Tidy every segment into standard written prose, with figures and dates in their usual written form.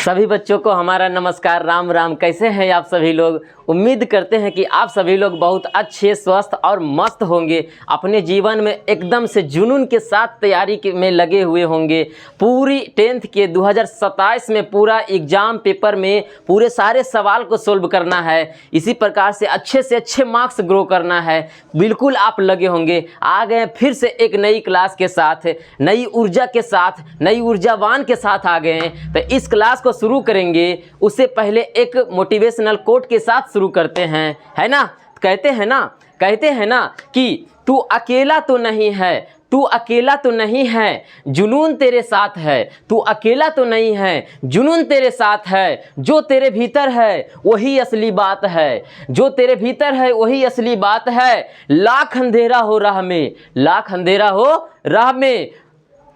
सभी बच्चों को हमारा नमस्कार, राम राम। कैसे हैं आप सभी लोग? उम्मीद करते हैं कि आप सभी लोग बहुत अच्छे, स्वस्थ और मस्त होंगे। अपने जीवन में एकदम से जुनून के साथ तैयारी में लगे हुए होंगे। पूरी 10th के 2027 में पूरा एग्ज़ाम पेपर में पूरे सारे सवाल को सोल्व करना है। इसी प्रकार से अच्छे मार्क्स ग्रो करना है। बिल्कुल आप लगे होंगे। आ गए फिर से एक नई क्लास के साथ, नई ऊर्जा के साथ, नई ऊर्जावान के साथ आ गए हैं। तो इस क्लास को शुरू करेंगे उससे पहले एक मोटिवेशनल कोट के साथ शुरू करते हैं, है ना? कहते हैं ना कि तू अकेला तो नहीं है, तू अकेला तो नहीं है, जुनून तेरे साथ है। तू अकेला तो नहीं है, जुनून तेरे साथ है। जो तेरे भीतर है वही असली बात है, जो तेरे भीतर है वही असली बात है। लाख अंधेरा हो राह में, लाख अंधेरा हो राह में,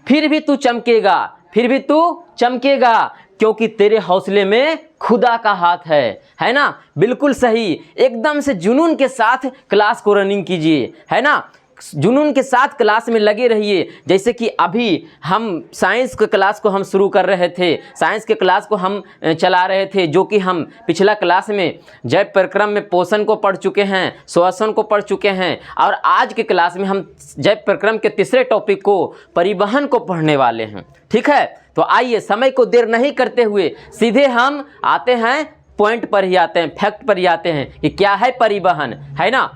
फिर भी तू चमकेगा, फिर भी तू चमकेगा, क्योंकि तेरे हौसले में खुदा का हाथ है ना? बिल्कुल सही। एकदम से जुनून के साथ क्लास को रनिंग कीजिए, है ना? जुनून के साथ क्लास में लगे रहिए। जैसे कि अभी हम साइंस के क्लास को हम शुरू कर रहे थे, साइंस के क्लास को हम चला रहे थे, जो कि हम पिछला क्लास में जैव प्रक्रम में पोषण को पढ़ चुके हैं, श्वसन को पढ़ चुके हैं, और आज के क्लास में हम जैव प्रक्रम के तीसरे टॉपिक को, परिवहन को पढ़ने वाले हैं। ठीक है, तो आइए समय को देर नहीं करते हुए सीधे हम आते हैं, पॉइंट पर ही आते हैं, फैक्ट पर ही आते हैं कि क्या है परिवहन, है ना?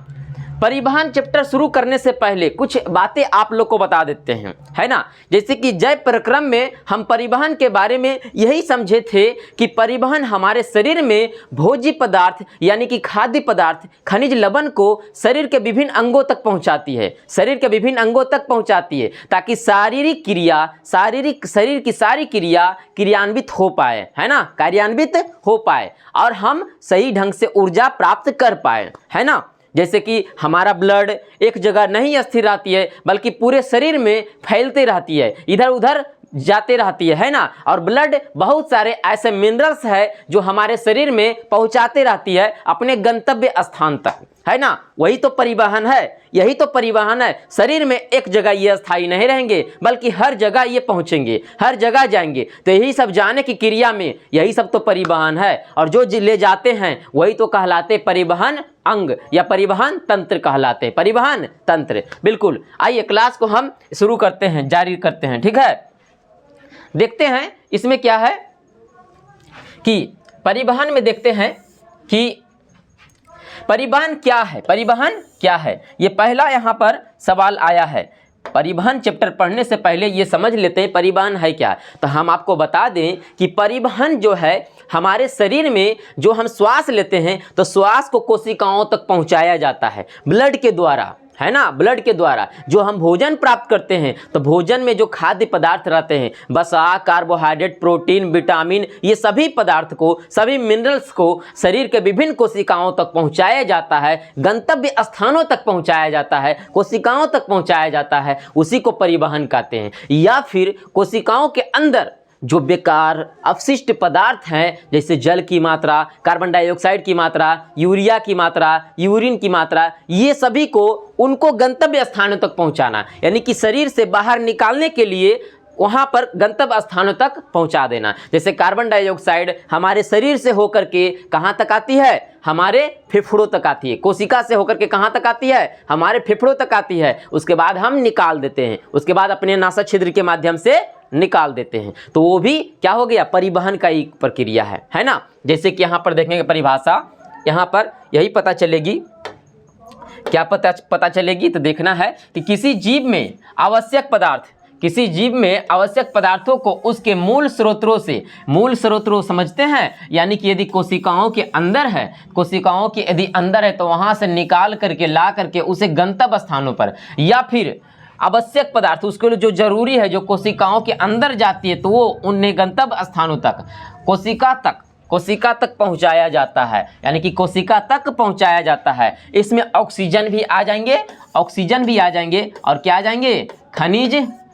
परिवहन चैप्टर शुरू करने से पहले कुछ बातें आप लोग को बता देते हैं, है ना? जैसे कि जैव प्रक्रम में हम परिवहन के बारे में यही समझे थे कि परिवहन हमारे शरीर में भोज्य पदार्थ यानी कि खाद्य पदार्थ, खनिज लवण को शरीर के विभिन्न अंगों तक पहुंचाती है, शरीर के विभिन्न अंगों तक पहुंचाती है, ताकि शारीरिक क्रिया, शरीर की सारी क्रिया क्रियान्वित हो पाए, है ना? कार्यान्वित हो पाए और हम सही ढंग से ऊर्जा प्राप्त कर पाए, है ना? जैसे कि हमारा ब्लड एक जगह नहीं स्थिर रहती है, बल्कि पूरे शरीर में फैलते रहती है, इधर उधर जाते रहती है ना? और ब्लड बहुत सारे ऐसे मिनरल्स है जो हमारे शरीर में पहुंचाते रहती है अपने गंतव्य स्थान तक, है ना? वही तो परिवहन है, यही तो परिवहन है। शरीर में एक जगह ये स्थायी नहीं रहेंगे, बल्कि हर जगह ये पहुंचेंगे, हर जगह जाएंगे। तो यही सब जाने की क्रिया में यही सब तो परिवहन है। और जो ले जाते हैं वही तो कहलाते परिवहन अंग या परिवहन तंत्र कहलाते, परिवहन तंत्र। बिल्कुल। आइए क्लास को हम शुरू करते हैं, जारी करते हैं। ठीक है, देखते हैं इसमें क्या है कि परिवहन में देखते हैं कि परिवहन क्या है, परिवहन क्या है। ये पहला यहाँ पर सवाल आया है। परिवहन चैप्टर पढ़ने से पहले ये समझ लेते हैं परिवहन है क्या। तो हम आपको बता दें कि परिवहन जो है हमारे शरीर में जो हम श्वास लेते हैं, तो श्वास को कोशिकाओं तक पहुंचाया जाता है ब्लड के द्वारा, है ना? ब्लड के द्वारा। जो हम भोजन प्राप्त करते हैं, तो भोजन में जो खाद्य पदार्थ रहते हैं, वसा, कार्बोहाइड्रेट, प्रोटीन, विटामिन, ये सभी पदार्थ को, सभी मिनरल्स को शरीर के विभिन्न कोशिकाओं तक पहुंचाया जाता है, गंतव्य स्थानों तक पहुंचाया जाता है, कोशिकाओं तक पहुंचाया जाता है। उसी को परिवहन कहते हैं। या फिर कोशिकाओं के अंदर जो बेकार अपशिष्ट पदार्थ हैं, जैसे जल की मात्रा, कार्बन डाइऑक्साइड की मात्रा, यूरिया की मात्रा, यूरिन की मात्रा, ये सभी को उनको गंतव्य स्थानों तक पहुंचाना, यानी कि शरीर से बाहर निकालने के लिए वहाँ पर गंतव्य स्थानों तक पहुँचा देना। जैसे कार्बन डाइऑक्साइड हमारे शरीर से होकर के कहाँ तक आती है? हमारे फेफड़ों तक आती है। कोशिका से होकर के कहाँ तक आती है? हमारे फेफड़ों तक आती है। उसके बाद हम निकाल देते हैं, उसके बाद अपने नासा छिद्र के माध्यम से निकाल देते हैं। तो वो भी क्या हो गया? परिवहन का एक प्रक्रिया है ना? जैसे कि यहाँ पर देखेंगे परिभाषा, यहाँ पर यही पता चलेगी। क्या पता चलेगी? तो देखना है कि किसी जीव में आवश्यक पदार्थ, किसी जीव में आवश्यक पदार्थों को उसके मूल स्रोतों से, मूल स्रोतों समझते हैं, यानी कि यदि कोशिकाओं के अंदर है, कोशिकाओं के यदि अंदर है, तो वहाँ से निकाल करके ला करके उसे गंतव्य स्थानों पर, या फिर आवश्यक पदार्थ उसके लिए जो जरूरी है, जो कोशिकाओं के अंदर जाती है, तो वो उन्हें गंतव्य स्थानों तक, कोशिका तक पहुंचाया जाता है, यानी कि कोशिका तक पहुंचाया जाता है। इसमें ऑक्सीजन भी आ जाएंगे, ऑक्सीजन भी आ जाएंगे, और क्या आ जाएंगे?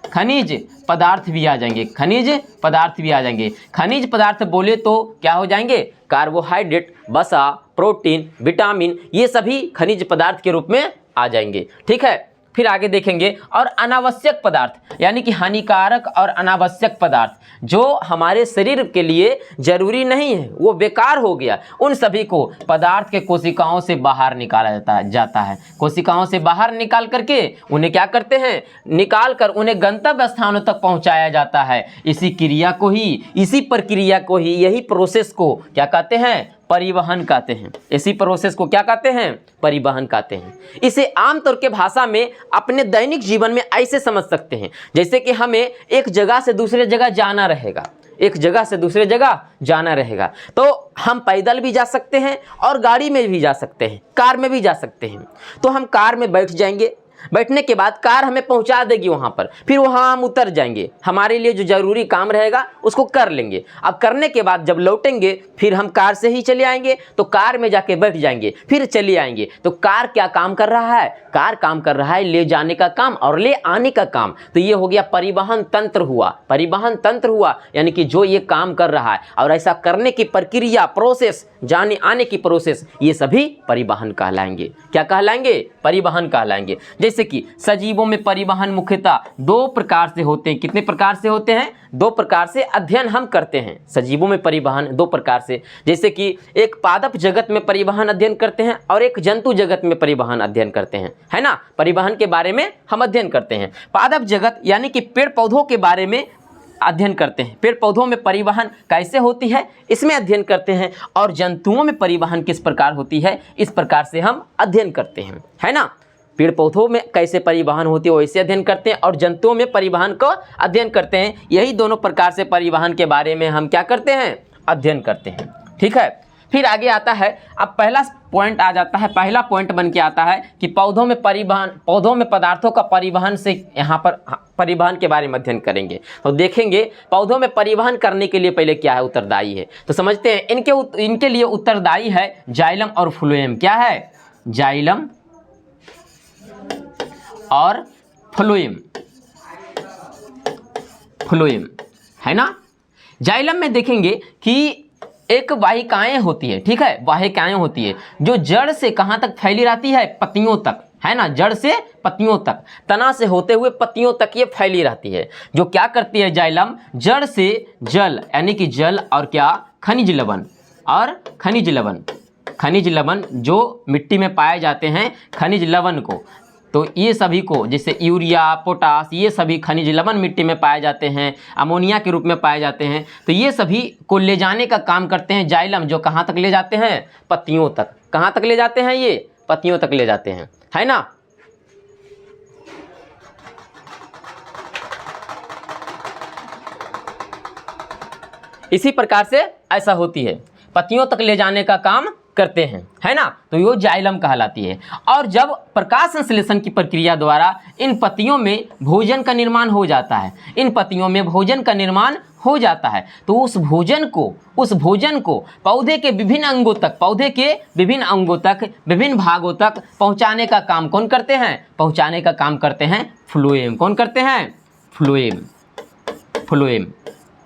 खनिज पदार्थ भी आ जाएंगे, खनिज पदार्थ भी आ जाएंगे। खनिज पदार्थ बोले तो क्या हो जाएंगे? कार्बोहाइड्रेट, वसा, प्रोटीन, विटामिन, ये सभी खनिज पदार्थ के रूप में आ जाएंगे। ठीक है, फिर आगे देखेंगे, और अनावश्यक पदार्थ यानी कि हानिकारक और अनावश्यक पदार्थ जो हमारे शरीर के लिए जरूरी नहीं है, वो बेकार हो गया, उन सभी को पदार्थ के कोशिकाओं से बाहर निकाला जाता है। कोशिकाओं से बाहर निकाल करके उन्हें क्या करते हैं, निकाल कर उन्हें गंतव्य स्थानों तक पहुंचाया जाता है। इसी क्रिया को ही, इसी प्रक्रिया को ही, यही प्रोसेस को क्या कहते हैं, परिवहन कहते हैं। इसी प्रोसेस को क्या कहते हैं, परिवहन कहते हैं। इसे आमतौर के भाषा में अपने दैनिक जीवन में ऐसे समझ सकते हैं, जैसे कि हमें एक जगह से दूसरे जगह जाना रहेगा, एक जगह से दूसरे जगह जाना रहेगा, तो हम पैदल भी जा सकते हैं और गाड़ी में भी जा सकते हैं, कार में भी जा सकते हैं। तो हम कार में बैठ जाएंगे, बैठने के बाद कार हमें पहुंचा देगी वहाँ पर, फिर वहाँ हम उतर जाएंगे, हमारे लिए जो ज़रूरी काम रहेगा उसको कर लेंगे। अब करने के बाद जब लौटेंगे फिर हम कार से ही चले आएंगे, तो कार में जाके बैठ जाएंगे, फिर चले आएंगे। तो कार क्या काम कर रहा है, कार काम कर रहा है ले जाने का काम और ले आने का काम। तो ये हो गया परिवहन तंत्र हुआ, परिवहन तंत्र हुआ, यानी कि जो ये काम कर रहा है और ऐसा करने की प्रक्रिया, प्रोसेस, जाने आने की प्रोसेस, ये सभी परिवहन कहलाएंगे। क्या कहलाएंगे, परिवहन कहलाएंगे। जैसे कि सजीवों में परिवहन मुख्यतः दो प्रकार से होते हैं। कितने प्रकार से होते हैं, दो प्रकार से अध्ययन हम करते हैं सजीवों में परिवहन दो प्रकार से। जैसे कि एक पादप जगत में परिवहन अध्ययन करते हैं और एक जंतु जगत में परिवहन अध्ययन करते हैं, है ना। परिवहन के बारे में हम अध्ययन करते हैं। पादप जगत यानी कि पेड़ पौधों के बारे में अध्ययन करते हैं, पेड़ पौधों में परिवहन कैसे होती है इसमें अध्ययन करते हैं, और जंतुओं में परिवहन किस प्रकार होती है इस प्रकार से हम अध्ययन करते हैं, है ना। पेड़ पौधों में कैसे परिवहन होती है वैसे अध्ययन करते हैं, और जंतुओं में परिवहन का अध्ययन करते हैं। यही दोनों प्रकार से परिवहन के बारे में हम क्या करते हैं, अध्ययन करते हैं। ठीक है, फिर आगे आता है, अब पहला पॉइंट आ जाता है, पहला पॉइंट बन के आता है कि पौधों में परिवहन, पौधों में पदार्थों का परिवहन से यहाँ पर परिवहन के बारे में अध्ययन करेंगे। तो देखेंगे पौधों में परिवहन करने के लिए पहले क्या है, उत्तरदायी है। तो समझते हैं इनके लिए उत्तरदायी है जाइलम और फ्लोएम। क्या है, जाइलम और फ्लोएम, फ्लोएम, है ना। जाइलम में देखेंगे कि एक वाहिकाएं होती है, ठीक है, वाहिकाएं होती है जो जड़ से कहाँ तक फैली रहती है, पत्तियों तक, है ना। जड़ से पत्तियों तक, तना से होते हुए पत्तियों तक ये फैली रहती है। जो क्या करती है जाइलम, जड़ से जल यानी कि जल और क्या, खनिज लवण, और खनिज लवण, खनिज लवण जो मिट्टी में पाए जाते हैं, खनिज लवण को, तो ये सभी को, जैसे यूरिया, पोटास, ये सभी खनिज लवण मिट्टी में पाए जाते हैं, अमोनिया के रूप में पाए जाते हैं। तो ये सभी को ले जाने का काम करते हैं जाइलम, जो कहाँ तक ले जाते हैं, पत्तियों तक। कहाँ तक ले जाते हैं, ये पत्तियों तक ले जाते हैं, है ना। इसी प्रकार से ऐसा होती है, पत्तियों तक ले जाने का काम करते हैं, है ना। तो ये जाइलम कहलाती है। और जब प्रकाश संश्लेषण की प्रक्रिया द्वारा इन पत्तियों में भोजन का निर्माण हो जाता है, इन पत्तियों में भोजन का निर्माण हो जाता है, तो उस भोजन को पौधे के विभिन्न अंगों तक, पौधे के विभिन्न अंगों तक, विभिन्न भागों तक पहुंचाने का काम कौन करते हैं, पहुंचाने का काम करते हैं फ्लोएम। कौन करते हैं, फ्लोएम, फ्लोएम,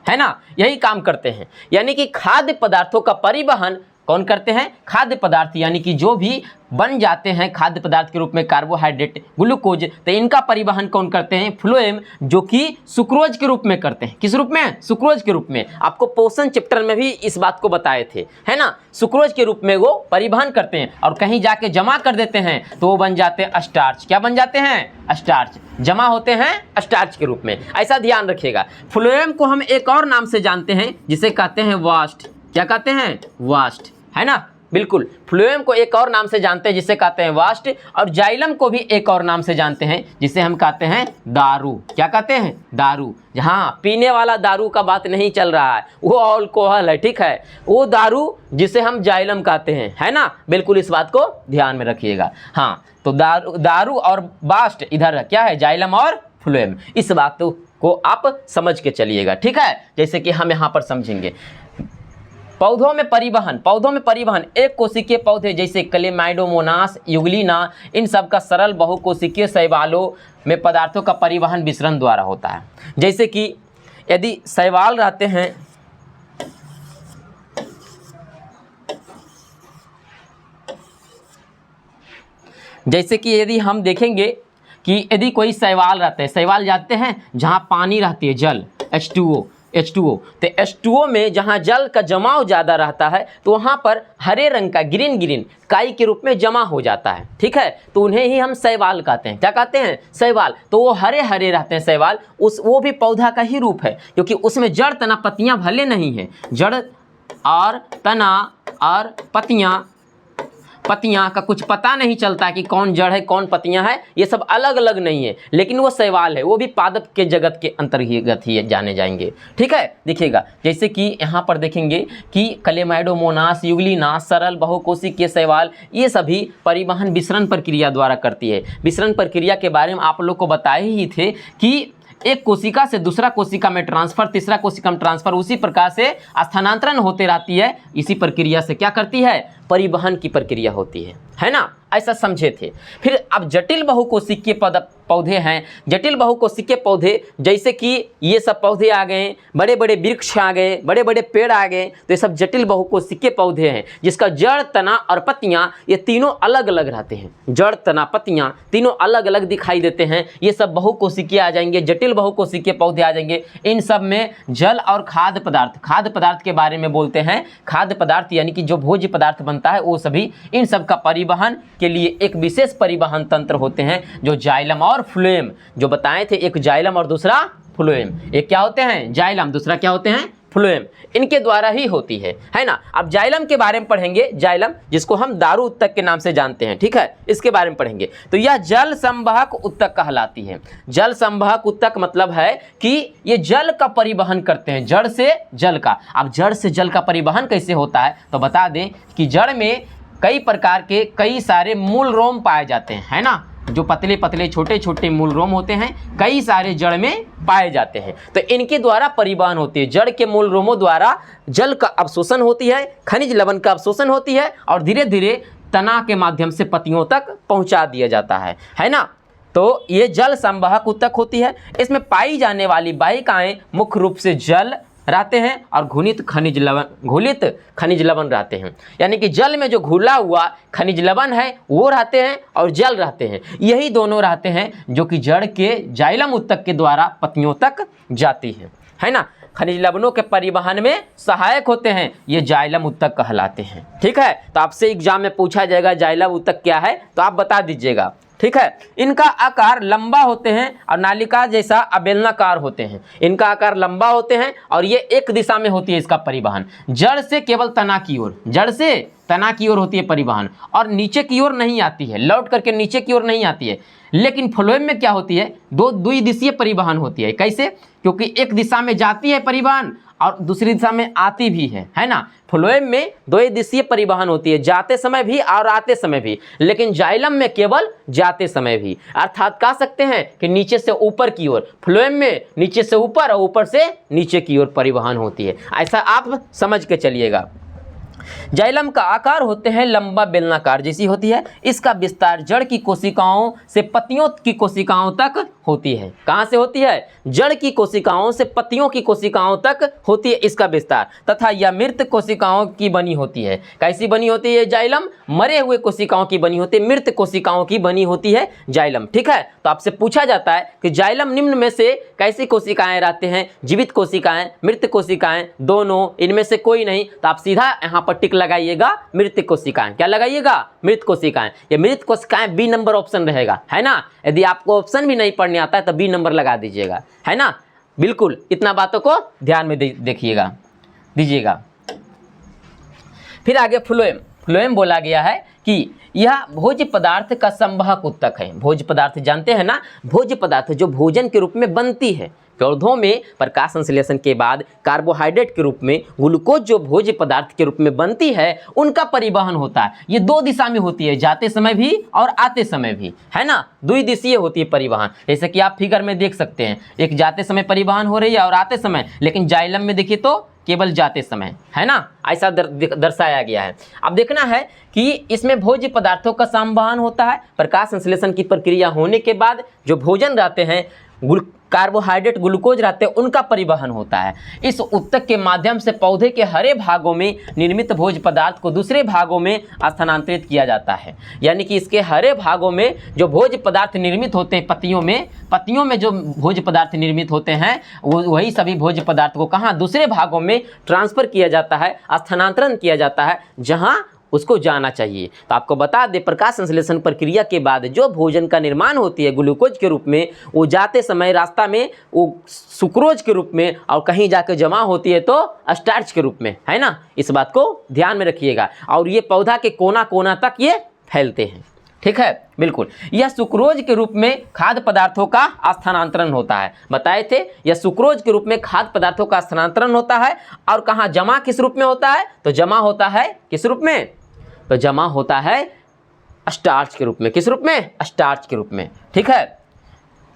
है ना, यही काम करते हैं। यानी कि खाद्य पदार्थों का परिवहन कौन करते हैं, खाद्य पदार्थ, यानी कि जो भी बन जाते हैं खाद्य पदार्थ के रूप में, कार्बोहाइड्रेट, ग्लूकोज, तो इनका परिवहन कौन करते हैं, फ्लोएम, जो कि सुक्रोज के रूप में करते हैं। किस रूप में, सुक्रोज के रूप में। आपको पोषण चैप्टर में भी इस बात को बताए थे, है ना। सुक्रोज के रूप में वो परिवहन करते हैं और कहीं जाके जमा कर देते हैं, तो वो बन जाते हैं स्टार्च। क्या बन जाते हैं, स्टार्च, जमा होते हैं स्टार्च के रूप में, ऐसा ध्यान रखिएगा। फ्लोएम को हम एक और नाम से जानते हैं जिसे कहते हैं वास्ट। क्या कहते हैं, वास्ट, है ना, बिल्कुल। फ्लोएम को एक और नाम से जानते हैं जिसे कहते हैं वास्ट, और जाइलम को भी एक और नाम से जानते हैं जिसे हम कहते हैं दारू। क्या कहते हैं, दारू। जहाँ पीने वाला दारू का बात नहीं चल रहा है, वो अल्कोहल है, ठीक है, वो दारू जिसे हम जाइलम कहते हैं, है ना, बिल्कुल इस बात को ध्यान में रखिएगा। हाँ, तो दारू और वास्ट इधर क्या है, जाइलम और फ्लोएम, इस बात को आप समझ के चलिएगा, ठीक है। जैसे कि हम यहाँ पर समझेंगे पौधों में परिवहन, पौधों में परिवहन, एक कोशिकीय पौधे जैसे क्लेमाइडोमोनास, यूग्लिना, इन सब का सरल बहुकोशिकीय शैवालों में पदार्थों का परिवहन विसरण द्वारा होता है। जैसे कि यदि शैवाल रहते हैं, जैसे कि यदि हम देखेंगे कि यदि कोई शैवाल रहते हैं, शैवाल जानते हैं जहाँ पानी रहती है, जल H2O, तो H2O में जहाँ जल का जमाव ज़्यादा रहता है तो वहाँ पर हरे रंग का ग्रीन काई के रूप में जमा हो जाता है, ठीक है। तो उन्हें ही हम शैवाल कहते हैं। क्या कहते हैं? शैवाल। तो वो हरे हरे रहते हैं शैवाल, वो भी पौधा का ही रूप है, क्योंकि उसमें जड़ तना पत्तियाँ भले नहीं हैं, जड़ और तना और पत्तियाँ का कुछ पता नहीं चलता कि कौन जड़ है कौन पत्तियाँ है, ये सब अलग अलग नहीं है, लेकिन वो शैवाल है, वो भी पादप के जगत के अंतर्गत ही जाने जाएंगे, ठीक है। देखिएगा जैसे कि यहाँ पर देखेंगे कि क्लेमाइडोमोनास, यूग्लिनास, सरल बहुकोशिकीय शैवाल, ये सभी परिवहन विसरण प्रक्रिया द्वारा करती है। विसरण प्रक्रिया के बारे में आप लोग को बताए ही थे कि एक कोशिका से दूसरा कोशिका में ट्रांसफर, तीसरा कोशिका में ट्रांसफर, उसी प्रकार से स्थानांतरण होते रहती है। इसी प्रक्रिया से क्या करती है? परिवहन की प्रक्रिया होती है ना। ऐसा समझे थे। फिर अब जटिल बहुकोशिकीय पौधे हैं। जटिल बहुकोशिकीय पौधे जैसे कि ये सब पौधे आ गए, बड़े बड़े वृक्ष आ गए, बड़े बड़े पेड़ आ गए, तो ये सब जटिल बहुकोशिकीय पौधे हैं, जिसका जड़, तना और पत्तियां ये तीनों अलग अलग रहते हैं। जड़, तना, पत्तियां तीनों अलग अलग दिखाई देते हैं। ये सब बहुकोशिकीय आ जाएंगे, जटिल बहुकोशिकीय पौधे आ जाएंगे। इन सब में जल और खाद्य पदार्थ के बारे में बोलते हैं। खाद्य पदार्थ यानी कि जो भोज्य पदार्थ बनता है वो सभी, इन सब का परिवहन के लिए एक विशेष परिवहन तंत्र होते हैं, जो जाइलम और फ्लोएम, जो बताए थे, एक जाइलम और दूसरा फ्लोएम। एक क्या होते हैं? जाइलम, दूसरा क्या होते हैं? फ्लोएम। इनके द्वारा ही होती है ना। अब जाइलम के बारे में पढ़ेंगे, जाइलम जिसको हम दारू उत्तक के नाम से जानते हैं, ठीक है, इसके बारे में पढ़ेंगे। तो यह जल संवाहक उत्तक कहलाती है। जल संवाहक उत्तक मतलब है कि ये जल का परिवहन करते हैं, जड़ से जल का। अब जड़ से जल का परिवहन कैसे होता है तो बता दें कि जड़ में कई प्रकार के कई सारे मूल रोम पाए जाते हैं, है ना। जो पतले पतले छोटे छोटे मूल रोम होते हैं, कई सारे जड़ में पाए जाते हैं, तो इनके द्वारा परिवहन होती है। जड़ के मूल रोमों द्वारा जल का अवशोषण होती है, खनिज लवण का अवशोषण होती है, और धीरे धीरे तना के माध्यम से पत्तियों तक पहुंचा दिया जाता है ना। तो ये जल संवाहक उत्तक होती है। इसमें पाई जाने वाली वाहिकाएं मुख्य रूप से जल रहते हैं और घुलित खनिज लवण रहते हैं। यानी कि जल में जो घुला हुआ खनिज लवण है वो रहते हैं और जल रहते हैं, यही दोनों रहते हैं जो कि जड़ के जाइलम उत्तक के द्वारा पत्तियों तक जाती है ना। खनिज लवणों के परिवहन में सहायक होते हैं, ये जाइलम उत्तक कहलाते हैं, ठीक है। तो आपसे एग्जाम में पूछा जाएगा जाइलम उत्तक क्या है, तो आप बता दीजिएगा, ठीक है। इनका आकार लंबा होते हैं और नालिका जैसा अबेलनाकार होते हैं। इनका आकार लंबा होते हैं और ये एक दिशा में होती है इसका परिवहन, जड़ से केवल तना की ओर, जड़ से तना की ओर होती है परिवहन, और नीचे की ओर नहीं आती है, लौट करके नीचे की ओर नहीं आती है। लेकिन फ्लोएम में क्या होती है? द्विदिशीय परिवहन होती है। कैसे? क्योंकि एक दिशा में जाती है परिवहन और दूसरी दिशा में आती भी है ना। फ्लोएम में द्विदिशीय परिवहन होती है, जाते समय भी और आते समय भी, लेकिन जाइलम में केवल जाते समय भी। अर्थात कह सकते हैं कि नीचे से ऊपर की ओर, फ्लोएम में नीचे से ऊपर और ऊपर से नीचे की ओर परिवहन होती है। ऐसा आप समझ के चलिएगा। जाइलम का आकार होते हैं लंबा बेलनाकार जैसी होती है। इसका विस्तार जड़ की कोशिकाओं से पत्तियों की कोशिकाओं तक होती है। कहाँ से होती है? जड़ की कोशिकाओं से पत्तियों की कोशिकाओं तक होती है इसका विस्तार, तथा यह मृत कोशिकाओं की बनी होती है। कैसी बनी होती है जाइलम? मरे हुए कोशिकाओं की बनी होती है, मृत कोशिकाओं की बनी होती है जाइलम, ठीक है। तो आपसे पूछा जाता है कि जाइलम निम्न में से कैसी कोशिकाएं रहते हैं? जीवित कोशिकाएं, मृत कोशिकाएं, दोनों, इनमें से कोई नहीं। तो आप सीधा यहाँ पर टिक लगाइएगा, मृत कोशिकाएं। क्या लगाइएगा? मृत कोशिकाएं। ये मृत कोशिकाएं बी नंबर ऑप्शन रहेगा, है ना। यदि आपको ऑप्शन भी नहीं पढ़ने आता है तो बी नंबर लगा दीजिएगा, है ना। बिल्कुल, इतना बातों को ध्यान में दीजिएगा। फिर आगे फ्लोएम बोला गया है कि यह भोज्य पदार्थ का संवाहक उत्तक है। भोज्य पदार्थ जानते हैं ना, भोज्य पदार्थ जो भोजन के रूप में बनती है। पौधों में प्रकाश संश्लेषण के बाद कार्बोहाइड्रेट के रूप में ग्लूकोज जो भोज्य पदार्थ के रूप में बनती है, उनका परिवहन होता है। ये दो दिशा में होती है, जाते समय भी और आते समय भी, है ना। द्विदिशीय होती है परिवहन, जैसे कि आप फिगर में देख सकते हैं, एक जाते समय परिवहन हो रही है और आते समय, लेकिन जाइलम में देखिए तो केवल जाते समय, है ना। ऐसा दर्शाया गया है। अब देखना है कि इसमें भोज्य पदार्थों का संवहन होता है। प्रकाश संश्लेषण की प्रक्रिया होने के बाद जो भोजन रहते हैं कार्बोहाइड्रेट ग्लूकोज रहते हैं उनका परिवहन होता है। इस ऊतक के माध्यम से पौधे के हरे भागों में निर्मित भोज्य पदार्थ को दूसरे भागों में स्थानांतरित किया जाता है। यानी कि इसके हरे भागों में जो भोज्य पदार्थ निर्मित होते हैं, पत्तियों में जो भोज्य पदार्थ निर्मित होते हैं वही सभी भोज्य पदार्थ को कहाँ, दूसरे भागों में ट्रांसफर किया जाता है, स्थानांतरण किया जाता है जहाँ उसको जाना चाहिए। तो आपको बता दें, प्रकाश संश्लेषण प्रक्रिया के बाद जो भोजन का निर्माण होती है ग्लूकोज के रूप में, वो जाते समय रास्ता में वो सुक्रोज के रूप में और कहीं जाकर जमा होती है तो स्टार्च के रूप में, है ना। इस बात को ध्यान में रखिएगा। और ये पौधा के कोना कोना तक ये फैलते हैं, ठीक है, बिल्कुल। यह सुक्रोज के रूप में खाद्य पदार्थों का स्थानांतरण होता है, बताए थे। यह सुक्रोज के रूप में खाद्य पदार्थों का स्थानांतरण होता है। और कहाँ जमा किस रूप में होता है, तो जमा होता है किस रूप में, तो जमा होता है स्टार्च के रूप में। किस रूप में, स्टार्च के रूप में, ठीक है।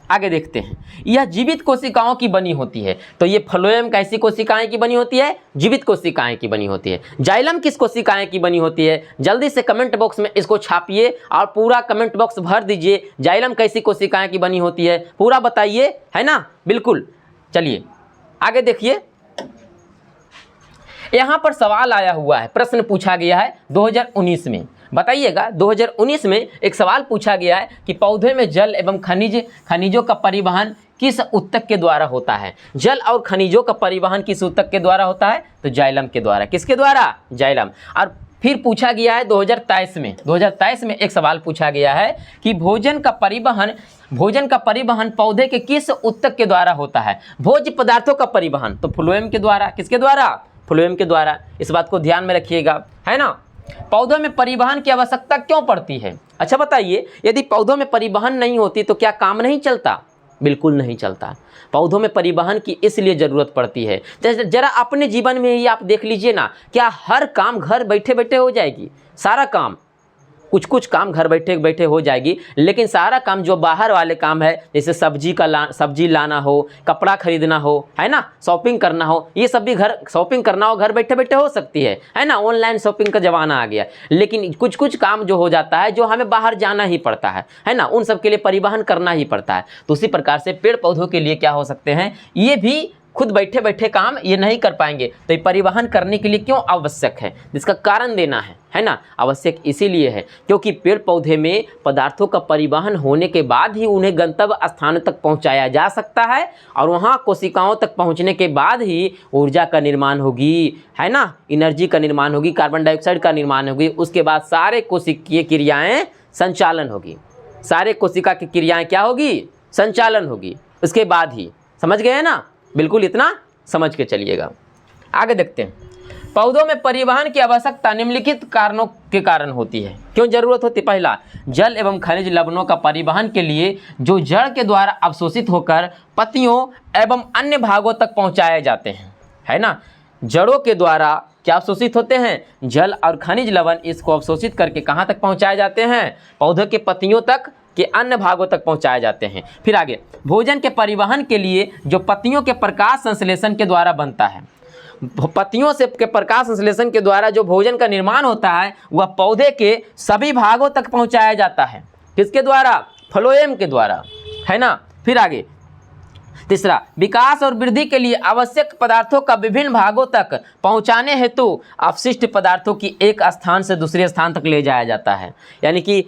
आगे देखते हैं, यह जीवित कोशिकाओं की बनी होती है। तो ये फ्लोएम कैसी कोशिकाएं की बनी होती है, जीवित कोशिकाएं की बनी होती है। जाइलम किस कोशिकाएं की बनी होती है, जल्दी से कमेंट बॉक्स में इसको छापिए और पूरा कमेंट बॉक्स भर दीजिए। जाइलम कैसी कोशिकाएं की बनी होती है पूरा बताइए, है ना, बिल्कुल। चलिए आगे देखिए, यहाँ पर सवाल आया हुआ है, प्रश्न पूछा गया है 2019 में। बताइएगा, 2019 में एक सवाल पूछा गया है कि पौधे में जल एवं खनिजों का परिवहन किस ऊतक के द्वारा होता है। जल और खनिजों का परिवहन किस ऊतक के द्वारा होता है, तो जाइलम के द्वारा। किसके द्वारा, जाइलम। और फिर पूछा गया है 2023 में एक सवाल पूछा गया है कि भोजन का परिवहन पौधे के किस ऊतक के द्वारा होता है। भोज्य पदार्थों का परिवहन तो फ्लोएम के द्वारा। किसके द्वारा, फ्लोएम के द्वारा। इस बात को ध्यान में रखिएगा, है ना। पौधों में परिवहन की आवश्यकता क्यों पड़ती है, अच्छा बताइए। यदि पौधों में परिवहन नहीं होती तो क्या काम नहीं चलता, बिल्कुल नहीं चलता। पौधों में परिवहन की इसलिए ज़रूरत पड़ती है। जैसे जरा अपने जीवन में ही आप देख लीजिए ना, क्या हर काम घर बैठे बैठे हो जाएगी, सारा काम, कुछ काम घर बैठे बैठे हो जाएगी, लेकिन सारा काम जो बाहर वाले काम है, जैसे सब्जी लाना हो, कपड़ा खरीदना हो, है ना, शॉपिंग करना हो, ये सब भी शॉपिंग करना हो घर बैठे बैठे हो सकती है ना। ऑनलाइन शॉपिंग का ज़माना आ गया। लेकिन कुछ काम जो हो जाता है जो हमें बाहर जाना ही पड़ता है ना, उन सब के लिए परिवहन करना ही पड़ता है। तो उसी प्रकार से पेड़ पौधों के लिए क्या हो सकते हैं, ये भी खुद बैठे बैठे काम ये नहीं कर पाएंगे। तो ये परिवहन करने के लिए क्यों आवश्यक है, जिसका कारण देना है ना। आवश्यक इसीलिए है क्योंकि पेड़ पौधे में पदार्थों का परिवहन होने के बाद ही उन्हें गंतव्य स्थान तक पहुंचाया जा सकता है, और वहां कोशिकाओं तक पहुंचने के बाद ही ऊर्जा का निर्माण होगी, है ना, एनर्जी का निर्माण होगी, कार्बन डाइऑक्साइड का निर्माण होगी। उसके बाद सारे कोशिकीय क्रियाएँ संचालन होगी, सारे कोशिका की क्रियाएँ क्या होगी, संचालन होगी। उसके बाद ही, समझ गए ना, बिल्कुल इतना समझ के चलिएगा। आगे देखते हैं, पौधों में परिवहन की आवश्यकता निम्नलिखित कारणों के कारण होती है। क्यों जरूरत होती, पहला, जल एवं खनिज लवणों का परिवहन के लिए जो जड़ के द्वारा अवशोषित होकर पत्तियों एवं अन्य भागों तक पहुंचाए जाते हैं, है ना। जड़ों के द्वारा क्या अवशोषित होते हैं, जल और खनिज लवण, इसको अवशोषित करके कहाँ तक पहुँचाए जाते हैं, पौधे के पत्तियों तक के अन्य भागों तक पहुंचाए जाते हैं। फिर आगे, भोजन के परिवहन के लिए जो पत्तियों के प्रकाश संश्लेषण के द्वारा बनता है, पत्तियों से के प्रकाश संश्लेषण के द्वारा जो भोजन का निर्माण होता है वह पौधे के सभी भागों तक पहुंचाया जाता है। किसके द्वारा, फ्लोएम के द्वारा, है ना। फिर आगे, तीसरा, विकास और वृद्धि के लिए आवश्यक पदार्थों का विभिन्न भागों तक पहुंचाने हेतु अपशिष्ट पदार्थों की एक स्थान से दूसरे स्थान तक ले जाया जाता है। यानी कि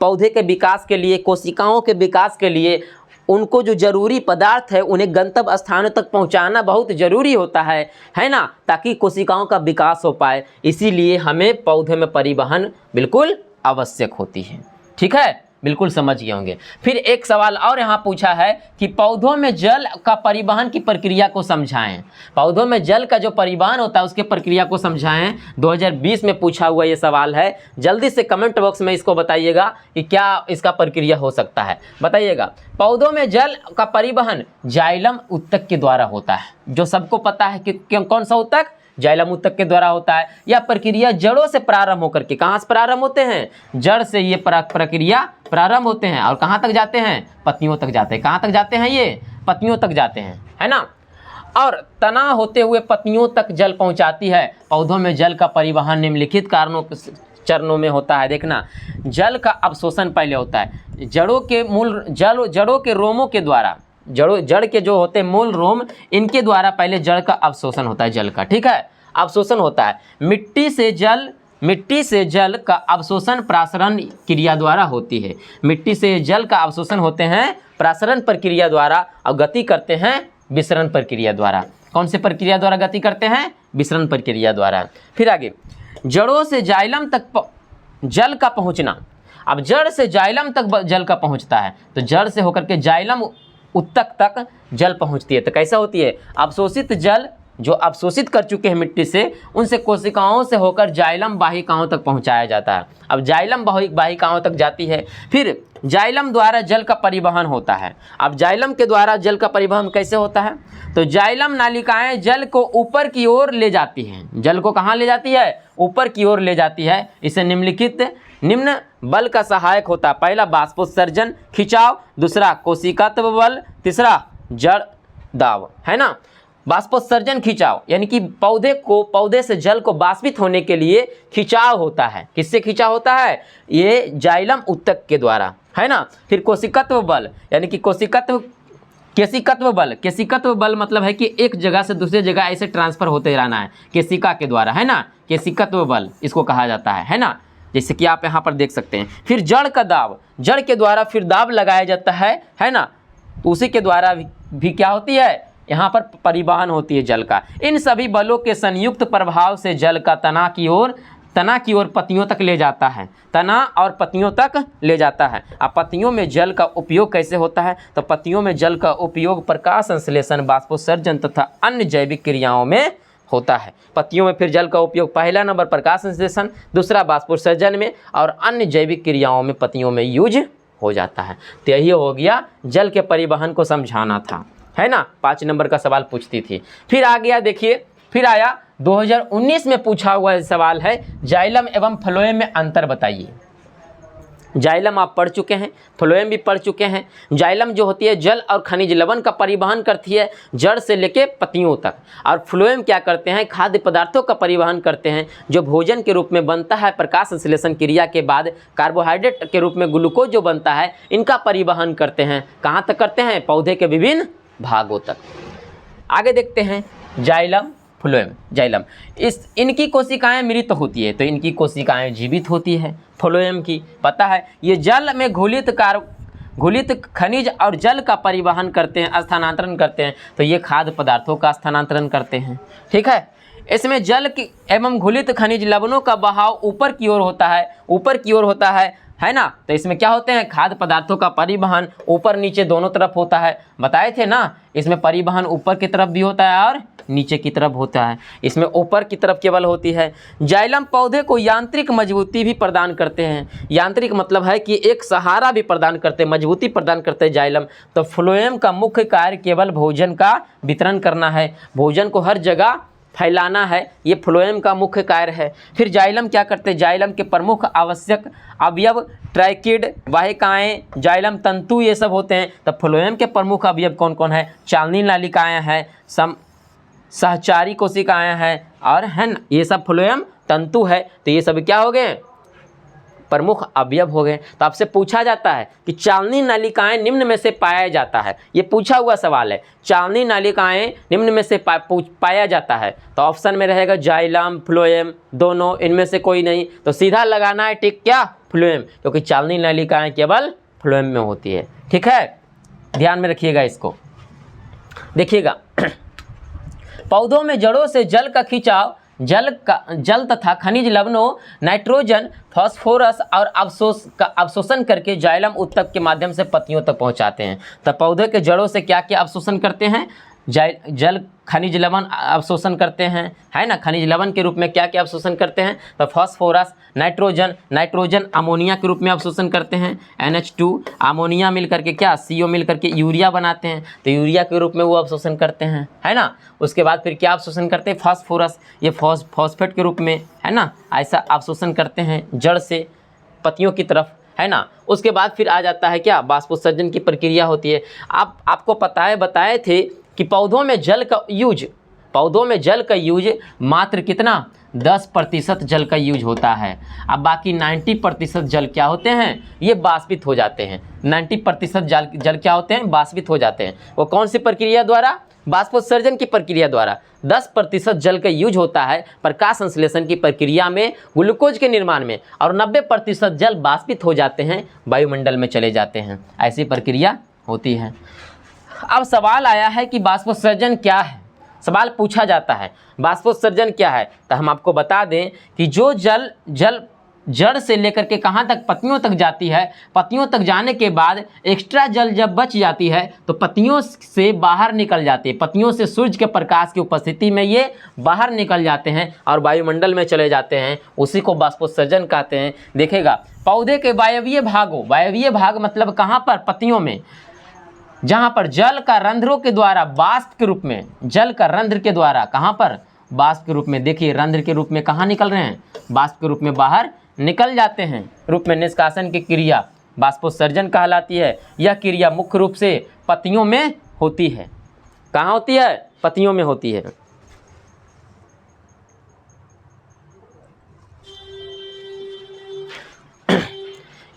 पौधे के विकास के लिए, कोशिकाओं के विकास के लिए उनको जो जरूरी पदार्थ है उन्हें गंतव्य स्थानों तक पहुंचाना बहुत ज़रूरी होता है ना, ताकि कोशिकाओं का विकास हो पाए। इसीलिए हमें पौधे में परिवहन बिल्कुल आवश्यक होती है, ठीक है, बिल्कुल समझ गए होंगे। फिर एक सवाल और यहाँ पूछा है कि पौधों में जल का परिवहन की प्रक्रिया को समझाएं। पौधों में जल का जो परिवहन होता है उसके प्रक्रिया को समझाएं। 2020 में पूछा हुआ ये सवाल है। जल्दी से कमेंट बॉक्स में इसको बताइएगा कि क्या इसका प्रक्रिया हो सकता है, बताइएगा। पौधों में जल का परिवहन जाइलम ऊतक के द्वारा होता है, जो सबको पता है कि कौन सा ऊतक, जाइलम ऊतक के द्वारा होता है। यह प्रक्रिया जड़ों से प्रारंभ होकर के, कहाँ से प्रारंभ होते हैं, जड़ से ये प्रक्रिया प्रारंभ होते हैं और कहाँ तक जाते हैं, पत्तियों तक जाते हैं। कहाँ तक जाते हैं, ये पत्तियों तक जाते हैं, है ना। और तना होते हुए पत्तियों तक जल पहुँचाती है। पौधों में जल का परिवहन निम्नलिखित चरणों में होता है। देखना, जल का अवशोषण पहले होता है, जड़ों के रोमों के द्वारा, जड़ के जो होते हैं मूल रोम, इनके द्वारा पहले जड़ का अवशोषण होता है, जल का, ठीक है, अवशोषण होता है। मिट्टी से जल का अवशोषण प्रासरण क्रिया द्वारा होती है। मिट्टी से जल का अवशोषण होते हैं प्रासरण प्रक्रिया द्वारा और गति करते हैं विसरण प्रक्रिया द्वारा। कौन से प्रक्रिया द्वारा गति करते हैं? विसरण प्रक्रिया द्वारा। फिर आगे, जड़ों से जाइलम तक जल का पहुंचना। अब जड़ से जाइलम तक जल का पहुंचता है, तो जड़ से होकर के जाइलम उत्तक तक जल पहुंचती है। तो कैसा होती है? अवशोषित जल जो अवशोषित कर चुके हैं मिट्टी से, उनसे कोशिकाओं से होकर जाइलम वाहिकाओं तक पहुंचाया जाता है। अब जाइलम वाहिकाओं तक जाती है, फिर जाइलम द्वारा जल का परिवहन होता है। अब जाइलम के द्वारा जल का परिवहन कैसे होता है? तो जाइलम नालिकाएं जल को ऊपर की ओर ले जाती हैं। जल को कहाँ ले जाती है? ऊपर की ओर ले जाती है। इसे निम्न बल का सहायक होता है। पहला बाष्पोत्सर्जन खिंचाव, दूसरा कोशिकात्व बल, तीसरा जड़ दाब, है ना। बाष्पोत्सर्जन खिंचाव यानी कि पौधे से जल को बाष्पित होने के लिए खिंचाव होता है। किससे खिंचाव होता है? ये जाइलम उत्तक के द्वारा, है ना। फिर कोशिकत्व बल यानी कि केशिकत्व बल मतलब है कि एक जगह से दूसरी जगह ऐसे ट्रांसफर होते रहना है, केशिका के द्वारा, है ना। केशिकत्व बल इसको कहा जाता है ना, जैसे कि आप यहाँ पर देख सकते हैं। फिर जड़ का दाब, जड़ के द्वारा फिर दाब लगाया जाता है ना। तो उसी के द्वारा भी क्या होती है? यहाँ पर परिवहन होती है जल का। इन सभी बलों के संयुक्त प्रभाव से जल का तना की ओर पत्तियों तक ले जाता है। तना और पत्तियों तक ले जाता है। अब पत्तियों में जल का उपयोग कैसे होता है? तो पत्तियों में जल का उपयोग प्रकाश संश्लेषण, बाष्पोत्सर्जन तथा अन्य जैविक क्रियाओं में होता है। पत्तियों में फिर जल का उपयोग पहला नंबर प्रकाश संश्लेषण, दूसरा बाष्पोत्सर्जन में और अन्य जैविक क्रियाओं में पत्तियों में यूज हो जाता है। तो यही हो गया, जल के परिवहन को समझाना था, है ना। 5 नंबर का सवाल पूछती थी। फिर आ गया, देखिए, फिर आया 2019 में पूछा हुआ सवाल है, जाइलम एवं फ्लोएम में अंतर बताइए। जाइलम आप पढ़ चुके हैं, फ्लोएम भी पढ़ चुके हैं। जाइलम जो होती है जल और खनिज लवण का परिवहन करती है जड़ से लेके पत्तियों तक, और फ्लोएम क्या करते हैं? खाद्य पदार्थों का परिवहन करते हैं जो भोजन के रूप में बनता है। प्रकाश संश्लेषण क्रिया के बाद कार्बोहाइड्रेट के रूप में ग्लूकोज जो बनता है, इनका परिवहन करते हैं। कहाँ तक करते हैं? पौधे के विभिन्न भागों तक। आगे देखते हैं जाइलम फ्लोएम। जाइलम इनकी कोशिकाएं मृत होती है, तो इनकी कोशिकाएं जीवित होती है। फ्लोएम की पता है, ये जल में घुलित खनिज और जल का परिवहन करते हैं, स्थानांतरण करते हैं। तो ये खाद्य पदार्थों का स्थानांतरण करते हैं, ठीक है। इसमें जल की एवं घुलित खनिज लवणों का बहाव ऊपर की ओर होता है ना। तो इसमें क्या होते हैं? खाद्य पदार्थों का परिवहन ऊपर नीचे दोनों तरफ होता है। बताए थे ना, इसमें परिवहन ऊपर की तरफ भी होता है और नीचे की तरफ होता है। इसमें ऊपर की तरफ केवल होती है। जाइलम पौधे को यांत्रिक मजबूती भी प्रदान करते हैं। यांत्रिक मतलब है कि एक सहारा भी प्रदान करते हैं, मजबूती प्रदान करते हैं जाइलम। तो फ्लोएम का मुख्य कार्य केवल भोजन का वितरण करना है, भोजन को हर जगह फैलाना है, ये फ्लोएम का मुख्य कार्य है। फिर जाइलम क्या करते हैं? जाइलम के प्रमुख आवश्यक अवयव ट्राइकिड, वाहिकाएं, जाइलम तंतु, ये सब होते हैं। तो फ्लोएम के प्रमुख अवयव कौन कौन है? चालनी नालिकाएं हैं, सहचारी कोशिकाएं हैं, और है ना, ये सब फ्लोएम तंतु है। तो ये सब क्या हो गए? प्रमुख अवयव हो गए। तो आपसे पूछा जाता है कि चालनी नालिकाएं निम्न में से पाया जाता है, ये पूछा हुआ सवाल है। चालनी नालिकाएं निम्न में से पाया जाता है, तो ऑप्शन में रहेगा जाइलम, फ्लोएम, दोनों, इनमें से कोई नहीं। तो सीधा लगाना है टिक, क्या? फ्लोएम, क्योंकि चालनी नालिकाएं केवल फ्लोएम में होती है, ठीक है। ध्यान में रखिएगा इसको। देखिएगा, पौधों में जड़ों से जल का खिंचाव जल तथा खनिज लवणों, नाइट्रोजन, फास्फोरस और अवशोषण करके जाइलम उत्तक के माध्यम से पत्तियों तक पहुंचाते हैं। तब पौधे के जड़ों से क्या क्या अवशोषण करते हैं? जल खनिज लवण अवशोषण करते हैं, है ना। खनिज लवण के रूप में क्या क्या अवशोषण करते हैं? तो फास्फोरस, नाइट्रोजन अमोनिया के रूप में अवशोषण करते हैं। NH2 अमोनिया मिल करके क्या? CO मिल करके यूरिया बनाते हैं, तो यूरिया के रूप में वो अवशोषण करते हैं, है ना। उसके बाद फिर क्या अवशोषण करते हैं? फास्फोरस, ये फॉस्फेट के रूप में, है ना, ऐसा अवशोषण करते हैं जड़ से पत्तियों की तरफ, है ना। उसके बाद फिर आ जाता है क्या? बाष्पोत्सर्जन की प्रक्रिया होती है। आपको बताए थे कि पौधों में जल का यूज मात्र कितना? 10% जल का यूज होता है। अब बाकी 90% जल क्या होते हैं, ये बाष्पित हो जाते हैं। 90% जल क्या होते हैं, बाष्पित हो जाते हैं। वो कौन सी प्रक्रिया द्वारा, बाष्पोत्सर्जन की प्रक्रिया द्वारा। 10% जल का यूज होता है प्रकाश संश्लेषण की प्रक्रिया में, ग्लूकोज के निर्माण में, और 90% जल बाष्पित हो जाते हैं, वायुमंडल में चले जाते हैं। ऐसी प्रक्रिया होती है। अब सवाल आया है कि बाष्पोत्सर्जन क्या है, सवाल पूछा जाता है बाष्पोत्सर्जन क्या है, तो हम आपको बता दें कि जो जल जड़ से लेकर के कहाँ तक, पत्तियों तक जाती है। पत्तियों तक जाने के बाद एक्स्ट्रा जल जब बच जाती है तो पत्तियों से बाहर निकल जाती है। पत्तियों से सूर्य के प्रकाश की उपस्थिति में ये बाहर निकल जाते हैं और वायुमंडल में चले जाते हैं। उसी को बाष्पोत्सर्जन कहते हैं। देखेगा पौधे के वायवीय भागों, वायवीय भाग मतलब कहाँ पर, पत्तियों में, जहाँ पर जल का रंध्रों के द्वारा वाष्प के रूप में, जल का रंध्र के द्वारा कहाँ पर, वाष्प के रूप में, देखिए रंध्र के रूप में कहाँ निकल रहे हैं, वाष्प के रूप में बाहर निकल जाते हैं। रूप में निष्कासन की क्रिया बाष्पोत्सर्जन कहलाती है। यह क्रिया मुख्य रूप से पत्तियों में होती है। कहाँ होती है, पत्तियों में होती है।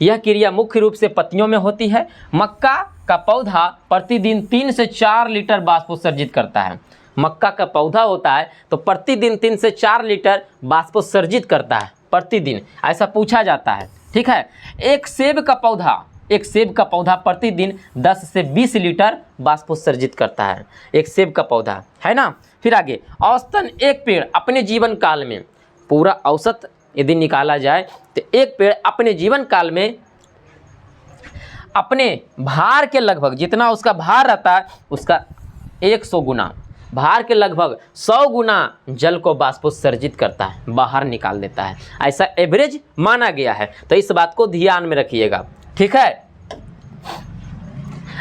यह क्रिया मुख्य रूप से पत्तियों में होती है। मक्का का पौधा प्रतिदिन 3 से 4 लीटर बाष्पोत्सर्जित करता है। मक्का का पौधा होता है तो प्रतिदिन 3 से 4 लीटर बाष्पोत्सर्जित करता है प्रतिदिन, ऐसा पूछा जाता है। ठीक है। एक सेब का पौधा प्रतिदिन 10 से 20 लीटर बाष्पोत्सर्जित करता है। एक सेब का पौधा है ना। फिर आगे, औसतन एक पेड़ अपने जीवन काल में, पूरा औसत यदि निकाला जाए तो एक पेड़ अपने जीवन काल में अपने भार के लगभग, जितना उसका भार रहता है उसका 100 गुना, भार के लगभग 100 गुना जल को बाष्पोत्सर्जित करता है, बाहर निकाल देता है। ऐसा एवरेज माना गया है, तो इस बात को ध्यान में रखिएगा। ठीक है।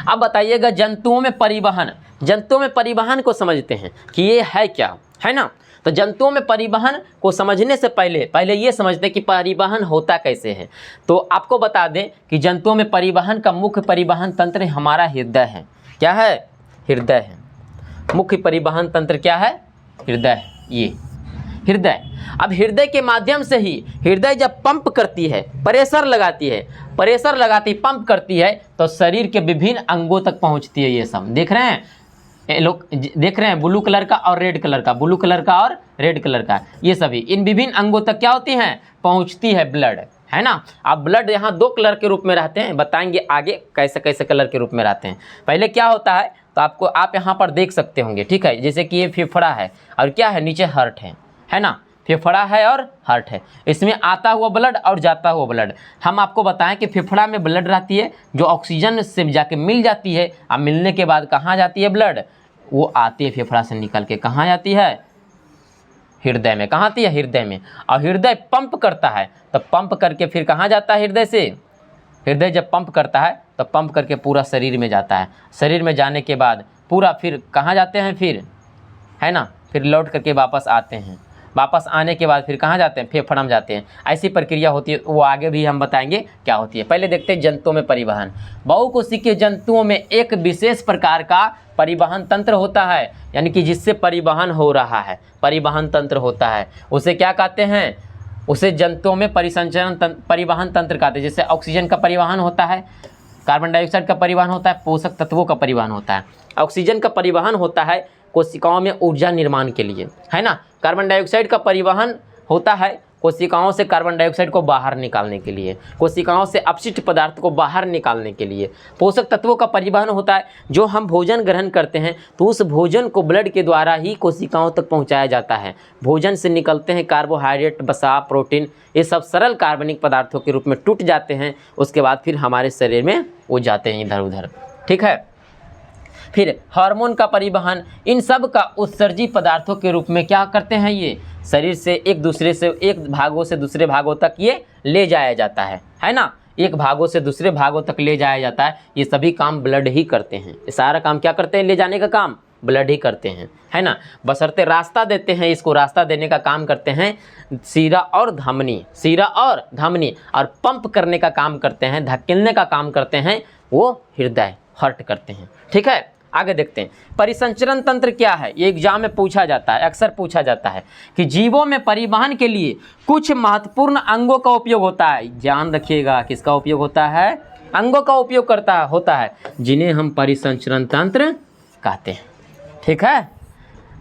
अब बताइएगा जंतुओं में परिवहन, जंतुओं में परिवहन को समझते हैं कि ये है क्या, है ना। तो जंतुओं में परिवहन को समझने से पहले ये समझते हैं कि परिवहन होता कैसे है। तो आपको बता दें कि जंतुओं में परिवहन का मुख्य परिवहन तंत्र हमारा हृदय है। क्या है, हृदय है। मुख्य परिवहन तंत्र क्या है, हृदय है। ये हृदय, अब हृदय के माध्यम से ही, हृदय जब पंप करती है, प्रेशर लगाती पंप करती है तो शरीर के विभिन्न अंगों तक पहुंचती है। ये सब देख रहे हैं, ये लोग देख रहे हैं, ब्लू कलर का और रेड कलर का, ब्लू कलर का और रेड कलर का, ये सभी इन विभिन्न अंगों तक क्या होती हैं, पहुंचती है ब्लड, है ना। अब ब्लड यहाँ 2 कलर के रूप में रहते हैं, बताएंगे आगे कैसे कैसे कलर के रूप में रहते हैं। पहले क्या होता है तो आपको, आप यहाँ पर देख सकते होंगे। ठीक है। जैसे कि ये फेफड़ा है और क्या है, नीचे हार्ट है ना। फेफड़ा है और हार्ट है, इसमें आता हुआ ब्लड और जाता हुआ ब्लड। हम आपको बताएं कि फेफड़ा में ब्लड रहती है जो ऑक्सीजन से जाके मिल जाती है। अब मिलने के बाद कहाँ जाती है ब्लड, वो आती है फेफड़ा से निकल के कहाँ जाती है, हृदय में। कहाँ आती है, हृदय में। और हृदय पंप करता है तो पंप करके फिर कहाँ जाता है, हृदय से। हृदय जब पंप करता है तो पंप करके पूरा शरीर में जाता है। शरीर में जाने के बाद पूरा फिर कहाँ जाते हैं, फिर, है ना, फिर लौट करके वापस आते हैं। वापस आने के बाद फिर कहाँ जाते हैं, फेफड़ा में जाते हैं। ऐसी प्रक्रिया होती है, वो आगे भी हम बताएंगे क्या होती है। पहले देखते हैं जंतुओं में परिवहन। बहुकोशिकीय जंतुओं में एक विशेष प्रकार का परिवहन तंत्र होता है, यानी कि जिससे परिवहन हो रहा है, परिवहन तंत्र होता है, उसे क्या कहते हैं, उसे जंतुओं में परिवहन तंत्र कहते हैं। जैसे ऑक्सीजन का परिवहन होता है, कार्बन डाइऑक्साइड का परिवहन होता है, पोषक तत्वों का परिवहन होता है। ऑक्सीजन का परिवहन होता है कोशिकाओं में ऊर्जा निर्माण के लिए, है ना। कार्बन डाइऑक्साइड का परिवहन होता है कोशिकाओं से कार्बन डाइऑक्साइड को बाहर निकालने के लिए, कोशिकाओं से अपशिष्ट पदार्थ को बाहर निकालने के लिए। पोषक तत्वों का परिवहन होता है, जो हम भोजन ग्रहण करते हैं तो उस भोजन को ब्लड के द्वारा ही कोशिकाओं तक पहुंचाया जाता है। भोजन से निकलते हैं कार्बोहाइड्रेट, वसा, प्रोटीन, ये सब सरल कार्बनिक पदार्थों के रूप में टूट जाते हैं। उसके बाद फिर हमारे शरीर में वो जाते हैं इधर उधर। ठीक है। फिर हार्मोन का परिवहन, इन सब का उत्सर्जी पदार्थों के रूप में क्या करते हैं, ये शरीर से एक भागों से दूसरे भागों तक ये ले जाया जाता है ना। एक भागों से दूसरे भागों तक ले जाया जाता है। ये सभी काम ब्लड ही करते हैं। ये सारा काम क्या करते हैं, ले जाने का काम ब्लड ही करते हैं, है ना। बशर्ते रास्ता देते हैं, इसको रास्ता देने का काम करते हैं सीरा और धमनी, और पंप करने का काम करते हैं, धकेलने का काम करते हैं वो हृदय, हार्ट करते हैं। ठीक है। आगे देखते हैं, परिसंचरण तंत्र क्या है। ये एग्जाम में पूछा जाता है, अक्सर पूछा जाता है कि जीवों में परिवहन के लिए कुछ महत्वपूर्ण अंगों का उपयोग होता है। ध्यान रखिएगा, किसका उपयोग होता है? अंगों का उपयोग होता है, जिन्हें हम परिसंचरण तंत्र कहते हैं। ठीक है,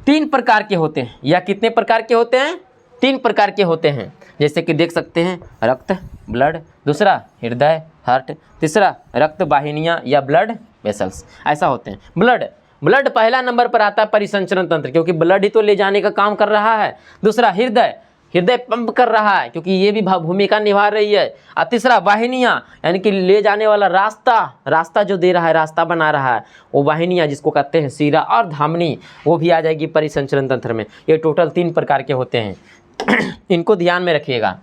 3 प्रकार के होते हैं, या कितने प्रकार के होते हैं? 3 प्रकार के होते हैं। जैसे कि देख सकते हैं, रक्त ब्लड, दूसरा हृदय हार्ट, तीसरा रक्त वाहिनियाँ या ब्लड वेसल्स, ऐसा होते हैं। ब्लड पहला नंबर पर आता है परिसंचरण तंत्र, क्योंकि ब्लड ही तो ले जाने का काम कर रहा है। दूसरा हृदय पंप कर रहा है, क्योंकि ये भी भूमिका निभा रही है। और तीसरा वाहिनियाँ, यानी कि ले जाने वाला रास्ता जो दे रहा है, रास्ता बना रहा है, वो वाहिनियाँ जिसको कहते हैं सीरा और धमनी, वो भी आ जाएगी परिसंचरण तंत्र में। ये टोटल 3 प्रकार के होते हैं। इनको ध्यान में रखिएगा।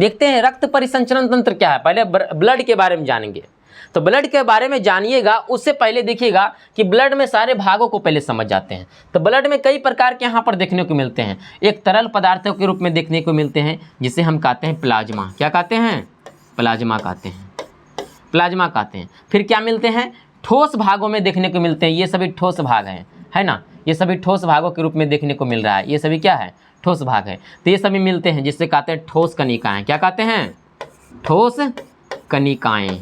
देखते हैं रक्त परिसंचरण तंत्र क्या है। पहले ब्लड के बारे में जानेंगे। तो ब्लड के बारे में जानिएगा, उससे पहले देखिएगा कि ब्लड में सारे भागों को पहले समझ जाते हैं। तो ब्लड में कई प्रकार के यहाँ पर देखने को मिलते हैं। एक तरल पदार्थों के रूप में देखने को मिलते हैं, जिसे हम कहते हैं प्लाज्मा। क्या कहते हैं? प्लाज्मा कहते हैं। फिर क्या मिलते हैं? ठोस भागों में देखने को मिलते हैं। ये सभी ठोस भाग हैं, है ना। ये सभी ठोस भागों के रूप में देखने को मिल रहा है। ये सभी क्या है? ठोस भाग है। तो ये सभी मिलते हैं, जिससे कहते हैं ठोस कनिकाएं। क्या कहते हैं? ठोस कनिकाएं।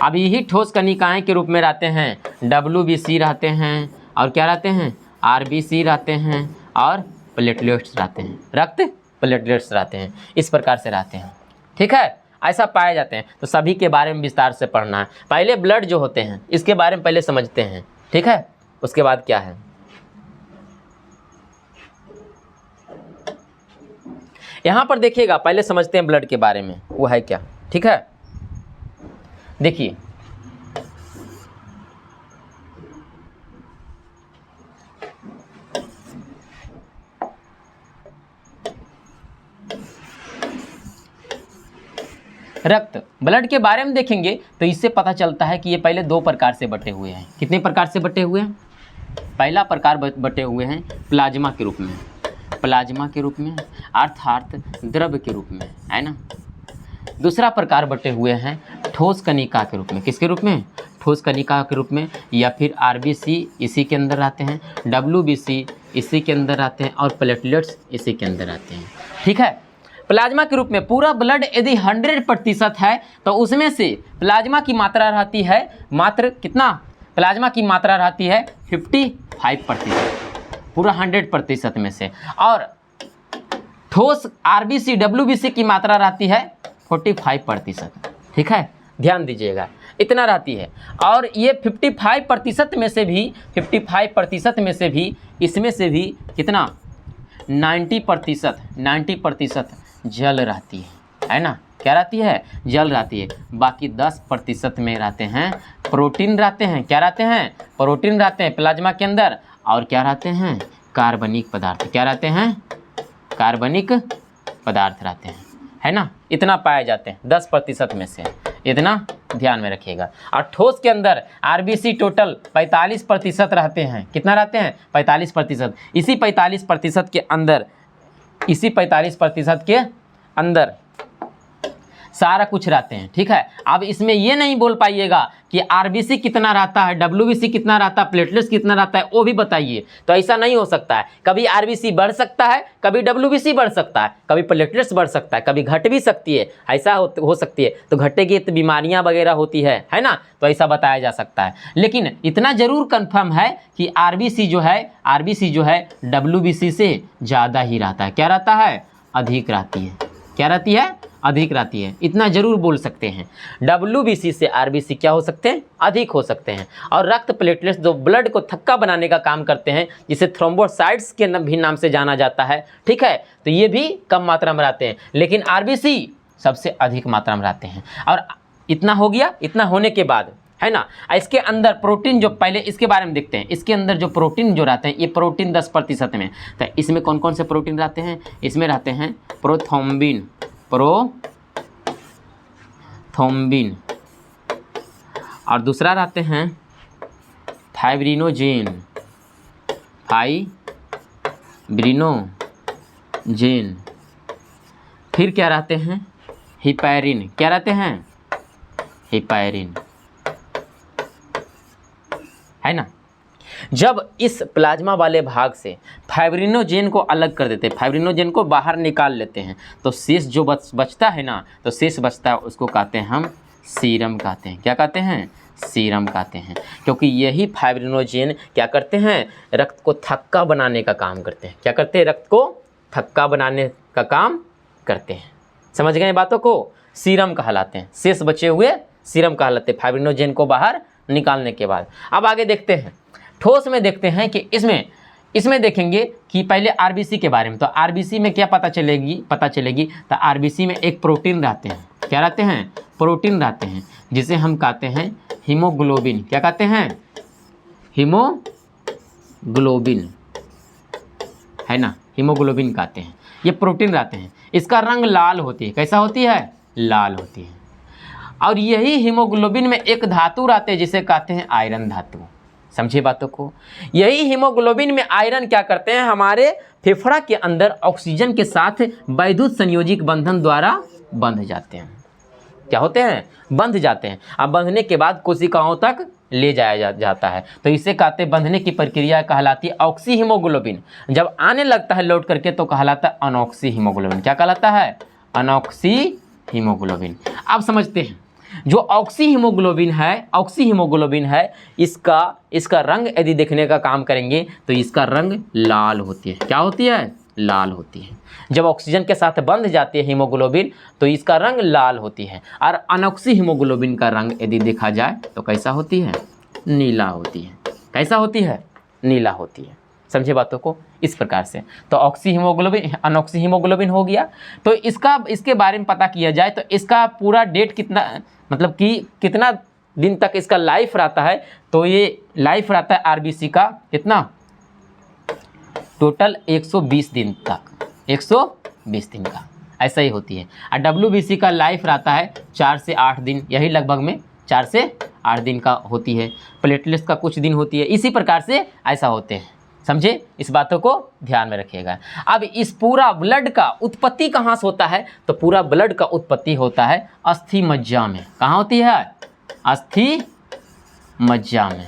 अब यही ठोस कनिकाएं के रूप में रहते हैं WBC रहते हैं, और क्या रहते हैं? RBC रहते हैं, और प्लेटलेट्स रहते हैं, रक्त प्लेटलेट्स रहते हैं। इस प्रकार से रहते हैं। ठीक है, ऐसा पाए जाते हैं। तो सभी के बारे में विस्तार से पढ़ना है। पहले ब्लड जो होते हैं, इसके बारे में पहले समझते हैं। ठीक है, उसके बाद क्या है, यहाँ पर देखिएगा। पहले समझते हैं ब्लड के बारे में, वो है क्या। ठीक है, देखिए रक्त, ब्लड के बारे में देखेंगे तो इससे पता चलता है कि ये पहले 2 प्रकार से बटे हुए हैं। कितने प्रकार से बटे हुए हैं? पहला प्रकार बटे हुए हैं प्लाज्मा के रूप में, अर्थात द्रव के रूप में, है ना। दूसरा प्रकार बटे हुए हैं ठोस कनिका के रूप में। किसके रूप में? ठोस कनिका के रूप में, या फिर RBC इसी के अंदर आते हैं, WBC इसी के अंदर आते हैं, और प्लेटलेट्स इसी के अंदर आते हैं। ठीक है, प्लाज्मा के रूप में पूरा ब्लड यदि 100% है तो उसमें से प्लाज्मा की मात्रा रहती है मात्र कितना? प्लाज्मा की मात्रा रहती है 55%, पूरा 100% में से। और ठोस RBC WBC की मात्रा रहती है 45%। ठीक है, ध्यान दीजिएगा, इतना रहती है। और ये 55% में से भी 55% में से भी इसमें से भी कितना? 90% जल रहती है ना। क्या रहती है? जल रहती है। बाकी 10% में रहते हैं प्रोटीन रहते हैं। क्या रहते हैं? प्रोटीन रहते हैं प्लाज्मा के अंदर। और क्या रहते हैं? कार्बनिक पदार्थ। क्या रहते हैं? कार्बनिक पदार्थ रहते हैं, है ना। इतना पाए जाते हैं 10% में से, इतना ध्यान में रखिएगा। और ठोस के अंदर RBC टोटल 45% रहते हैं। कितना रहते हैं? 45%। इसी 45% के अंदर सारा कुछ रहते हैं। ठीक है, अब इसमें ये नहीं बोल पाइएगा कि RBC कितना रहता है, WBC कितना रहता है, प्लेटलेट्स कितना रहता है, वो भी बताइए। तो ऐसा नहीं हो सकता है। कभी RBC बढ़ सकता है, कभी WBC बढ़ सकता है, कभी प्लेटलेट्स बढ़ सकता है, कभी घट भी सकती है। ऐसा हो सकती है तो घटेगी तो बीमारियां वगैरह होती है ना। तो ऐसा बताया जा सकता है। लेकिन इतना ज़रूर कन्फर्म है कि RBC जो है WBC से ज़्यादा ही रहता है। क्या रहता है? अधिक रहती है। क्या रहती है? अधिक रहती है। इतना जरूर बोल सकते हैं। WBC से RBC क्या हो सकते हैं? अधिक हो सकते हैं। और रक्त प्लेटलेट्स जो ब्लड को थक्का बनाने का काम करते हैं, जिसे थ्रोम्बोसाइट्स के भी नाम से जाना जाता है। ठीक है, तो ये भी कम मात्रा में रहते हैं, लेकिन RBC सबसे अधिक मात्रा में रहते हैं। और इतना हो गया। इतना होने के बाद, है ना, इसके अंदर प्रोटीन जो, पहले इसके बारे में देखते हैं। इसके अंदर जो प्रोटीन जो रहते हैं, ये प्रोटीन 10% में। तो इसमें कौन कौन से प्रोटीन रहते हैं? इसमें रहते हैं प्रोथ्रोम्बिन, और दूसरा रहते हैं फाइब्रिनोजेन। फिर क्या रहते हैं? हिपैरिन। क्या रहते हैं? हिपैरिन। है ना। जब इस प्लाज्मा वाले भाग से फाइब्रिनोजेन को अलग कर देते हैं, फाइब्रिनोजेन को बाहर निकाल लेते हैं, तो शेष जो बचता है ना, तो शेष बचता है उसको कहते हैं हम सीरम कहते हैं। क्या कहते हैं? सीरम कहते हैं। क्योंकि यही फाइब्रिनोजेन क्या करते हैं? रक्त को थक्का बनाने का काम करते हैं। क्या करते हैं? रक्त को थक्का बनाने का काम करते हैं। समझ गए बातों को? सीरम कहलाते हैं, शेष बचे हुए सीरम कहलाते हैं फाइब्रिनोजेन को बाहर निकालने के बाद। अब आगे देखते हैं, ठोस में देखते हैं कि इसमें देखेंगे कि पहले आरबीसी के बारे में। तो आरबीसी में क्या पता चलेगी तो आरबीसी में एक प्रोटीन रहते हैं। क्या रहते हैं? प्रोटीन रहते हैं, जिसे हम कहते हैं हीमोग्लोबिन। क्या कहते हैं? हीमोग्लोबिन, है ना, हीमोग्लोबिन कहते हैं। ये प्रोटीन रहते हैं, इसका रंग लाल होती है। कैसा होती है? लाल होती है। और यही हीमोग्लोबिन में एक धातु रहते हैं जिसे कहते हैं आयरन धातु। समझिए बातों को। यही हीमोग्लोबिन में आयरन क्या करते हैं? हमारे फेफड़ा के अंदर ऑक्सीजन के साथ वैद्युत संयोजिक बंधन द्वारा बंध जाते हैं। क्या होते हैं? बंध जाते हैं। अब बंधने के बाद कोशिकाओं तक ले जाया जाता है। तो इसे कहते हैं, बंधने की प्रक्रिया कहलाती है ऑक्सी हीमोग्लोबिन। जब आने लगता है लौट करके तो कहलाता है अनॉक्सी हीमोग्लोबिन। क्या कहलाता है? अनॉक्सी हीमोग्लोबिन। अब समझते हैं, जो ऑक्सी हीमोग्लोबिन है, इसका रंग यदि देखने का काम करेंगे तो इसका रंग लाल होती है। क्या होती है? लाल होती है। जब ऑक्सीजन के साथ बंध जाती है हीमोग्लोबिन तो इसका रंग लाल होती है। और अनॉक्सी हीमोग्लोबिन का रंग यदि देखा जाए तो कैसा होती है? नीला होती है। कैसा होती है? नीला होती है। समझे बातों को? इस प्रकार से तो ऑक्सी हीमोग्लोबिन, अनॉक्सी हीमोग्लोबिन हो गया। तो इसके बारे में पता किया जाए तो इसका पूरा डेट कितना, मतलब कि कितना दिन तक इसका लाइफ रहता है, तो ये लाइफ रहता है आरबीसी का कितना? टोटल 120 दिन तक, 120 दिन का ऐसा ही होती है। और डब्ल्यूबीसी का लाइफ रहता है 4 से 8 दिन, यही लगभग में 4 से 8 दिन का होती है। प्लेटलेट्स का कुछ दिन होती है। इसी प्रकार से ऐसा होते हैं। समझे? इस बातों को ध्यान में रखिएगा। अब इस पूरा ब्लड का उत्पत्ति कहाँ से होता है? तो पूरा ब्लड का उत्पत्ति होता है अस्थि मज्जा में। कहाँ होती है? अस्थि मज्जा में।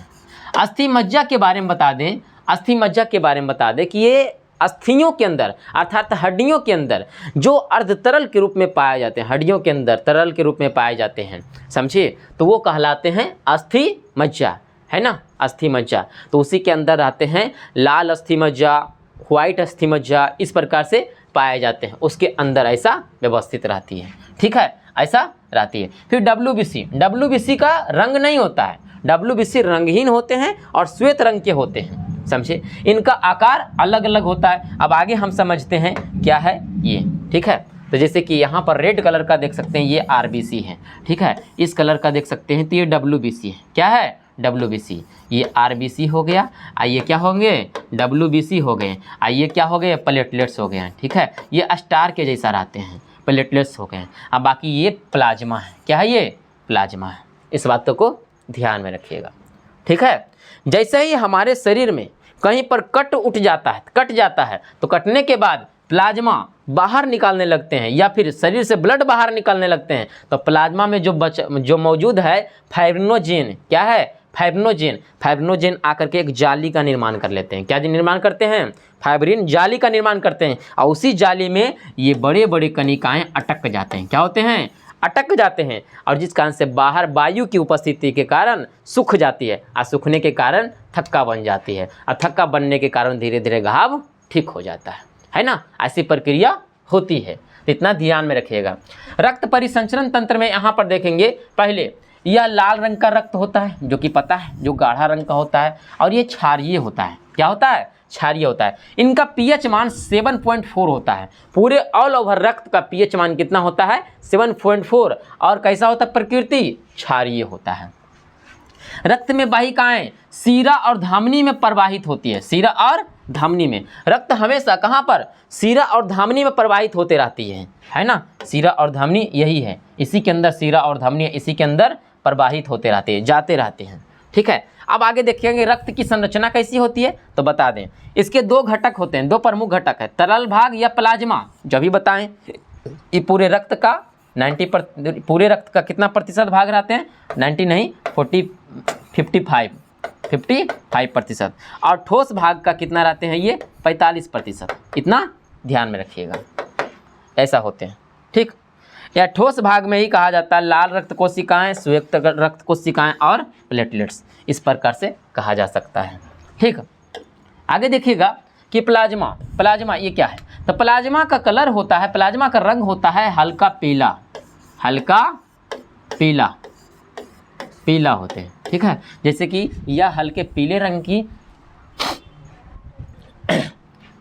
अस्थि मज्जा के बारे में बता दें, कि ये अस्थियों के अंदर अर्थात हड्डियों के अंदर जो अर्धतरल के रूप में पाए जाते हैं, हड्डियों के अंदर तरल के रूप में पाए जाते हैं, समझिए, तो वो कहलाते हैं अस्थि मज्जा, है ना, अस्थि मज्जा। तो उसी के अंदर रहते हैं लाल अस्थि मज्जा, व्हाइट अस्थि मज्जा, इस प्रकार से पाए जाते हैं। उसके अंदर ऐसा व्यवस्थित रहती है। ठीक है, ऐसा रहती है। फिर डब्ल्यूबीसी का रंग नहीं होता है। डब्ल्यूबीसी रंगहीन होते हैं और श्वेत रंग के होते हैं। समझे? इनका आकार अलग अलग होता है। अब आगे हम समझते हैं क्या है ये। ठीक है, तो जैसे कि यहाँ पर रेड कलर का देख सकते हैं, ये आरबीसी है। ठीक है, इस कलर का देख सकते हैं तो ये डब्ल्यूबीसी है। क्या है? डब्ल्यूबीसी। ये आरबीसी हो गया। आइए क्या होंगे? डब्ल्यूबीसी हो गए। आइए क्या हो गए? प्लेटलेट्स हो गए हैं। ठीक है, ये स्टार के जैसा रहते हैं, प्लेटलेट्स हो गए। अब बाकी ये प्लाज्मा है। क्या है? ये प्लाज्मा है। इस बातों को ध्यान में रखिएगा। ठीक है, जैसे ही हमारे शरीर में कहीं पर कट जाता है तो कटने के बाद प्लाज्मा बाहर निकालने लगते हैं या फिर शरीर से ब्लड बाहर निकालने लगते हैं, तो प्लाज्मा में जो मौजूद है फाइब्रिनोजेन। क्या है? फाइब्रिनोजेन आकर के एक जाली का निर्माण कर लेते हैं। क्या निर्माण करते हैं? फाइब्रिन जाली का निर्माण करते हैं। और उसी जाली में ये बड़े बड़े कणिकाएं अटक जाते हैं। क्या होते हैं? अटक जाते हैं। और जिस कारण से बाहर वायु की उपस्थिति के कारण सूख जाती है और सूखने के कारण थक्का बन जाती है और थक्का बनने के कारण धीरे धीरे घाव ठीक हो जाता है ना। ऐसी प्रक्रिया होती है, तो इतना ध्यान में रखिएगा। रक्त परिसंचरण तंत्र में यहाँ पर देखेंगे, पहले यह लाल रंग का रक्त होता है, जो कि पता है, जो गाढ़ा रंग का होता है। और ये क्षारीय होता है। क्या होता है? क्षारीय होता है। इनका पीएच मान 7.4 होता है। पूरे ऑल ओवर रक्त का पीएच मान कितना होता है? 7.4। और कैसा होता है? प्रकृति क्षारीय होता है। रक्त में वाहिकाएं सीरा और धमनी में प्रवाहित होती है। सीरा और धमनी में रक्त हमेशा कहाँ पर? सीरा और धमनी में प्रवाहित होते रहती है ना। सीरा और धमनी यही है, इसी के अंदर सीरा और धमनी इसी के अंदर प्रवाहित होते रहते हैं, जाते रहते हैं। ठीक है, अब आगे देखेंगे रक्त की संरचना कैसी होती है, तो बता दें। इसके 2 घटक होते हैं, 2 प्रमुख घटक है, तरल भाग या प्लाज्मा। जो भी बताएं, ये पूरे रक्त का पूरे रक्त का कितना प्रतिशत भाग रहते हैं? 90 नहीं, 55 55%। और ठोस भाग का कितना रहते हैं ये 45%। इतना ध्यान में रखिएगा, ऐसा होते हैं। ठीक, या ठोस भाग में ही कहा जाता है लाल रक्त कोशिकाएं, श्वेत रक्त कोशिकाएं और प्लेटलेट्स, इस प्रकार से कहा जा सकता है। ठीक, आगे देखिएगा कि प्लाज्मा ये क्या है। तो प्लाज्मा का कलर होता है, प्लाज्मा का रंग होता है हल्का पीला होते हैं। ठीक है, जैसे कि यह हल्के पीले रंग की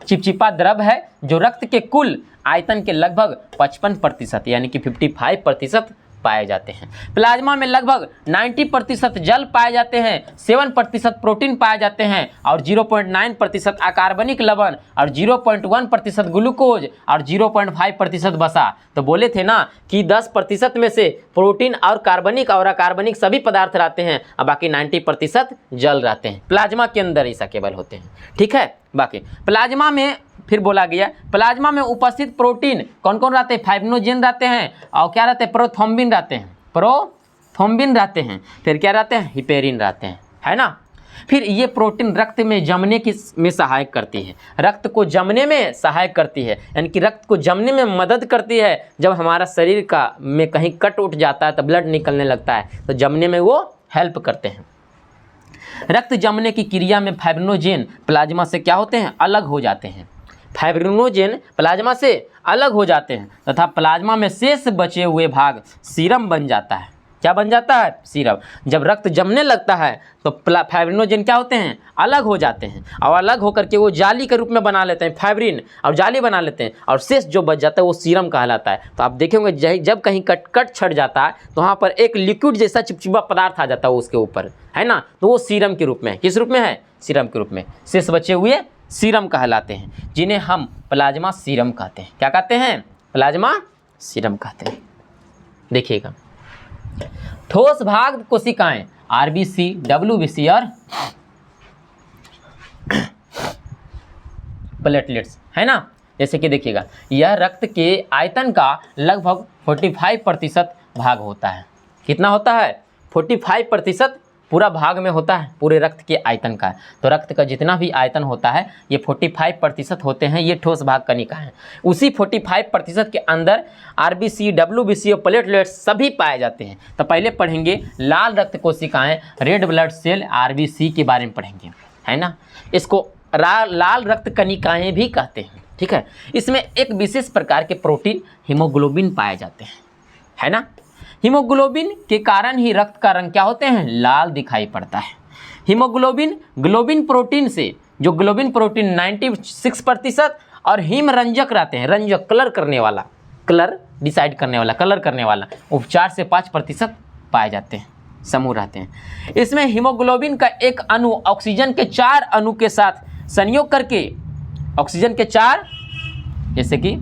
चिपचिपा द्रव है जो रक्त के कुल आयतन के लगभग 55% यानी कि 55% पाए जाते हैं। प्लाज्मा में लगभग 90% जल पाए जाते हैं, 7% प्रोटीन पाए जाते हैं और 0.9% अकार्बनिक लवण और 0.1% ग्लूकोज और 0.5% वसा। तो बोले थे ना कि 10% में से प्रोटीन और कार्बनिक और अकार्बनिक सभी पदार्थ रहते हैं और बाकी 90% जल रहते हैं। प्लाज्मा के अंदर ऐसा केवल होते हैं। ठीक है, बाकी प्लाज्मा में फिर बोला गया प्लाज्मा में उपस्थित प्रोटीन कौन कौन रहते हैं, फाइब्रिनोजेन रहते हैं और क्या रहते हैं, प्रोथ्रोम्बिन रहते हैं, फिर क्या रहते हैं, हिपेरिन रहते हैं, है ना। फिर ये प्रोटीन रक्त में जमने में सहायक करती है, रक्त को जमने में सहायक करती है, यानी कि रक्त को जमने में मदद करती है। जब हमारा शरीर का में कहीं कट उठ जाता है तो ब्लड निकलने लगता है, तो जमने में वो हेल्प करते हैं। रक्त जमने की क्रिया में फाइब्रिनोजेन प्लाज्मा से क्या होते हैं, अलग हो जाते हैं। फाइब्रिनोजेन प्लाज्मा से अलग हो जाते हैं तथा प्लाज्मा में शेष बचे हुए भाग सीरम बन जाता है। क्या बन जाता है, सीरम। जब रक्त जमने लगता है तो फाइब्रिनोजेन क्या होते हैं, अलग हो जाते हैं और अलग होकर के वो जाली के रूप में बना लेते हैं, फाइब्रिन और जाली बना लेते हैं और शेष जो बच जाता है वो सीरम कहलाता है। तो आप देखेंगे जब कहीं कट छट जाता है तो वहाँ पर एक लिक्विड जैसा चिपचिपा पदार्थ आ जाता है उसके ऊपर, है ना। तो वो सीरम के रूप में, किस रूप में है, सीरम के रूप में शेष बचे हुए सीरम कहलाते हैं, जिन्हें हम प्लाज्मा सीरम कहते हैं। क्या कहते हैं, प्लाज्मा सीरम कहते हैं। देखिएगा, ठोस भाग कोशिकाएं आरबीसी, डब्ल्यूबीसी और प्लेटलेट्स, है ना। जैसे कि देखिएगा यह रक्त के आयतन का लगभग 45% भाग होता है। कितना होता है, 45% पूरा भाग में होता है, पूरे रक्त के आयतन का। तो रक्त का जितना भी आयतन होता है ये 45% होते हैं, ये ठोस भाग कणिका है। उसी 45% के अंदर आरबीसी, डब्ल्यूबीसी और प्लेटलेट्स सभी पाए जाते हैं। तो पहले पढ़ेंगे लाल रक्त कोशिकाएं, रेड ब्लड सेल, आरबीसी के बारे में पढ़ेंगे, है ना। इसको लाल रक्त कणिकाएं भी कहते हैं। ठीक है, इसमें एक विशेष प्रकार के प्रोटीन हीमोग्लोबिन पाए जाते हैं, है ना। हीमोग्लोबिन के कारण ही रक्त का रंग क्या होते हैं, लाल दिखाई पड़ता है। हीमोग्लोबिन ग्लोबिन प्रोटीन से, जो ग्लोबिन प्रोटीन 96% और हीम रंजक रहते हैं, रंजक कलर करने वाला, कलर डिसाइड करने वाला, कलर करने वाला, वो 4 से 5% पाए जाते हैं, समूह रहते हैं। इसमें हीमोग्लोबिन का एक अणु ऑक्सीजन के 4 अणु के साथ संयोग करके, ऑक्सीजन के 4 जैसे कि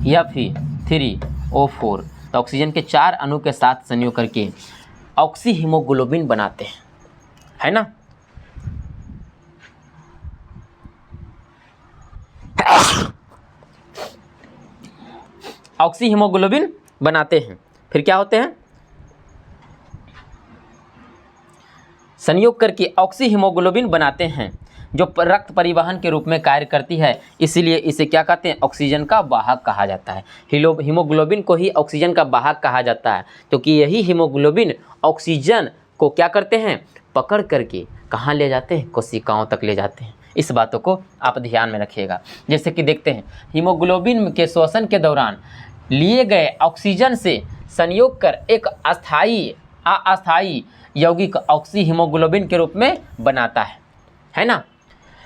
Fe3O4, तो ऑक्सीजन के 4 अणु के साथ संयोग करके ऑक्सी हीमोग्लोबिन बनाते हैं, है ना। ऑक्सी हीमोग्लोबिन बनाते हैं, फिर क्या होते हैं, संयोग करके ऑक्सी हीमोग्लोबिन बनाते हैं जो रक्त परिवहन के रूप में कार्य करती है। इसीलिए इसे क्या कहते हैं, ऑक्सीजन का वाहक कहा जाता है। हीमोग्लोबिन को ही ऑक्सीजन का वाहक कहा जाता है, क्योंकि यही हीमोग्लोबिन ऑक्सीजन को क्या करते हैं, पकड़ करके कहाँ ले जाते हैं, कोशिकाओं तक ले जाते हैं। इस बातों को आप ध्यान में रखिएगा। जैसे कि देखते हैं, हीमोग्लोबिन के श्वसन के दौरान लिए गए ऑक्सीजन से संयोग कर एक अस्थायी यौगिक ऑक्सी हीमोग्लोबिन के रूप में बनाता है ना।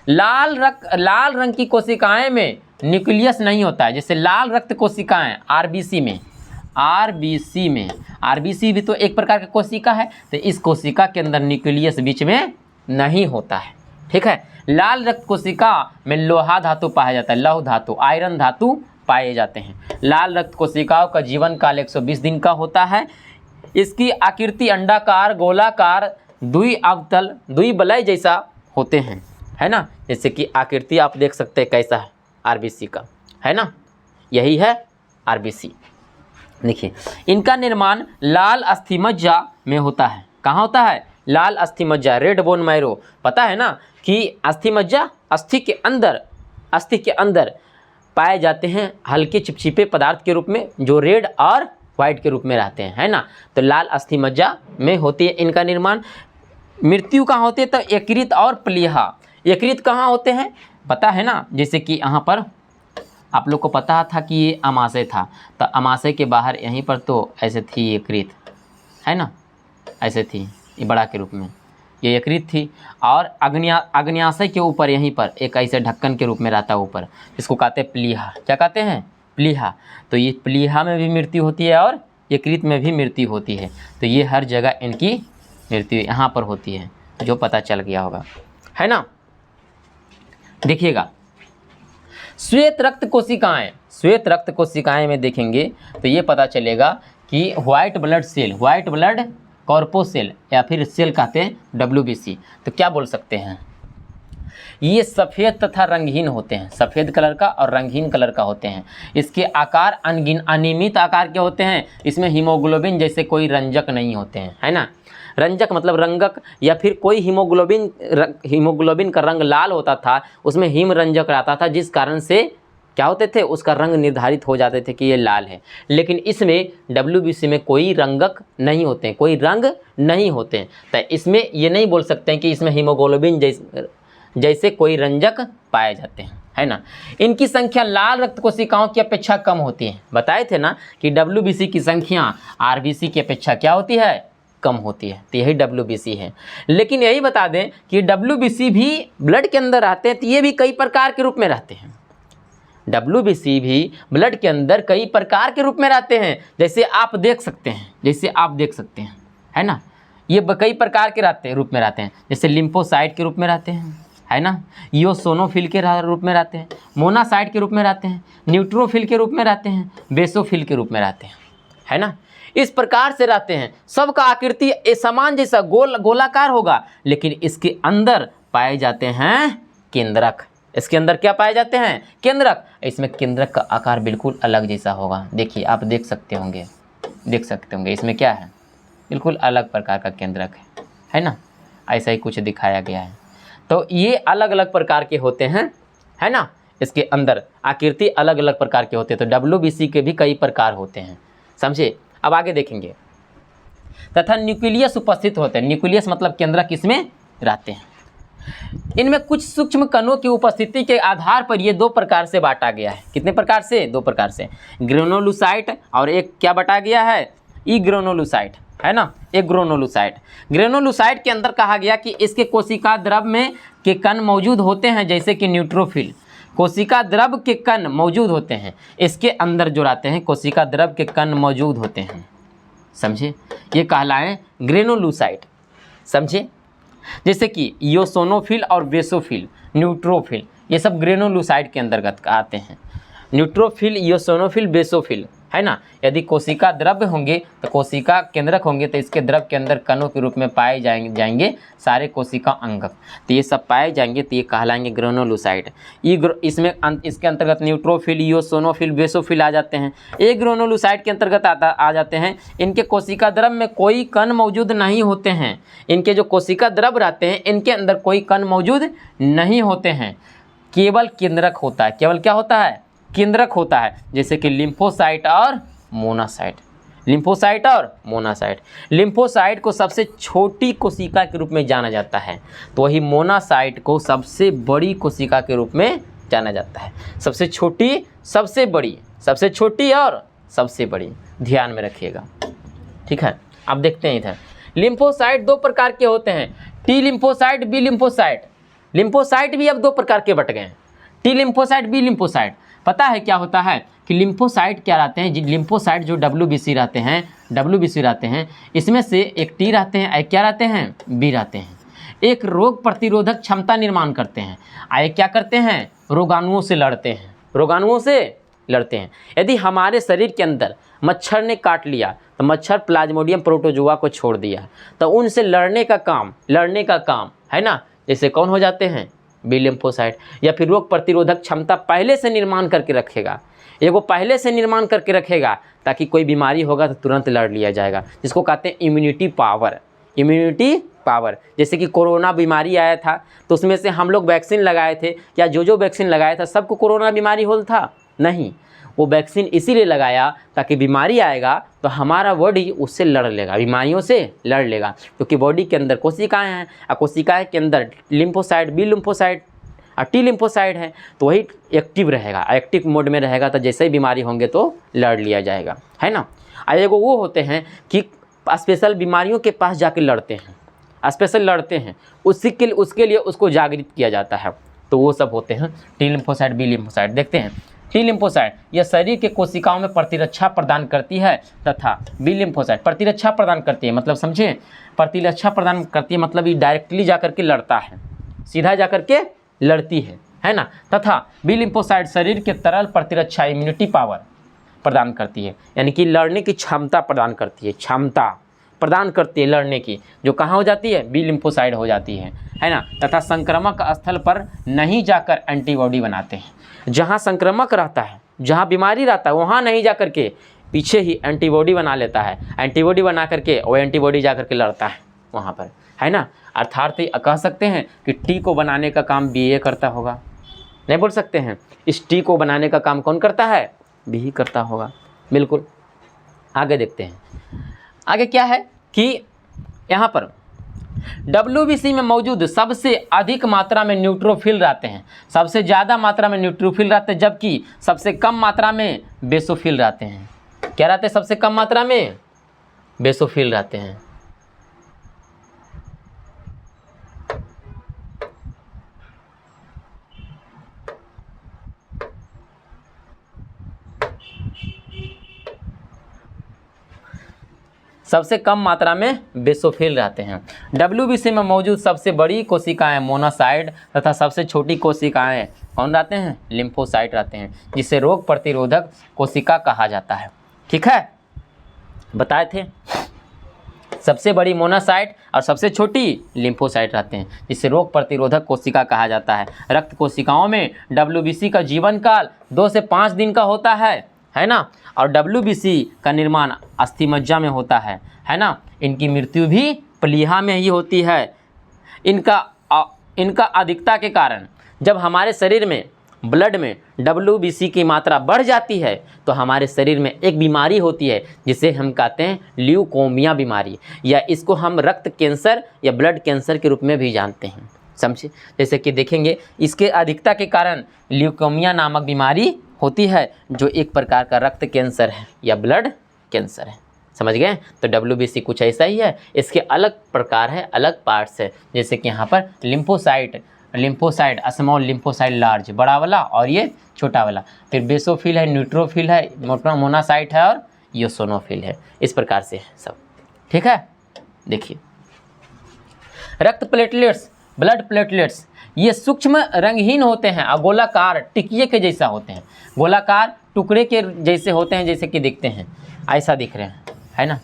लाल रंग की कोशिकाएं में न्यूक्लियस नहीं होता है। जैसे लाल रक्त कोशिकाएं आरबीसी भी तो एक प्रकार का कोशिका है, तो इस कोशिका के अंदर न्यूक्लियस बीच में नहीं होता है। ठीक है, लाल रक्त कोशिका में लोहा धातु पाया जाता है, लौह धातु, आयरन धातु पाए जाते हैं। लाल रक्त कोशिकाओं का जीवन काल 120 दिन का होता है। इसकी आकृति अंडाकार, गोलाकार, द्विबलय जैसा होते हैं, है ना। जैसे कि आकृति आप देख सकते हैं कैसा है आरबीसी का, है ना, यही है आरबीसी। देखिए, इनका निर्माण लाल अस्थिमज्जा में होता है। कहाँ होता है, लाल अस्थि मज्जा, रेड बोन मैरो। पता है ना कि अस्थि मज्जा अस्थि के अंदर पाए जाते हैं हल्के चिपचिपे पदार्थ के रूप में, जो रेड और वाइट के रूप में रहते हैं, है ना। तो लाल अस्थि मज्जा में होती है इनका निर्माण। मृत्यु कहाँ होते हैं, तो यकृत और प्लीहा। यकृत कहाँ होते हैं पता है ना, जैसे कि यहाँ पर आप लोग को पता था कि ये अमाशय था, तो अमाशय के बाहर यहीं पर तो ऐसे थी यकृत, है ना, ऐसे थी ये बड़ा के रूप में, ये यकृत थी। और अग्न्याशय के ऊपर यहीं पर एक ऐसे ढक्कन के रूप में रहता है ऊपर, इसको कहते हैं प्लीहा। क्या कहते हैं, प्लीहा। तो ये प्लीहा में भी मृत्यु होती है और यकृत में भी मृत्यु होती है। तो ये हर जगह इनकी मृत्यु यहाँ पर होती है, जो पता चल गया होगा, है ना। देखिएगा श्वेत रक्त कोशिकाएं, श्वेत रक्त कोशिकाएं में देखेंगे तो ये पता चलेगा कि white blood cell, white blood corpuscle या फिर सेल कहते हैं WBC। तो क्या बोल सकते हैं, ये सफ़ेद तथा रंगहीन होते हैं, सफ़ेद कलर का और रंगहीन कलर का होते हैं। इसके आकार अनियमित आकार के होते हैं। इसमें हीमोग्लोबिन जैसे कोई रंजक नहीं होते हैं, है ना। रंजक मतलब रंगक, या फिर कोई हीमोग्लोबिन का रंग लाल होता था, उसमें हीम रंजक रहता था, जिस कारण से क्या होते थे, उसका रंग निर्धारित हो जाते थे कि ये लाल है। लेकिन इसमें WBC में कोई रंगक नहीं होते हैं, कोई रंग नहीं होते हैं। तो इसमें ये नहीं बोल सकते हैं कि इसमें हीमोग्लोबिन जैसे कोई रंजक पाए जाते हैं, है ना। इनकी संख्या लाल रक्त कोशिकाओं की अपेक्षा कम होती है। बताए थे ना कि WBC की संख्या RBC की अपेक्षा क्या होती है, कम होती है। तो यही WBC है। लेकिन यही बता दें कि WBC भी ब्लड के अंदर रहते हैं, तो ये भी कई प्रकार के रूप में रहते हैं। WBC भी ब्लड के अंदर कई प्रकार के रूप में रहते हैं, जैसे आप देख सकते हैं, है ना। ये कई प्रकार के रूप में रहते हैं, जैसे लिम्फोसाइट के रूप में रहते हैं, है ना, इओसोनोफिल के रूप में रहते हैं, मोनासाइट के रूप में रहते हैं, न्यूट्रोफिल के रूप में रहते हैं, बेसोफिल के रूप में रहते हैं, है ना। इस प्रकार से रहते हैं। सबका आकृति समान जैसा गोलाकार होगा, लेकिन इसके अंदर पाए जाते हैं केंद्रक। इसके अंदर क्या पाए जाते हैं, केंद्रक। इसमें केंद्रक का आकार बिल्कुल अलग जैसा होगा। देखिए आप देख सकते होंगे इसमें क्या है, बिल्कुल अलग प्रकार का केंद्रक है ना। ऐसा ही कुछ दिखाया गया है। तो ये अलग अलग प्रकार के होते हैं, है ना। इसके अंदर आकृति अलग अलग प्रकार के होते हैं। तो WBC के भी कई प्रकार होते हैं, समझे। अब आगे देखेंगे। तथा न्यूक्लियस उपस्थित होते हैं। न्यूक्लियस मतलब केंद्रक इसमें रहते हैं। इनमें कुछ सूक्ष्म कणों की उपस्थिति के आधार पर ये दो प्रकार से बांटा गया है। कितने प्रकार से, दो प्रकार से, ग्रेनुलोसाइट और एक क्या बांटा गया है, ग्रेनुलोसाइट, है ना, एक ग्रेनुलोसाइट। ग्रेनुलोसाइट के अंदर कहा गया कि इसके कोशिका द्रव में के कण मौजूद होते हैं, जैसे कि न्यूट्रोफिल। कोशिका द्रव के कण मौजूद होते हैं, इसके अंदर जो रहते हैं कोशिका द्रव के कण मौजूद होते हैं, समझे। ये कहलाए ग्रेनुलोसाइट, समझे। जैसे कि इओसोनोफिल और बेसोफिल, न्यूट्रोफिल, ये सब ग्रेनुलोसाइट के अंतर्गत आते हैं। न्यूट्रोफिल, इओसोनोफिल, बेसोफिल, है ना। यदि कोशिका द्रव्य होंगे तो कोशिका केंद्रक होंगे, तो इसके द्रव के अंदर कणों के रूप में पाए जाएंगे सारे कोशिका अंगक। तो ये सब पाए जाएंगे, तो ये कहलाएंगे ग्रेनुलोसाइट। इसमें इसके अंतर्गत न्यूट्रोफिल, इओसोनोफिल, बेसोफिल आ जाते हैं। एक ग्रेनुलोसाइट के अंतर्गत आ जाते हैं। इनके कोशिका द्रव में कोई कण मौजूद नहीं होते हैं। इनके जो कोशिका द्रव रहते हैं, इनके अंदर कोई कण मौजूद नहीं होते हैं, केवल केंद्रक होता है। केवल क्या होता है, केंद्रक होता है। जैसे कि लिम्फोसाइट और मोनासाइट, लिम्फोसाइट और मोनासाइट। लिम्फोसाइट को सबसे छोटी कोशिका के रूप में जाना जाता है, तो वही मोनासाइट को सबसे बड़ी कोशिका के रूप में जाना जाता है। सबसे छोटी, सबसे बड़ी, सबसे छोटी और सबसे बड़ी, ध्यान में रखिएगा, ठीक है। अब देखते हैं इधर। लिम्फोसाइट दो प्रकार के होते हैं, T lymphocyte, B lymphocyte. Lymphocyte भी अब दो प्रकार के बट गए हैं, टी लिम्फोसाइट, बी लिम्फोसाइट। पता है क्या होता है कि लिम्फोसाइट क्या रहते हैं, लिम्फोसाइट जो WBC रहते हैं, इसमें से एक टी रहते हैं, एक क्या रहते हैं, बी रहते हैं। एक रोग प्रतिरोधक क्षमता निर्माण करते हैं, आए क्या करते हैं, रोगाणुओं से लड़ते हैं, रोगाणुओं से लड़ते हैं। यदि हमारे शरीर के अंदर मच्छर ने काट लिया तो मच्छर प्लाज्मोडियम प्रोटोजोआ को छोड़ दिया, तो उनसे लड़ने का काम है ना, जैसे कौन हो जाते हैं, बी लिम्फोसाइट। या फिर रोग प्रतिरोधक क्षमता पहले से निर्माण करके रखेगा, एगो पहले से निर्माण करके रखेगा, ताकि कोई बीमारी होगा तो तुरंत लड़ लिया जाएगा, जिसको कहते हैं इम्यूनिटी पावर, इम्यूनिटी पावर। जैसे कि कोरोना बीमारी आया था तो उसमें से हम लोग वैक्सीन लगाए थे, क्या जो वैक्सीन लगाया था सबको कोरोना बीमारी हो था? नहीं, वो वैक्सीन इसीलिए लगाया ताकि बीमारी आएगा तो हमारा बॉडी उससे लड़ लेगा, बीमारियों से लड़ लेगा, क्योंकि बॉडी के अंदर कोशिकाएं हैं और कोशिकाएं के अंदर लिम्फोसाइट, बी लिम्फोसाइट और टी लिम्फोसाइट है, तो वही एक्टिव रहेगा, एक्टिव मोड में रहेगा, तो जैसे ही बीमारी होंगे तो लड़ लिया जाएगा, है ना। और एगो वो होते हैं कि स्पेशल बीमारियों के पास जाके लड़ते हैं, स्पेशल लड़ते हैं, उसके लिए उसको जागृत किया जाता है, तो वो सब होते हैं टी लिम्फोसाइट, बी लिम्फोसाइट। देखते हैं टी लिम्फोसाइट यह शरीर के कोशिकाओं में प्रतिरक्षा प्रदान करती है, तथा बी लिम्फोसाइट प्रतिरक्षा प्रदान करती है, मतलब समझे, प्रतिरक्षा प्रदान करती है मतलब ये डायरेक्टली जाकर के लड़ता है, सीधा जाकर के लड़ती है ना। तथा बी लिम्फोसाइट शरीर के तरल प्रतिरक्षा इम्यूनिटी पावर प्रदान करती है, यानी कि लड़ने की क्षमता प्रदान करती है, क्षमता प्रदान करती है लड़ने की, जो कहाँ हो जाती है, बी लिम्फोसाइट हो जाती है ना। तथा संक्रामक स्थल पर नहीं जाकर एंटीबॉडी बनाते हैं, जहाँ संक्रामक रहता है, जहाँ बीमारी रहता है वहाँ नहीं जाकर के पीछे ही एंटीबॉडी बना लेता है, एंटीबॉडी बना करके वो एंटीबॉडी जा करके लड़ता है वहाँ पर, है ना। अर्थात कह सकते हैं कि टी को बनाने का काम बी ए करता होगा, नहीं बोल सकते हैं, इस टी को बनाने का काम कौन करता है, बी ही करता होगा, बिल्कुल। आगे देखते हैं, आगे क्या है कि यहाँ पर WBC में मौजूद सबसे अधिक मात्रा में न्यूट्रोफिल रहते हैं, सबसे ज़्यादा मात्रा में न्यूट्रोफिल रहते हैं, जबकि सबसे कम मात्रा में बेसोफिल रहते हैं। क्या रहते हैं, सबसे कम मात्रा में बेसोफिल रहते हैं। सबसे कम मात्रा में बेसोफिल रहते हैं। WBC में मौजूद सबसे बड़ी कोशिकाएं मोनोसाइट तथा सबसे छोटी कोशिकाएं कौन रहते हैं, लिम्फोसाइट रहते हैं, जिसे रोग प्रतिरोधक कोशिका कहा जाता है। ठीक है, बताए थे, सबसे बड़ी मोनोसाइट और सबसे छोटी लिम्फोसाइट रहते हैं, जिसे रोग प्रतिरोधक कोशिका कहा जाता है। रक्त कोशिकाओं में WBC का जीवन काल 2 से 5 दिन का होता है ना। और WBC का निर्माण अस्थिमज्जा में होता है ना। इनकी मृत्यु भी प्लीहा में ही होती है। इनका अधिकता के कारण जब हमारे शरीर में ब्लड में WBC की मात्रा बढ़ जाती है तो हमारे शरीर में एक बीमारी होती है जिसे हम कहते हैं ल्यूकोमिया बीमारी, या इसको हम रक्त कैंसर या ब्लड कैंसर के रूप में भी जानते हैं, समझे। जैसे कि देखेंगे, इसके अधिकता के कारण ल्यूकोमिया नामक बीमारी होती है, जो एक प्रकार का रक्त कैंसर है या ब्लड कैंसर है, समझ गए। तो WBC कुछ ऐसा ही है, इसके अलग प्रकार है, अलग पार्ट्स है। जैसे कि यहाँ पर लिम्फोसाइट, स्मॉल लिम्फोसाइट लार्ज, बड़ा वाला, और ये छोटा वाला। फिर बेसोफिल है, न्यूट्रोफिल है, मोनोसाइट है और योसोनोफिल है। इस प्रकार से है सब, ठीक है। देखिए, रक्त प्लेटलेट्स, ब्लड प्लेटलेट्स, ये सूक्ष्म रंगहीन होते हैं और गोलाकार टिकिए के जैसा होते हैं, गोलाकार टुकड़े के जैसे होते हैं, जैसे कि दिखते हैं, ऐसा दिख रहे हैं, है ना,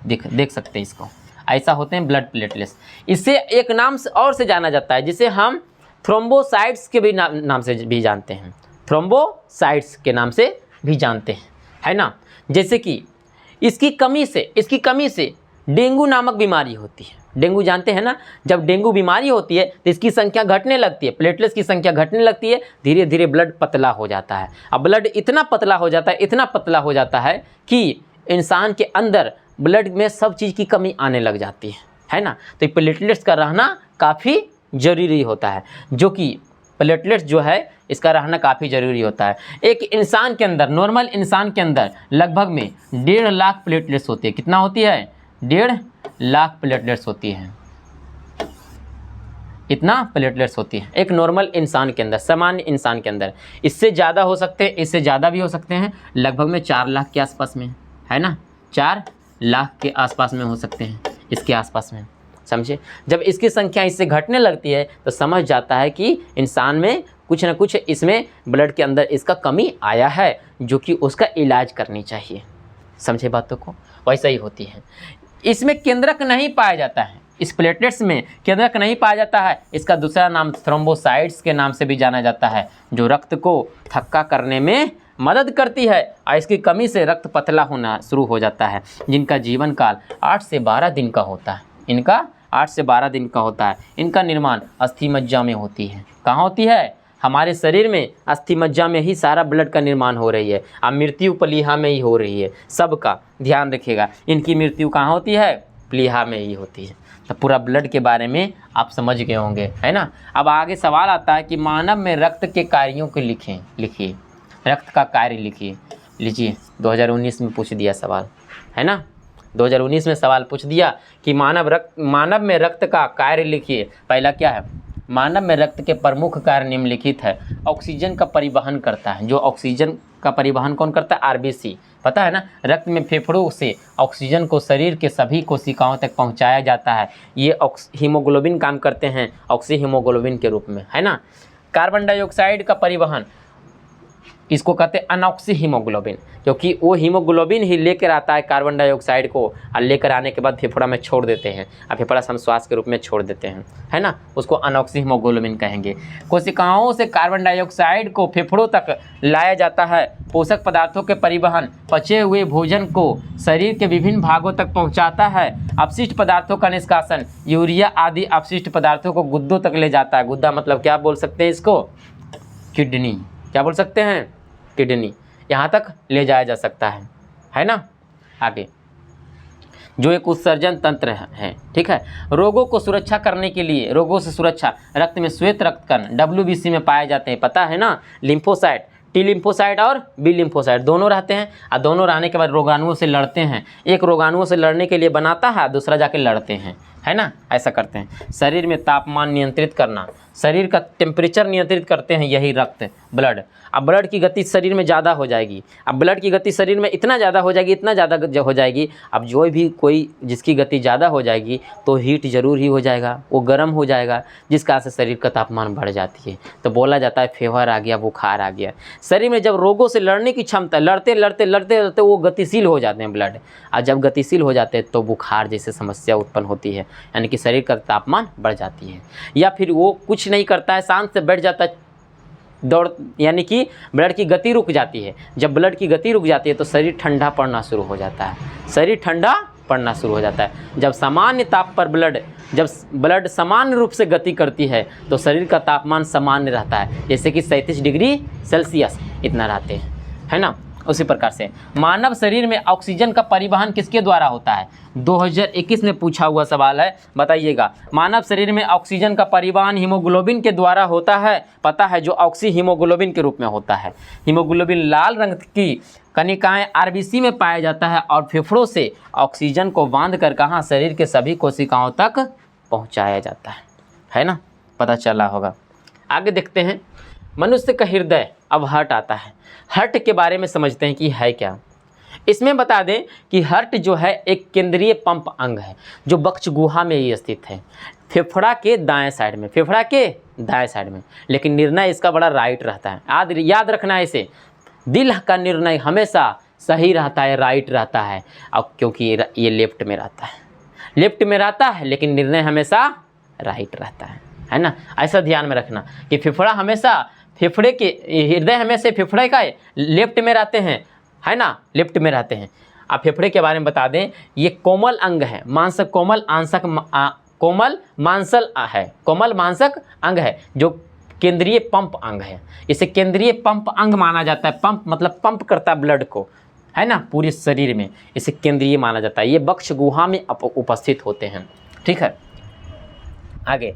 देख सकते हैं इसको, ऐसा होते हैं ब्लड प्लेटलेट्स। इसे एक नाम से और से जाना जाता है, जिसे हम थ्रोम्बोसाइट्स के भी नाम से भी जानते हैं, थ्रोम्बोसाइट्स के नाम से भी जानते हैं, है ना। जैसे कि इसकी कमी से डेंगू नामक बीमारी होती है। डेंगू जानते हैं ना, जब डेंगू बीमारी होती है तो इसकी संख्या घटने लगती है, प्लेटलेट्स की संख्या घटने लगती है, धीरे धीरे ब्लड पतला हो जाता है। अब ब्लड इतना पतला हो जाता है कि इंसान के अंदर ब्लड में सब चीज़ की कमी आने लग जाती है ना। तो ये प्लेटलेट्स का रहना काफ़ी ज़रूरी होता है, जो कि प्लेटलेट्स जो है इसका रहना काफ़ी ज़रूरी होता है। एक इंसान के अंदर, नॉर्मल इंसान के अंदर लगभग में 1.5 लाख प्लेटलेट्स होती है। कितना होती है, 1.5 लाख प्लेटलेट्स होती है, इतना प्लेटलेट्स होती है एक नॉर्मल इंसान के अंदर, सामान्य इंसान के अंदर। इससे ज़्यादा हो सकते हैं, इससे ज़्यादा भी हो सकते हैं, लगभग में 4 लाख के आसपास में, है ना, 4 लाख के आसपास में हो सकते हैं, इसके आसपास में, समझे। जब इसकी संख्या इससे घटने लगती है तो समझ जाता है कि इंसान में कुछ ना कुछ इसमें ब्लड के अंदर इसका कमी आया है, जो कि उसका इलाज करनी चाहिए, समझे बातों को। वैसा ही होती है। इसमें केंद्रक नहीं पाया जाता है, इस प्लेटलेट्स में केंद्रक नहीं पाया जाता है। इसका दूसरा नाम थ्रोम्बोसाइट्स के नाम से भी जाना जाता है, जो रक्त को थक्का करने में मदद करती है, और इसकी कमी से रक्त पतला होना शुरू हो जाता है, जिनका जीवन काल 8 से 12 दिन का होता है। इनका 8 से 12 दिन का होता है। इनका निर्माण अस्थि मज्जा में होती है। कहाँ होती है? हमारे शरीर में अस्थि मज्जा में ही सारा ब्लड का निर्माण हो रही है। अब मृत्यु प्लीहा में ही हो रही है, सबका ध्यान रखिएगा। इनकी मृत्यु कहाँ होती है? प्लीहा में ही होती है। तो पूरा ब्लड के बारे में आप समझ गए होंगे, है ना। अब आगे सवाल आता है कि मानव में रक्त के कार्यों को लिखिए, रक्त का कार्य लिखिए। लीजिए 2019 में पूछ दिया सवाल, है ना। 2019 में सवाल पूछ दिया कि मानव में रक्त का कार्य लिखिए। पहला क्या है? मानव में रक्त के प्रमुख कार्य निम्नलिखित है। ऑक्सीजन का परिवहन करता है। जो ऑक्सीजन का परिवहन कौन करता है? आरबीसी, पता है ना। रक्त में फेफड़ों से ऑक्सीजन को शरीर के सभी कोशिकाओं तक पहुंचाया जाता है। ये हीमोग्लोबिन काम करते हैं ऑक्सी हीमोग्लोबिन के रूप में, है ना। कार्बन डाइऑक्साइड का परिवहन, इसको कहते हैं अनऑक्सी हीमोग्लोबिन, क्योंकि वो हीमोग्लोबिन ही लेकर आता है कार्बन डाइऑक्साइड को, और लेकर आने के बाद फेफड़ा में छोड़ देते हैं, और फेफड़ा हम श्वास के रूप में छोड़ देते हैं, है ना। उसको अनऑक्सी हीमोग्लोबिन कहेंगे। कोशिकाओं से कार्बन डाइऑक्साइड को फेफड़ों तक लाया जाता है। पोषक पदार्थों के परिवहन, पचे हुए भोजन को शरीर के विभिन्न भागों तक पहुँचाता है। अपशिष्ट पदार्थों का निष्कासन, यूरिया आदि अपशिष्ट पदार्थों को गुद्दों तक ले जाता है। गुद्दा मतलब क्या बोल सकते हैं इसको? किडनी। क्या बोल सकते हैं? किडनी। यहाँ तक ले जाया जा सकता है ना। आगे जो एक उत्सर्जन तंत्र है, ठीक है। रोगों को सुरक्षा करने के लिए, रोगों से सुरक्षा, रक्त में श्वेत रक्तकण WBC में पाए जाते हैं, पता है ना। लिम्फोसाइट, टी लिम्फोसाइट और बी लिम्फोसाइट दोनों रहते हैं, और दोनों रहने के बाद रोगाणुओं से लड़ते हैं। एक रोगाणुओं से लड़ने के लिए बनाता है, दूसरा जाके लड़ते हैं, है ना। ऐसा करते हैं। शरीर में तापमान नियंत्रित करना, शरीर का टेम्परेचर नियंत्रित करते हैं यही रक्त, ब्लड। अब ब्लड की गति शरीर में ज़्यादा हो जाएगी। अब ब्लड की गति शरीर में इतना ज़्यादा हो जाएगी, इतना ज़्यादा हो जाएगी, अब जो भी कोई जिसकी गति ज़्यादा हो जाएगी तो हीट ज़रूर ही हो जाएगा, वो गर्म हो जाएगा, जिस कारण से शरीर का तापमान बढ़ जाती है। तो बोला जाता है फीवर आ गया, बुखार आ गया। शरीर में जब रोगों से लड़ने की क्षमता, लड़ते लड़ते वो गतिशील हो जाते हैं ब्लड, और जब गतिशील हो जाते हैं तो बुखार जैसे समस्या उत्पन्न होती है, यानी कि शरीर का तापमान बढ़ जाती है। या फिर वो कुछ नहीं करता है, शांत से बैठ जाता है, दौड़, यानी कि ब्लड की गति रुक जाती है। जब ब्लड की गति रुक जाती है तो शरीर ठंडा पड़ना शुरू हो जाता है, शरीर ठंडा पड़ना शुरू हो जाता है। जब सामान्य ताप पर जब ब्लड सामान्य रूप से गति करती है तो शरीर का तापमान सामान्य रहता है, जैसे कि 37 डिग्री सेल्सियस इतना रहते हैं, है ना। उसी प्रकार से मानव शरीर में ऑक्सीजन का परिवहन किसके द्वारा होता है? 2021 में पूछा हुआ सवाल है, बताइएगा। मानव शरीर में ऑक्सीजन का परिवहन हीमोग्लोबिन के द्वारा होता है, पता है, जो ऑक्सी हीमोग्लोबिन के रूप में होता है। हीमोग्लोबिन लाल रंग की कणिकाएं आरबीसी में पाया जाता है और फेफड़ों से ऑक्सीजन को बांध कर कहाँ? शरीर के सभी कोशिकाओं तक पहुँचाया जाता है ना। पता चला होगा। आगे देखते हैं मनुष्य का हृदय। अब हार्ट आता है। हार्ट के बारे में समझते हैं कि है क्या। इसमें बता दें कि हार्ट जो है एक केंद्रीय पंप अंग है जो वक्ष गुहा में ही स्थित है, फेफड़ा के दाएं साइड में, फेफड़ा के दाएं साइड में। लेकिन निर्णय इसका बड़ा राइट रहता है। याद रखना है इसे। दिल का निर्णय हमेशा सही रहता है, राइट रहता है। अब क्योंकि ये लेफ्ट में रहता है, लेकिन निर्णय हमेशा राइट रहता है ना। ऐसा ध्यान में रखना कि फेफड़ा हमेशा, फेफड़े के हृदय हमेशा फेफड़े का लेफ्ट में रहते हैं, है ना, लेफ्ट में रहते हैं। अब फेफड़े के बारे में बता दें, ये कोमल अंग है, मांसक कोमल आंसक कोमल मांसल है, कोमल मांसक अंग है जो केंद्रीय पंप अंग है। इसे केंद्रीय पंप अंग माना जाता है। पंप मतलब पंप करता है ब्लड को, है ना, पूरे शरीर में। इसे केंद्रीय माना जाता है। ये वक्ष गुहा में उपस्थित होते हैं, ठीक है। आगे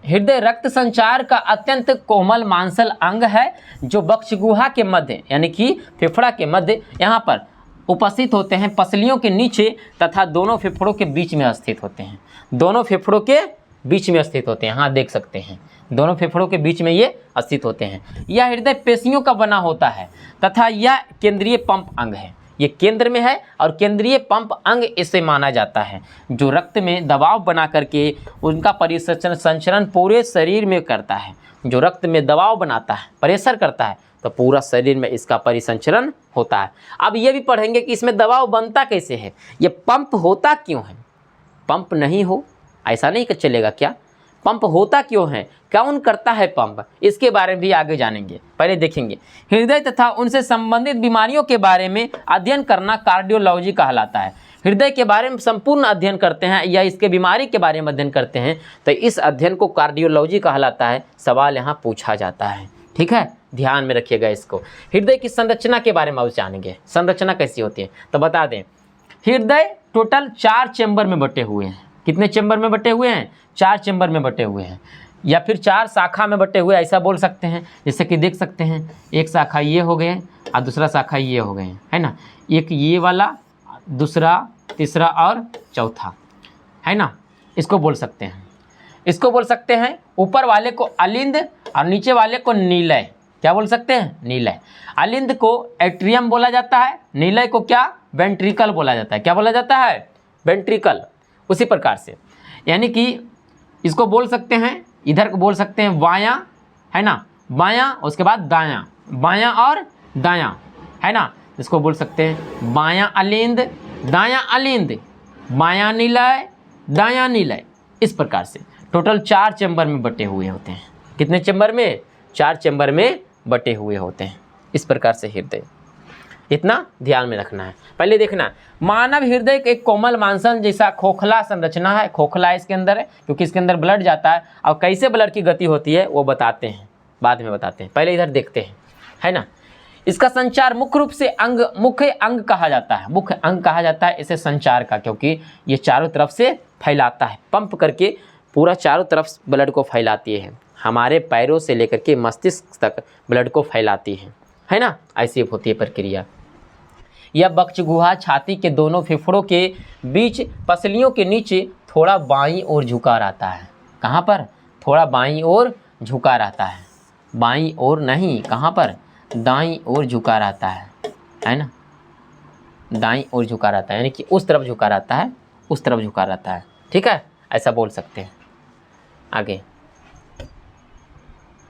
हृदय रक्त संचार का अत्यंत कोमल मांसल अंग है जो वक्ष गुहा के मध्य, यानी कि फेफड़ा के मध्य यहाँ पर उपस्थित होते हैं। पसलियों के नीचे तथा दोनों फेफड़ों के बीच में स्थित होते हैं। दोनों फेफड़ों के बीच में स्थित होते हैं, हाँ देख सकते हैं, दोनों फेफड़ों के बीच में ये स्थित होते हैं। यह हृदय पेशियों का बना होता है तथा यह केंद्रीय पंप अंग है। ये केंद्र में है और केंद्रीय पंप अंग इसे माना जाता है जो रक्त में दबाव बना करके उनका परिसंचरण पूरे शरीर में करता है। जो रक्त में दबाव बनाता है, प्रेशर करता है, तो पूरा शरीर में इसका परिसंचरण होता है। अब ये भी पढ़ेंगे कि इसमें दबाव बनता कैसे है, ये पंप होता क्यों है। पंप नहीं हो ऐसा नहीं चलेगा क्या? पंप होता क्यों है, कौन करता है पंप, इसके बारे में भी आगे जानेंगे। पहले देखेंगे हृदय तथा उनसे संबंधित बीमारियों के बारे में अध्ययन करना कार्डियोलॉजी कहलाता है। हृदय के बारे में संपूर्ण अध्ययन करते हैं या इसके बीमारी के बारे में अध्ययन करते हैं तो इस अध्ययन को कार्डियोलॉजी कहलाता है। सवाल यहाँ पूछा जाता है, ठीक है, ध्यान में रखिएगा इसको। हृदय की संरचना के बारे में आप जानेंगे, संरचना कैसी होती है तो बता दें। हृदय टोटल 4 चैम्बर में बटे हुए हैं। कितने चैम्बर में बटे हुए हैं? 4 चैम्बर में बटे हुए हैं, या फिर 4 शाखा में बटे हुए, ऐसा बोल सकते हैं। जैसे कि देख सकते हैं, एक शाखा ये हो गए और दूसरा शाखा ये हो गए, है ना। एक ये वाला, दूसरा, तीसरा और चौथा, है ना। इसको बोल सकते हैं, इसको बोल सकते हैं ऊपर वाले को अलिंद और नीचे वाले को नीलय। क्या बोल सकते हैं? नीलय। अलिंद को एट्रियम बोला जाता है, नीलय को क्या? वेंट्रिकल बोला जाता है। क्या बोला जाता है? वेंट्रिकल। उसी प्रकार से यानी कि इसको बोल सकते हैं, इधर को बोल सकते हैं बायां, है ना, बायां, उसके बाद दायां, बायां और दायां, है ना। इसको बोल सकते हैं बायां अलिंद, दायां अलिंद, बायां नीलय, दायां नीलय। इस प्रकार से टोटल 4 चैम्बर में बटे हुए होते हैं। कितने चैम्बर में? 4 चैम्बर में बटे हुए होते हैं। इस प्रकार से हृदय, इतना ध्यान में रखना है। पहले देखना, मानव हृदय एक कोमल मांसल जैसा खोखला संरचना है। खोखला इसके अंदर है क्योंकि इसके अंदर ब्लड जाता है, और कैसे ब्लड की गति होती है वो बताते हैं, बाद में बताते हैं, पहले इधर देखते हैं, है ना। इसका संचार मुख्य रूप से मुख्य अंग कहा जाता है। मुख्य अंग कहा जाता है इसे संचार का, क्योंकि ये चारों तरफ से फैलाता है, पंप करके पूरा चारों तरफ ब्लड को फैलाती है। हमारे पैरों से लेकर के मस्तिष्क तक ब्लड को फैलाती है ना। ऐसी होती है प्रक्रिया। यह बक्षगुहा छाती के दोनों फेफड़ों के बीच पसलियों के नीचे थोड़ा बाईं ओर झुका रहता है। कहाँ पर? थोड़ा बाईं ओर झुका रहता है। बाईं ओर नहीं, कहाँ पर? दाईं ओर झुका रहता है ना। दाईं ओर झुका रहता है, यानी कि उस तरफ झुका रहता है, उस तरफ झुका रहता है, ठीक है, ऐसा बोल सकते हैं। आगे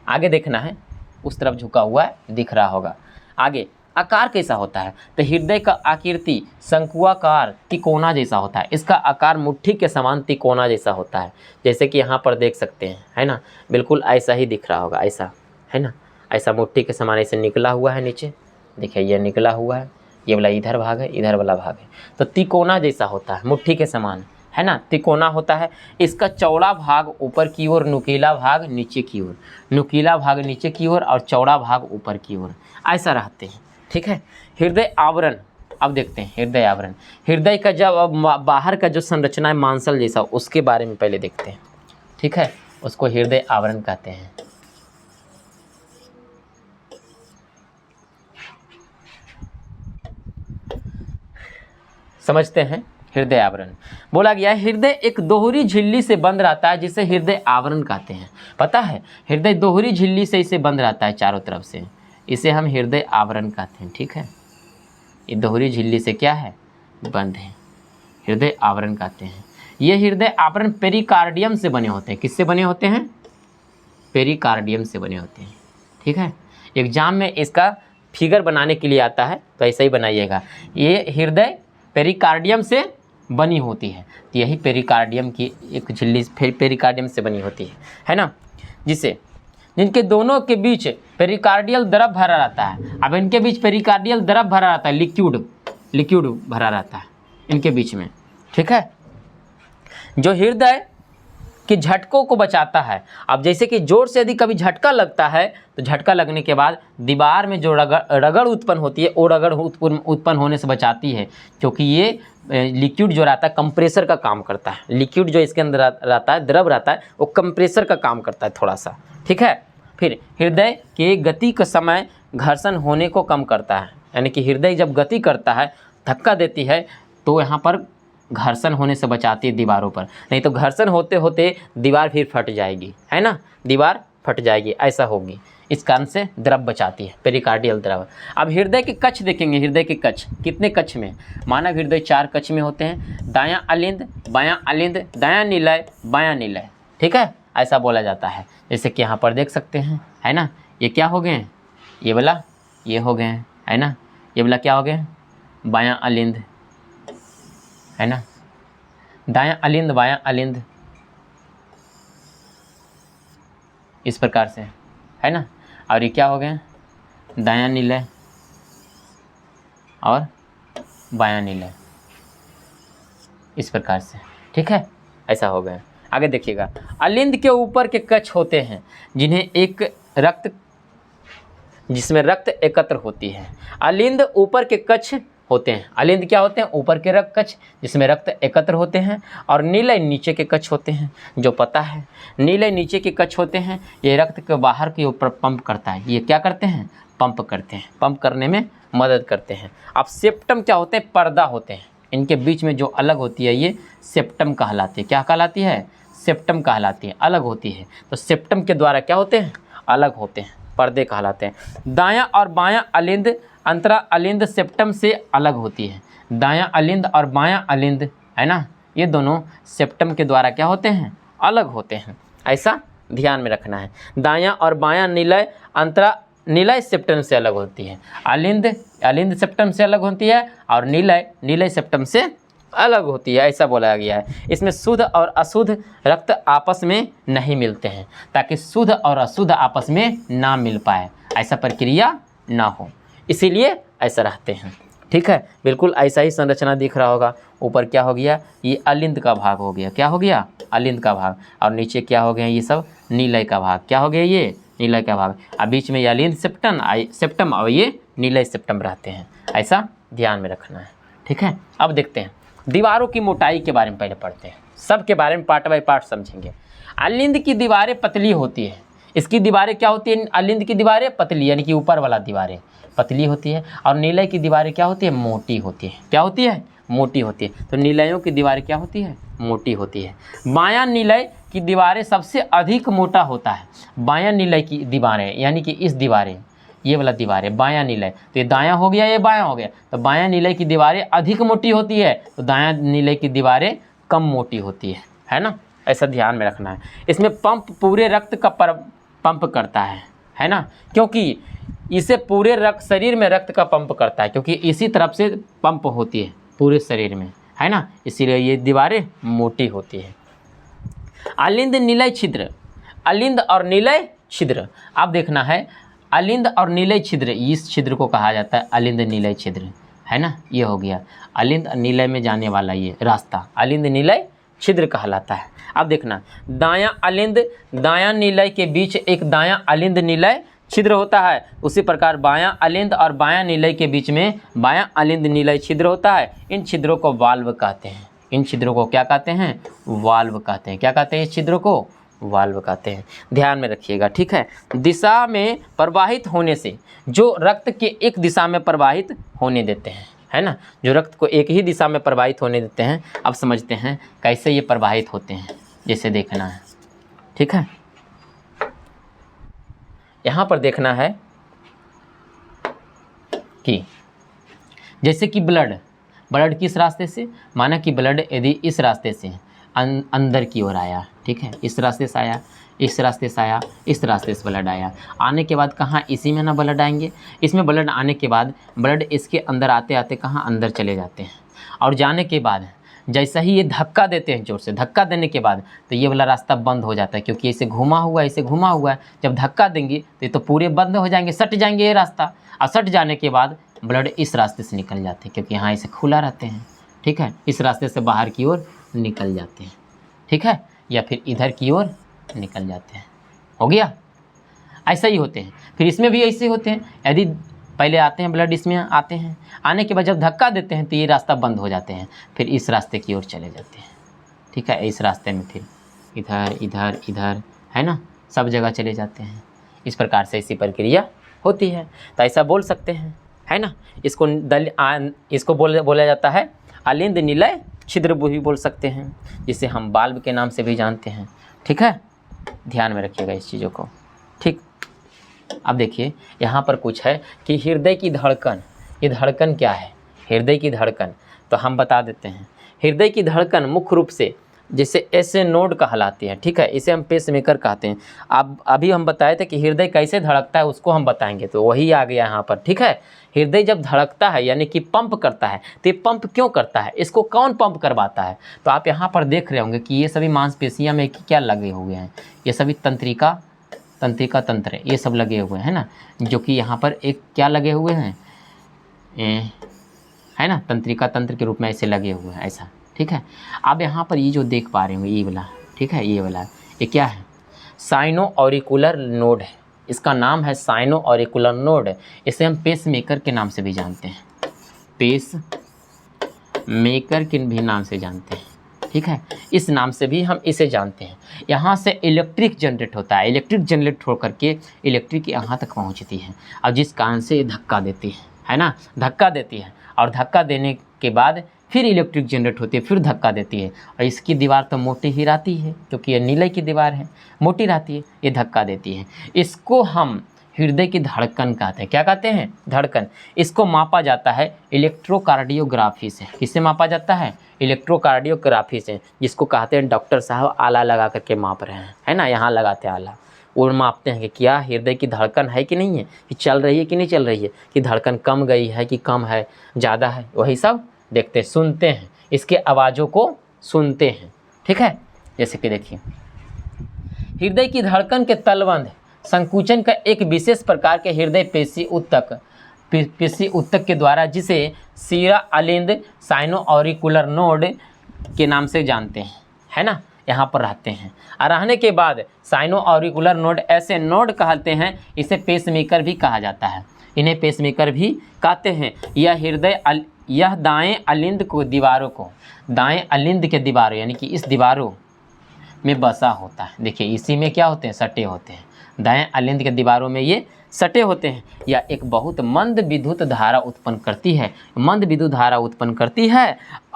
आगे देखना है, उस तरफ झुका हुआ है, दिख रहा होगा। आगे आकार कैसा होता है तो हृदय का आकृति शंकुआकार तिकोना जैसा होता है। इसका आकार मुट्ठी के समान तिकोना जैसा होता है, जैसे कि यहाँ पर देख सकते हैं, है ना। बिल्कुल ऐसा ही दिख रहा होगा, ऐसा, है ना, ऐसा मुट्ठी के समान ऐसे निकला हुआ है नीचे, देखिए ये निकला हुआ है, ये वाला इधर भाग है, इधर वाला भाग है, तो तिकोना जैसा होता है, मुट्ठी के समान, है ना, तिकोना होता है। इसका चौड़ा भाग ऊपर की ओर, नुकीला भाग नीचे की ओर, नुकीला भाग नीचे की ओर और चौड़ा भाग ऊपर की ओर, ऐसा रहते हैं, ठीक है। हृदय आवरण, अब देखते हैं हृदय आवरण। हृदय का जब बाहर का जो संरचना है मांसल जैसा, उसके बारे में पहले देखते हैं, ठीक है, उसको हृदय आवरण कहते हैं। समझते हैं हृदय आवरण। बोला गया है हृदय एक दोहरी झिल्ली से बंद रहता है, जिसे हृदय आवरण कहते हैं। पता है, हृदय दोहरी झिल्ली से इसे बंद रहता है चारों तरफ से, इसे हम हृदय आवरण कहते हैं, ठीक है। ये दोहरी झिल्ली से क्या है? बंद है, हृदय आवरण कहते हैं। ये हृदय आवरण पेरिकार्डियम से बने होते हैं। किससे बने होते हैं? पेरिकार्डियम से बने होते हैं, ठीक है। एग्जाम में इसका फिगर बनाने के लिए आता है, तो ऐसा ही बनाइएगा। ये हृदय पेरिकार्डियम से बनी होती है, तो यही पेरिकार्डियम की एक झिल्ली पेरिकार्डियम से बनी होती है ना, जिनके दोनों के बीच पेरिकार्डियल द्रव भरा रहता है। अब इनके बीच पेरिकार्डियल द्रव भरा रहता है, लिक्विड भरा रहता है इनके बीच में, ठीक है, जो हृदय के झटकों को बचाता है। अब जैसे कि जोर से यदि कभी झटका लगता है, तो झटका लगने के बाद दीवार में जो रगड़ उत्पन्न होती है, वो रगड़ उत्पन्न होने से बचाती है, क्योंकि ये लिक्विड जो रहता है कंप्रेसर का काम करता है। लिक्विड जो इसके अंदर रहता है, द्रव रहता है, वो कंप्रेसर का काम करता है थोड़ा सा, ठीक है। फिर हृदय के गति का समय घर्षण होने को कम करता है, यानी कि हृदय जब गति करता है, धक्का देती है, तो यहाँ पर घर्षण होने से बचाती है दीवारों पर, नहीं तो घर्षण होते होते दीवार फिर फट जाएगी, है ना, दीवार फट जाएगी, ऐसा होगी। इस कारण से द्रव बचाती है, पेरिकार्डियल द्रव। अब हृदय के कक्ष देखेंगे। हृदय के कक्ष कितने कक्ष में? मानव हृदय 4 कक्ष में होते हैं, दायां अलिंद, बायां अलिंद, दायां निलय, बायां निलय, ठीक है, ऐसा बोला जाता है। जैसे कि यहाँ पर देख सकते हैं, है ना, ये क्या हो गए हैं? ये वाला ये हो गए हैं, है ना, ये वाला क्या हो गए? बायां अलिंद, है ना, दायां अलिंद, बायां अलिंद, इस प्रकार से, है ना। और ये क्या हो गए? दायां निलय और बायां निलय, इस प्रकार से, ठीक है, ऐसा हो गया। आगे देखिएगा, अलिंद के ऊपर के कक्ष होते हैं जिसमें रक्त एकत्र होती है। अलिंद ऊपर के कक्ष होते हैं। अलिंद क्या होते हैं? ऊपर के रक्त कक्ष जिसमें रक्त एकत्र होते हैं, और नीलय नीचे के कक्ष होते हैं। जो पता है, नीलय नीचे के कक्ष होते हैं, ये रक्त के बाहर के ऊपर पंप करता है। ये क्या करते हैं? पंप करते हैं, पंप करने में मदद करते हैं। अब सेप्टम क्या होते हैं? पर्दा होते हैं। इनके बीच में जो अलग होती है ये सेप्टम कहलाती है। क्या कहलाती है? सेप्टम कहलाती है, अलग होती है। तो सेप्टम के द्वारा क्या होते हैं? अलग होते हैं, पर्दे कहलाते हैं। दायां और बायां अलिंद अंतरा अलिंद सेप्टम से अलग होती है। दायां अलिंद और बायां अलिंद है ना, ये दोनों सेप्टम के द्वारा क्या होते हैं? अलग होते हैं। ऐसा ध्यान में रखना है। दायां और बायां निलय अंतरा निलय सेप्टम से अलग होती है। अलिंद सेप्टम से अलग होती है और निलय सेप्टम से अलग होती है, ऐसा बोला गया है। इसमें शुद्ध और अशुद्ध रक्त आपस में नहीं मिलते हैं, ताकि शुद्ध और अशुद्ध आपस में ना मिल पाए, ऐसा प्रक्रिया ना हो, इसीलिए ऐसा रहते हैं। ठीक है, बिल्कुल ऐसा ही संरचना दिख रहा होगा। ऊपर क्या हो गया? ये अलिंद का भाग हो गया। क्या हो गया? अलिंद का भाग। और नीचे क्या हो गया? ये सब नीलय का भाग। क्या हो गया? ये नीलय का भाग। और बीच में ये अलिंद सेप्टम और ये नीलय सेप्टम रहते हैं, ऐसा ध्यान में रखना है। ठीक है, अब देखते हैं दीवारों की मोटाई के बारे में। पहले पढ़ते हैं, सब के बारे में पार्ट बाय पार्ट समझेंगे। अलिंद की दीवारें पतली होती है। इसकी दीवारें क्या होती है? अलिंद की दीवारें पतली, यानी कि ऊपर वाला दीवारें पतली होती है, और नीलय की दीवारें क्या होती है? मोटी होती है। क्या होती है? मोटी होती है। तो नीलयों की दीवारें क्या होती है? मोटी होती है। बायां नीलय की दीवारें सबसे अधिक मोटा होता है। बायां नीलय की दीवारें, यानी कि इस दीवारें, ये वाला दीवारें बायां नीलय, तो ये दायां हो गया, ये बायां हो गया। तो बायां नीलय की दीवारें अधिक मोटी होती है, तो दायां नीलय की दीवारें कम मोटी होती है ना, ऐसा ध्यान में रखना है। इसमें पंप पूरे रक्त का पंप करता है ना, क्योंकि इसे पूरे रक्त शरीर में रक्त का पंप करता है, क्योंकि इसी तरफ से पंप होती है पूरे शरीर में, है ना, इसीलिए ये दीवारें मोटी होती है। अलिंद नीलय छिद्र, अलिंद और नीलय छिद्र, अब देखना है अलिंद और नीलय छिद्र, इस छिद्र को कहा जाता है अलिंद नीलय छिद्र, है ना। ये हो गया अलिंद नीलय में जाने वाला ये रास्ता अलिंद नीलय छिद्र कहलाता है। अब देखना, दायां अलिंद दायां नीलय के बीच एक दायां अलिंद नीलय छिद्र होता है। उसी प्रकार बायां अलिंद और बायां नीलय के बीच में बायां अलिंद नीलय छिद्र होता है। इन छिद्रों को वाल्व कहते हैं। इन छिद्रों को क्या कहते हैं? वाल्व कहते हैं। क्या कहते हैं? इस छिद्रों को वाल्व कहते हैं। ध्यान में रखिएगा, ठीक है। दिशा में प्रवाहित होने से, जो रक्त के एक दिशा में प्रवाहित होने देते हैं, है ना, जो रक्त को एक ही दिशा में प्रवाहित होने देते हैं। अब समझते हैं कैसे ये प्रवाहित होते हैं, जैसे देखना है, ठीक है। यहाँ पर देखना है कि जैसे कि ब्लड किस रास्ते से, माना कि ब्लड यदि इस रास्ते से अंदर की ओर आया, ठीक है, इस रास्ते से आया, इस रास्ते से आया, इस रास्ते से ब्लड आया, आने के बाद कहाँ? इसी में ना ब्लड आएंगे। इसमें ब्लड आने के बाद ब्लड इसके अंदर आते आते कहाँ? अंदर चले जाते हैं, और जाने के बाद जैसा ही ये धक्का देते हैं, जोर से धक्का देने के बाद, तो ये वाला रास्ता बंद हो जाता है, क्योंकि इसे घुमा हुआ है। जब धक्का देंगे तो ये तो पूरे बंद हो जाएंगे, सट जाएंगे ये रास्ता, और सट जाने के बाद ब्लड इस रास्ते से निकल जाते हैं, क्योंकि यहाँ इसे खुला रहते हैं, ठीक है, इस रास्ते से बाहर की ओर निकल जाते हैं, ठीक है, या फिर इधर की ओर निकल जाते हैं। हो गया, ऐसा ही होते हैं। फिर इसमें भी ऐसे होते हैं, यदि पहले आते हैं ब्लड, इसमें आते हैं, आने के बाद जब धक्का देते हैं तो ये रास्ता बंद हो जाते हैं, फिर इस रास्ते की ओर चले जाते हैं, ठीक है, इस रास्ते में फिर इधर इधर इधर, है ना, सब जगह चले जाते हैं। इस प्रकार से ऐसी प्रक्रिया होती है। तो ऐसा बोल सकते हैं, है ना। इसको बोला जाता है अलिंद नीलय छिद्र भी बोल सकते हैं, जिसे हम बाल्ब के नाम से भी जानते हैं, ठीक है। ध्यान में रखिएगा इस चीज़ों को, ठीक। अब देखिए यहाँ पर कुछ है कि हृदय की धड़कन, ये धड़कन क्या है? हृदय की धड़कन तो हम बता देते हैं। हृदय की धड़कन मुख्य रूप से जैसे ऐसे नोड कहलाती है, ठीक है, इसे हम पेसमेकर कहते हैं। अब अभी हम बताए थे कि हृदय कैसे धड़कता है, उसको हम बताएंगे, तो वही आ गया यहाँ पर, ठीक है। हृदय जब धड़कता है यानी कि पंप करता है, तो ये पंप क्यों करता है? इसको कौन पंप करवाता है? तो आप यहाँ पर देख रहे होंगे कि ये सभी मांसपेशियाँ में क्या लगे हुए हैं, ये सभी तंत्रिका तंत्र, ये सब लगे हुए हैं ना, जो कि यहाँ पर एक क्या लगे हुए हैं, है ना, तंत्रिका तंत्र के रूप में ऐसे लगे हुए हैं, ऐसा ठीक है। अब यहाँ पर ये जो देख पा रहे हो ये वाला, ठीक है, ये वाला ये क्या है, साइनो ऑरिकुलर नोड है, इसका नाम है साइनो ऑरिकुलर नोड। इसे हम पेस मेकर के नाम से भी जानते हैं, पेस मेकर के भी नाम से जानते हैं, ठीक है, इस नाम से भी हम इसे जानते हैं। यहाँ से इलेक्ट्रिक जनरेट होता है, इलेक्ट्रिक जनरेट होकर के इलेक्ट्रिक यहाँ तक पहुँचती है और जिस कारण से ये धक्का देती है ना, धक्का देती है और धक्का देने के बाद फिर इलेक्ट्रिक जनरेट होती है, फिर धक्का देती है और इसकी दीवार तो मोटी ही रहती है क्योंकि ये नीले की दीवार है, मोटी रहती है, ये धक्का देती है। इसको हम हृदय की धड़कन कहते हैं। क्या कहते हैं? धड़कन। इसको मापा जाता है इलेक्ट्रोकार्डियोग्राफी से। किससे मापा जाता है? इलेक्ट्रोकार्डियोग्राफी से, जिसको कहते हैं डॉक्टर साहब आला लगा करके माप रहे हैं, है ना, यहाँ लगाते हैं आला, और मापते हैं कि क्या हृदय की धड़कन है कि नहीं है, कि चल रही है कि नहीं चल रही है, कि धड़कन कम गई है कि कम है, ज़्यादा है, वही सब देखते हैं, सुनते हैं, इसके आवाज़ों को सुनते हैं, ठीक है। जैसे कि देखिए, हृदय की धड़कन के तलबंध संकुचन का एक विशेष प्रकार के हृदय पेशी ऊतक के द्वारा, जिसे सीरा अलिंद साइनो ऑरिकुलर नोड के नाम से जानते हैं, है ना, यहाँ पर रहते हैं। और रहने के बाद साइनो ऑरिकुलर नोड ऐसे नोड कहते हैं, इसे पेसमेकर भी कहा जाता है, इन्हें पेसमेकर भी कहते हैं। यह दाएं अलिंद को दीवारों को, दाएं अलिंद के दीवारों यानी कि इस दीवारों में बसा होता है। देखिए इसी में क्या होते हैं? सटे होते हैं, दाएं अलिंद के दीवारों में ये सटे होते हैं। या एक बहुत मंद विद्युत धारा उत्पन्न करती है, मंद विद्युत धारा उत्पन्न करती है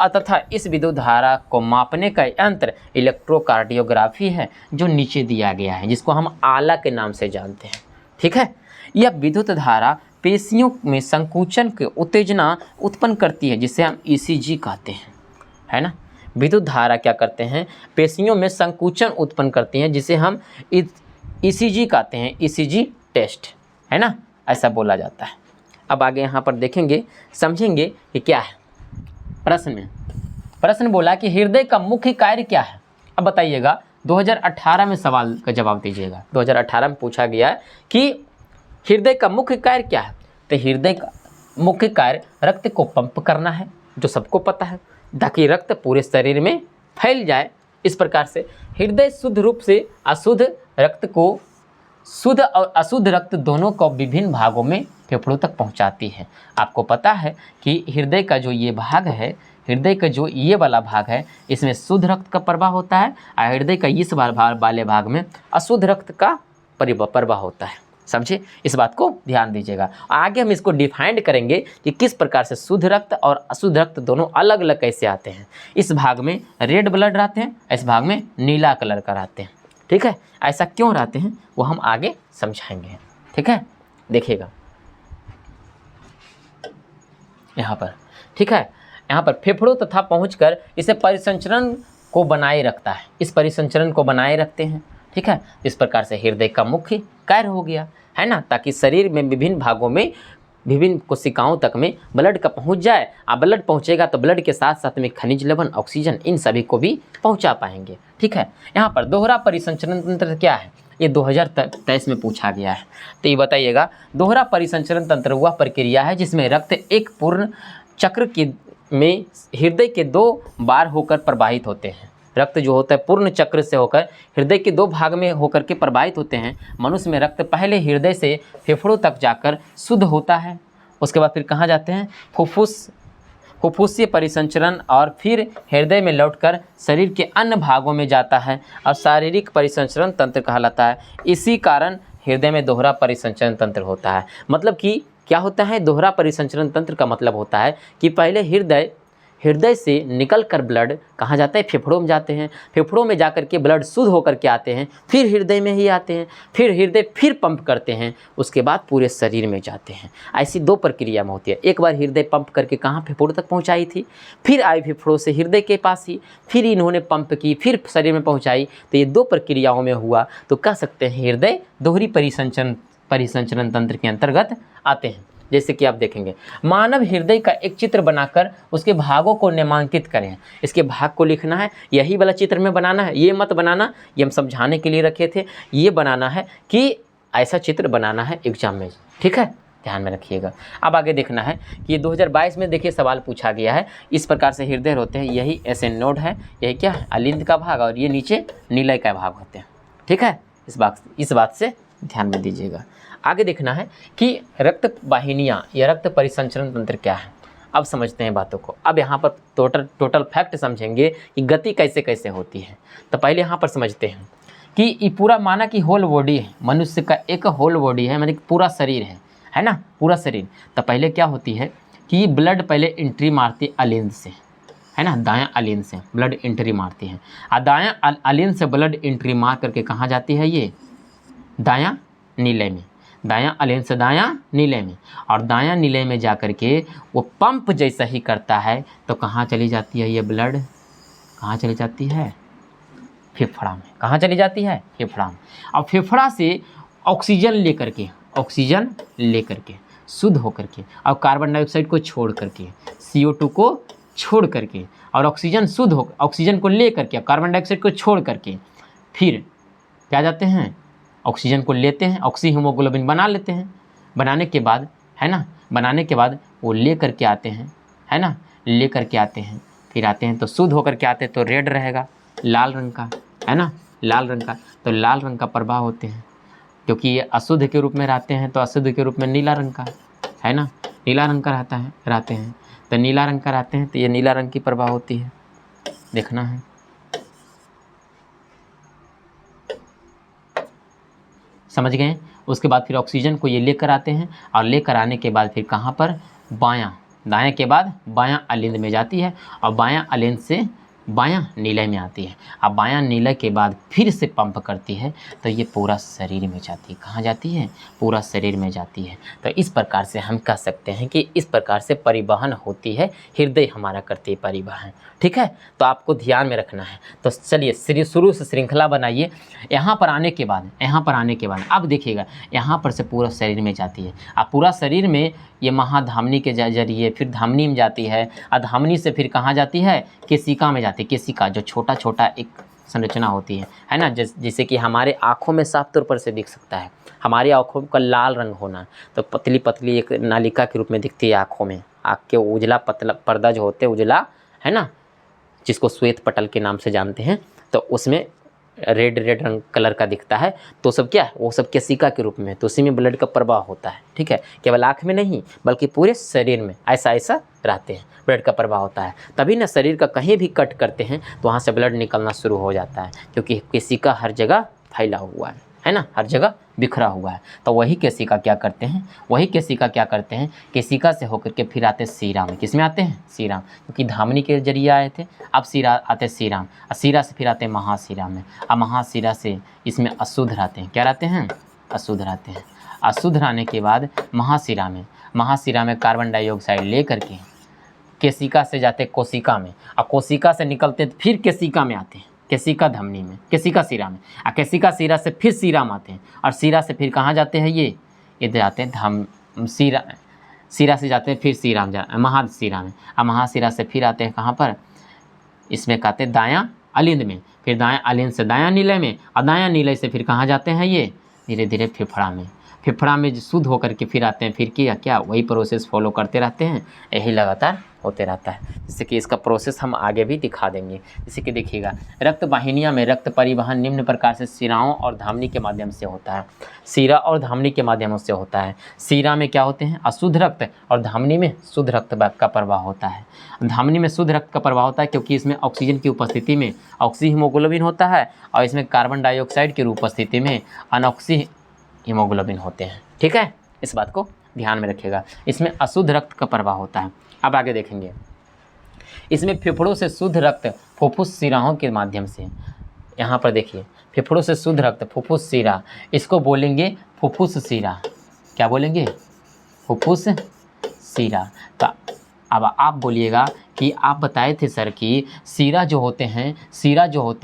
तथा इस विद्युत धारा को मापने का यंत्र इलेक्ट्रोकार्डियोग्राफी है, जो नीचे दिया गया है, जिसको हम आला के नाम से जानते हैं, ठीक है। यह विद्युत धारा पेशियों में संकुचन की उत्तेजना उत्पन्न करती है, जिसे हम ईसीजी कहते हैं, है ना। विद्युत धारा क्या करते हैं? पेशियों में संकुचन उत्पन्न करती हैं, जिसे हम ईसीजी कहते हैं, ईसीजी टेस्ट, है ना, ऐसा बोला जाता है। अब आगे यहाँ पर देखेंगे, समझेंगे कि क्या है। प्रश्न बोला कि हृदय का मुख्य कार्य क्या है। अब बताइएगा, 2018 में सवाल का जवाब दीजिएगा। 2018 में पूछा गया कि हृदय का मुख्य कार्य क्या है। तो हृदय का मुख्य कार्य रक्त को पंप करना है, जो सबको पता है, ताकि रक्त पूरे शरीर में फैल जाए। इस प्रकार से हृदय शुद्ध रूप से अशुद्ध रक्त को, शुद्ध और अशुद्ध रक्त दोनों को विभिन्न भागों में फेफड़ों तक पहुंचाती है। आपको पता है कि हृदय का जो ये भाग है, हृदय का जो ये वाला भाग है, इसमें शुद्ध रक्त का प्रवाह होता है और हृदय का इस वाले भाग में अशुद्ध रक्त का प्रवाह होता है। समझे? इस बात को ध्यान दीजिएगा। आगे हम इसको डिफाइंड करेंगे कि किस प्रकार से शुद्ध रक्त और अशुद्ध रक्त दोनों अलग अलग कैसे आते हैं। इस भाग में रेड ब्लड रहते हैं, इस भाग में नीला कलर का रहते हैं, ठीक है। ऐसा क्यों रहते हैं वो हम आगे समझाएंगे, ठीक है। देखिएगा यहाँ पर, ठीक है, यहाँ पर फेफड़ों तथा पहुंचकर इसे परिसंचरण को बनाए रखता है, इस परिसंचरण को बनाए रखते हैं, ठीक है। इस प्रकार से हृदय का मुख्य कार्य हो गया, है ना, ताकि शरीर में विभिन्न भागों में, विभिन्न कोशिकाओं तक में ब्लड का पहुंच जाए। अब ब्लड पहुंचेगा तो ब्लड के साथ साथ में खनिज लवण, ऑक्सीजन, इन सभी को भी पहुंचा पाएंगे, ठीक है। यहाँ पर दोहरा परिसंचरण तंत्र क्या है, ये 2023 में पूछा गया है। तो ये बताइएगा, दोहरा परिसंचरण तंत्र वह प्रक्रिया है जिसमें रक्त एक पूर्ण चक्र में हृदय के 2 बार होकर प्रवाहित होते हैं। रक्त जो होता है पूर्ण चक्र से होकर हृदय के 2 भाग में होकर के प्रवाहित होते हैं। मनुष्य में रक्त पहले हृदय से फेफड़ों तक जाकर शुद्ध होता है, उसके बाद फिर कहाँ जाते हैं? फुफ्फुसीय परिसंचरण, और फिर हृदय में लौटकर शरीर के अन्य भागों में जाता है और शारीरिक परिसंचरण तंत्र कहलाता है। इसी कारण हृदय में दोहरा परिसंचरण तंत्र होता है। मतलब कि क्या होता है? दोहरा परिसंचरण तंत्र का मतलब होता है कि पहले हृदय से निकलकर ब्लड कहाँ जाता है? फेफड़ों में जाते हैं, फेफड़ों में जाकर के ब्लड शुद्ध होकर के आते हैं, फिर हृदय में ही आते हैं, फिर हृदय फिर पंप करते हैं, उसके बाद पूरे शरीर में जाते हैं। ऐसी 2 प्रक्रिया में होती है। एक बार हृदय पंप करके कहाँ? फेफड़ों तक पहुँचाई थी, फिर आई फेफड़ों से हृदय के पास ही, फिर इन्होंने पंप की, फिर शरीर में पहुँचाई। तो ये 2 प्रक्रियाओं में हुआ, तो कह सकते हैं हृदय दोहरी परिसंचरण तंत्र के अंतर्गत आते हैं। जैसे कि आप देखेंगे, मानव हृदय का एक चित्र बनाकर उसके भागों को नामांकित करें। इसके भाग को लिखना है, यही वाला चित्र में बनाना है, ये मत बनाना, ये हम समझाने के लिए रखे थे। ये बनाना है कि ऐसा चित्र बनाना है एग्जाम में, ठीक है। ध्यान में रखिएगा। अब आगे देखना है कि ये 2022 में देखिए सवाल पूछा गया है, इस प्रकार से हृदय होते हैं, यही एसेन नोड है, यही क्या है अलिंद का भाग, और ये नीचे नीलय का भाग होते हैं। ठीक है, इस बात से ध्यान में दीजिएगा। आगे देखना है कि रक्त वाहिनियाँ या रक्त परिसंचरण तंत्र क्या है। अब समझते हैं बातों को। अब यहाँ पर टोटल फैक्ट समझेंगे कि गति कैसे कैसे होती है। तो पहले यहाँ पर समझते हैं कि ये पूरा माना कि होल बॉडी है, मनुष्य का एक होल बॉडी है, मतलब पूरा शरीर है ना, पूरा शरीर। तो पहले क्या होती है कि ब्लड पहले एंट्री मारती है अलिंद से, है ना, दायां अलिंद से ब्लड एंट्री मारती है, और दायां अलिंद से ब्लड एंट्री मार करके कहाँ जाती है, ये दायां नीले में, दायां अलिंद से दायां नीले में, और दायां नीले में जा कर के वो पंप जैसा ही करता है तो कहाँ चली जाती है ये ब्लड, कहाँ चली जाती है, फेफड़ा में। कहाँ चली जाती है, फेफड़ा में। और फेफड़ा से ऑक्सीजन लेकर के शुद्ध होकर के और कार्बन डाइऑक्साइड को छोड़ करके, CO2 को छोड़ करके, और ऑक्सीजन को ले करके, कार्बन डाइऑक्साइड को छोड़ करके, फिर क्या जाते हैं, ऑक्सीजन को लेते हैं, ऑक्सी हीमोग्लोबिन बना लेते हैं। बनाने के बाद, है ना, बनाने के बाद वो ले करके आते हैं, है ना, ले करके आते हैं, फिर आते हैं तो शुद्ध होकर के आते हैं तो रेड रहेगा, लाल रंग का, है ना, लाल रंग का। तो लाल रंग का प्रवाह होते हैं, क्योंकि ये अशुद्ध के रूप में रहते हैं तो अशुद्ध के रूप में नीला रंग का, है ना, नीला रंग का रहते हैं। तो नीला रंग का रहते हैं तो ये नीला रंग की प्रवाह होती है, देखना है। समझ गए। उसके बाद फिर ऑक्सीजन को ये लेकर आते हैं, और लेकर आने के बाद फिर कहाँ पर, दायां के बाद बायां अलिंद में जाती है, और बायां अलिंद से बायां नीलय में आती है। अब बायां नीलय के बाद फिर से पंप करती है तो ये पूरा शरीर में जाती है। कहाँ जाती है, पूरा शरीर में जाती है। तो इस प्रकार से हम कह सकते हैं कि इस प्रकार से परिवहन होती है, हृदय हमारा करती है परिवहन। ठीक है, तो आपको ध्यान में रखना है। तो चलिए शुरू से श्रृंखला बनाइए। यहाँ पर आने के बाद अब देखिएगा, यहाँ पर से पूरा शरीर में जाती है। अब पूरा शरीर में ये महाधमनी के जरिए फिर धमनी में जाती है, और धमनी से फिर कहाँ जाती है, केशिका में जाती है। केशिका जो छोटा छोटा एक संरचना होती है ना, जैसे कि हमारे आँखों में साफ तौर पर से दिख सकता है। हमारी आँखों का लाल रंग होना, तो पतली पतली एक नालिका के रूप में दिखती है आँखों में। आँख के उजला पतला पर्दा जो होते हैं उजला, है ना, जिसको श्वेत पटल के नाम से जानते हैं, तो उसमें रेड रंग कलर का दिखता है। तो सब क्या है, वो सब केशिका के रूप में, तो उसी में ब्लड का प्रवाह होता है। ठीक है, केवल आँख में नहीं बल्कि पूरे शरीर में ऐसा रहते हैं, ब्लड का प्रवाह होता है। तभी ना शरीर का कहीं भी कट करते हैं तो वहाँ से ब्लड निकलना शुरू हो जाता है, क्योंकि केशिका हर जगह फैला हुआ है ना, हर जगह बिखरा हुआ है। तो वही केशिका क्या करते हैं, केशिका से होकर के फिर आते हैं सीरा में। किस में आते हैं, सीरा, क्योंकि धमनी के जरिए आए थे, अब सीरा आते हैं सीरा, और सीरा से फिर आते हैं महासीरा में। अब महासीरा से इसमें अशुद्ध रहते हैं, क्या रहते हैं, अशुद्ध रहते हैं। अशुद्ध रहने के बाद महासीरा में कार्बन डाइऑक्साइड ले करके केशिका से जाते हैं कोशिका में, और कोशिका से निकलते फिर केशिका में आते हैं, केशिका धमनी में, केशिका सीरा में, और केशिका सीरा से फिर सीरा में आते हैं, और सीरा से फिर कहाँ जाते हैं, ये जाते हैं सीरा से जाते हैं फिर सीरा में, महासीरा में, और महासीरा से फिर आते हैं कहाँ पर, इसमें कहते हैं दायां अलिंद में, फिर दायां अलिंद से दायां नीलय में, और दायां नीलय से फिर कहाँ जाते हैं, ये धीरे धीरे फेफड़ा में शुद्ध होकर के फिर आते हैं। फिर क्या वही प्रोसेस फॉलो करते रहते हैं, यही लगातार होते रहता है। जैसे कि इसका प्रोसेस हम आगे भी दिखा देंगे। जैसे कि देखिएगा, रक्त वाहिनियाँ में रक्त परिवहन निम्न प्रकार से शिराओं और धमनी के माध्यम से होता है। शिरा और धमनी के माध्यम से होता है। शिरा में क्या होते हैं, अशुद्ध रक्त, और धमनी में शुद्ध रक्त का प्रवाह होता है। धमनी में शुद्ध रक्त का प्रवाह होता है क्योंकि इसमें ऑक्सीजन की उपस्थिति में ऑक्सी हीमोग्लोबिन होता है, और इसमें कार्बन डाइऑक्साइड की उपस्थिति में अनऑक्सी हीमोग्लोबिन होते हैं। ठीक है, इस बात को ध्यान में रखिएगा। इसमें अशुद्ध रक्त का प्रवाह होता है। अब आगे देखेंगे, इसमें फेफड़ों से शुद्ध रक्त फुफ्फुस शिराओं के माध्यम से, यहाँ पर देखिए, फेफड़ों से शुद्ध रक्त फुफ्फुस शिरा, इसको बोलेंगे फुफ्फुस शिरा। क्या बोलेंगे, फुफ्फुस शिरा। तो अब आप बोलिएगा कि आप बताए थे सर कि शिरा जो होते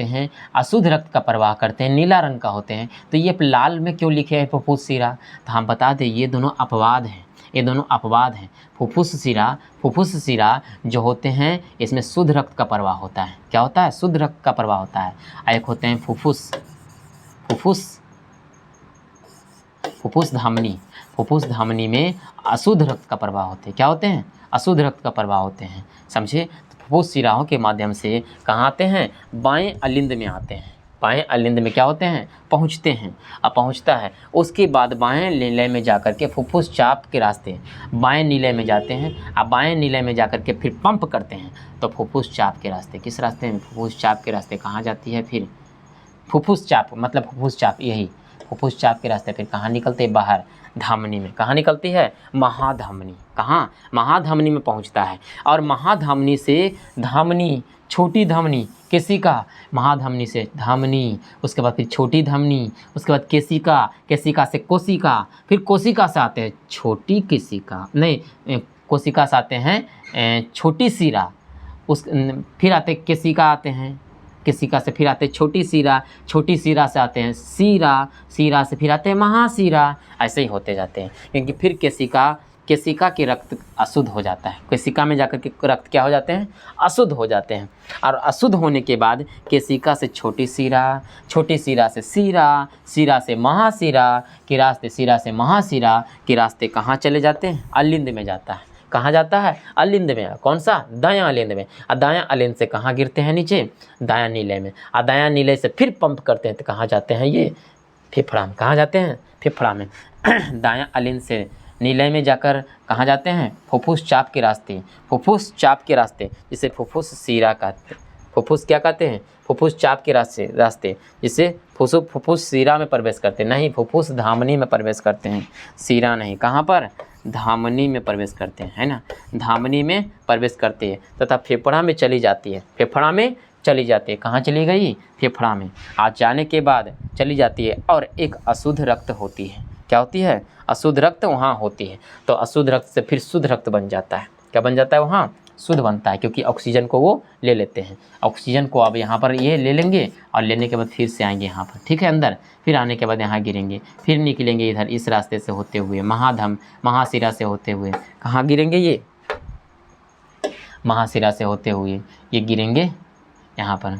हैं अशुद्ध रक्त का प्रवाह करते हैं, नीला रंग का होते हैं, तो ये लाल में क्यों लिखे हैं फुफ्फुस शिरा। तो हम बता दें ये दोनों अपवाद हैं। फुफ्फुस शिरा जो होते हैं इसमें शुद्ध रक्त का प्रवाह होता है। क्या होता है, शुद्ध रक्त का प्रवाह होता है। एक होते हैं फुफ्फुस फुफ्फुस धमनी, फुफ्फुस धमनी में अशुद्ध रक्त का प्रवाह होते हैं। क्या होते हैं? अशुद्ध रक्त का प्रवाह होते हैं, समझे। तो फुफ्फुस शिराओं के माध्यम से कहाँ आते हैं? बाएं अलिंद में आते हैं। बाएं अलिंद में क्या होते हैं? पहुँचते हैं। अब पहुँचता है उसके बाद बाएं निलय में जाकर के फुफ्फुस चाप के रास्ते बाएं निलय में जाते हैं। अब बाएं निलय में जाकर के फिर पंप करते हैं तो फुफ्फुस चाप के रास्ते, किस रास्ते में? फुफ्फुस चाप के रास्ते कहाँ जाती है? फिर फुफ्फुस चाप, मतलब फुफ्फुस चाप, यही फुफ्फुस चाप के रास्ते फिर कहाँ निकलते हैं? बाहर धमनी में। कहाँ निकलती है? महाधमनी। कहाँ? महाधमनी में पहुँचता है। और महाधमनी से धमनी, छोटी धमनी, केशिका, महाधमनी से धमनी, उसके बाद फिर छोटी धमनी, उसके बाद केशिका, केशिका से कोशिका, फिर कोशिका से आते हैं छोटी केशिका, नहीं कोशिका से आते हैं छोटी शिरा, उस फिर आते केशिका आते हैं, केशिका से फिर आते हैं छोटी शिरा, छोटी शिरा से आते हैं शिरा, शिरा से फिर आते हैं महाशिरा। ऐसे ही होते जाते हैं, क्योंकि फिर केशिका के रक्त अशुद्ध हो जाता है। केशिका में जाकर के रक्त क्या हो जाते हैं? अशुद्ध हो जाते हैं। और अशुद्ध होने के बाद केशिका से छोटी शिरा, छोटी शिरा से शिरा, शिरा से महाशिरा के रास्ते, शिरा से महाशिरा के रास्ते कहाँ चले जाते हैं? अलिंद में जाता है। कहाँ जाता है? अलिंद में। कौन सा? दायां अलिंद में। और दायां अलिंद से कहाँ गिरते हैं? नीचे दायां नीले में। और दायां नीले से फिर पंप करते हैं तो कहाँ जाते हैं? ये फेफड़ा में। कहाँ जाते हैं? फेफड़ा में। दायां अलिंद से नीले में जाकर कहाँ जाते हैं? फुफ्फुस चाप के रास्ते, फुफ्फुस चाप के रास्ते जिसे फुफ्फुस शिरा कहते हैं। फुफ्फुस क्या कहते हैं? फुफ्फुस चाप के रास्ते जिसे फुफ्फुस शिरा में प्रवेश करते हैं। नहीं, फुफ्फुस धमनी में प्रवेश करते हैं, शिरा नहीं। कहाँ पर? धमनी में प्रवेश करते हैं, है ना। धमनी में प्रवेश करती है तथा फेफड़ा में चली जाती है। फेफड़ा में चली जाती है। कहाँ चली गई? फेफड़ा में। आज जाने के बाद चली जाती है और एक अशुद्ध रक्त होती है। क्या होती है? अशुद्ध रक्त वहाँ होती है। तो अशुद्ध रक्त से फिर शुद्ध रक्त बन जाता है। क्या बन जाता है? वहाँ शुद्ध बनता है, क्योंकि ऑक्सीजन को वो ले लेते हैं। ऑक्सीजन को अब यहाँ पर ये ले लेंगे और लेने के बाद फिर से आएंगे यहाँ पर, ठीक है, अंदर। फिर आने के बाद यहाँ गिरेंगे, फिर निकलेंगे इधर इस रास्ते से होते हुए महाशिरा से होते हुए कहाँ गिरेंगे? ये महाशिरा से होते हुए ये गिरेंगे यहाँ पर।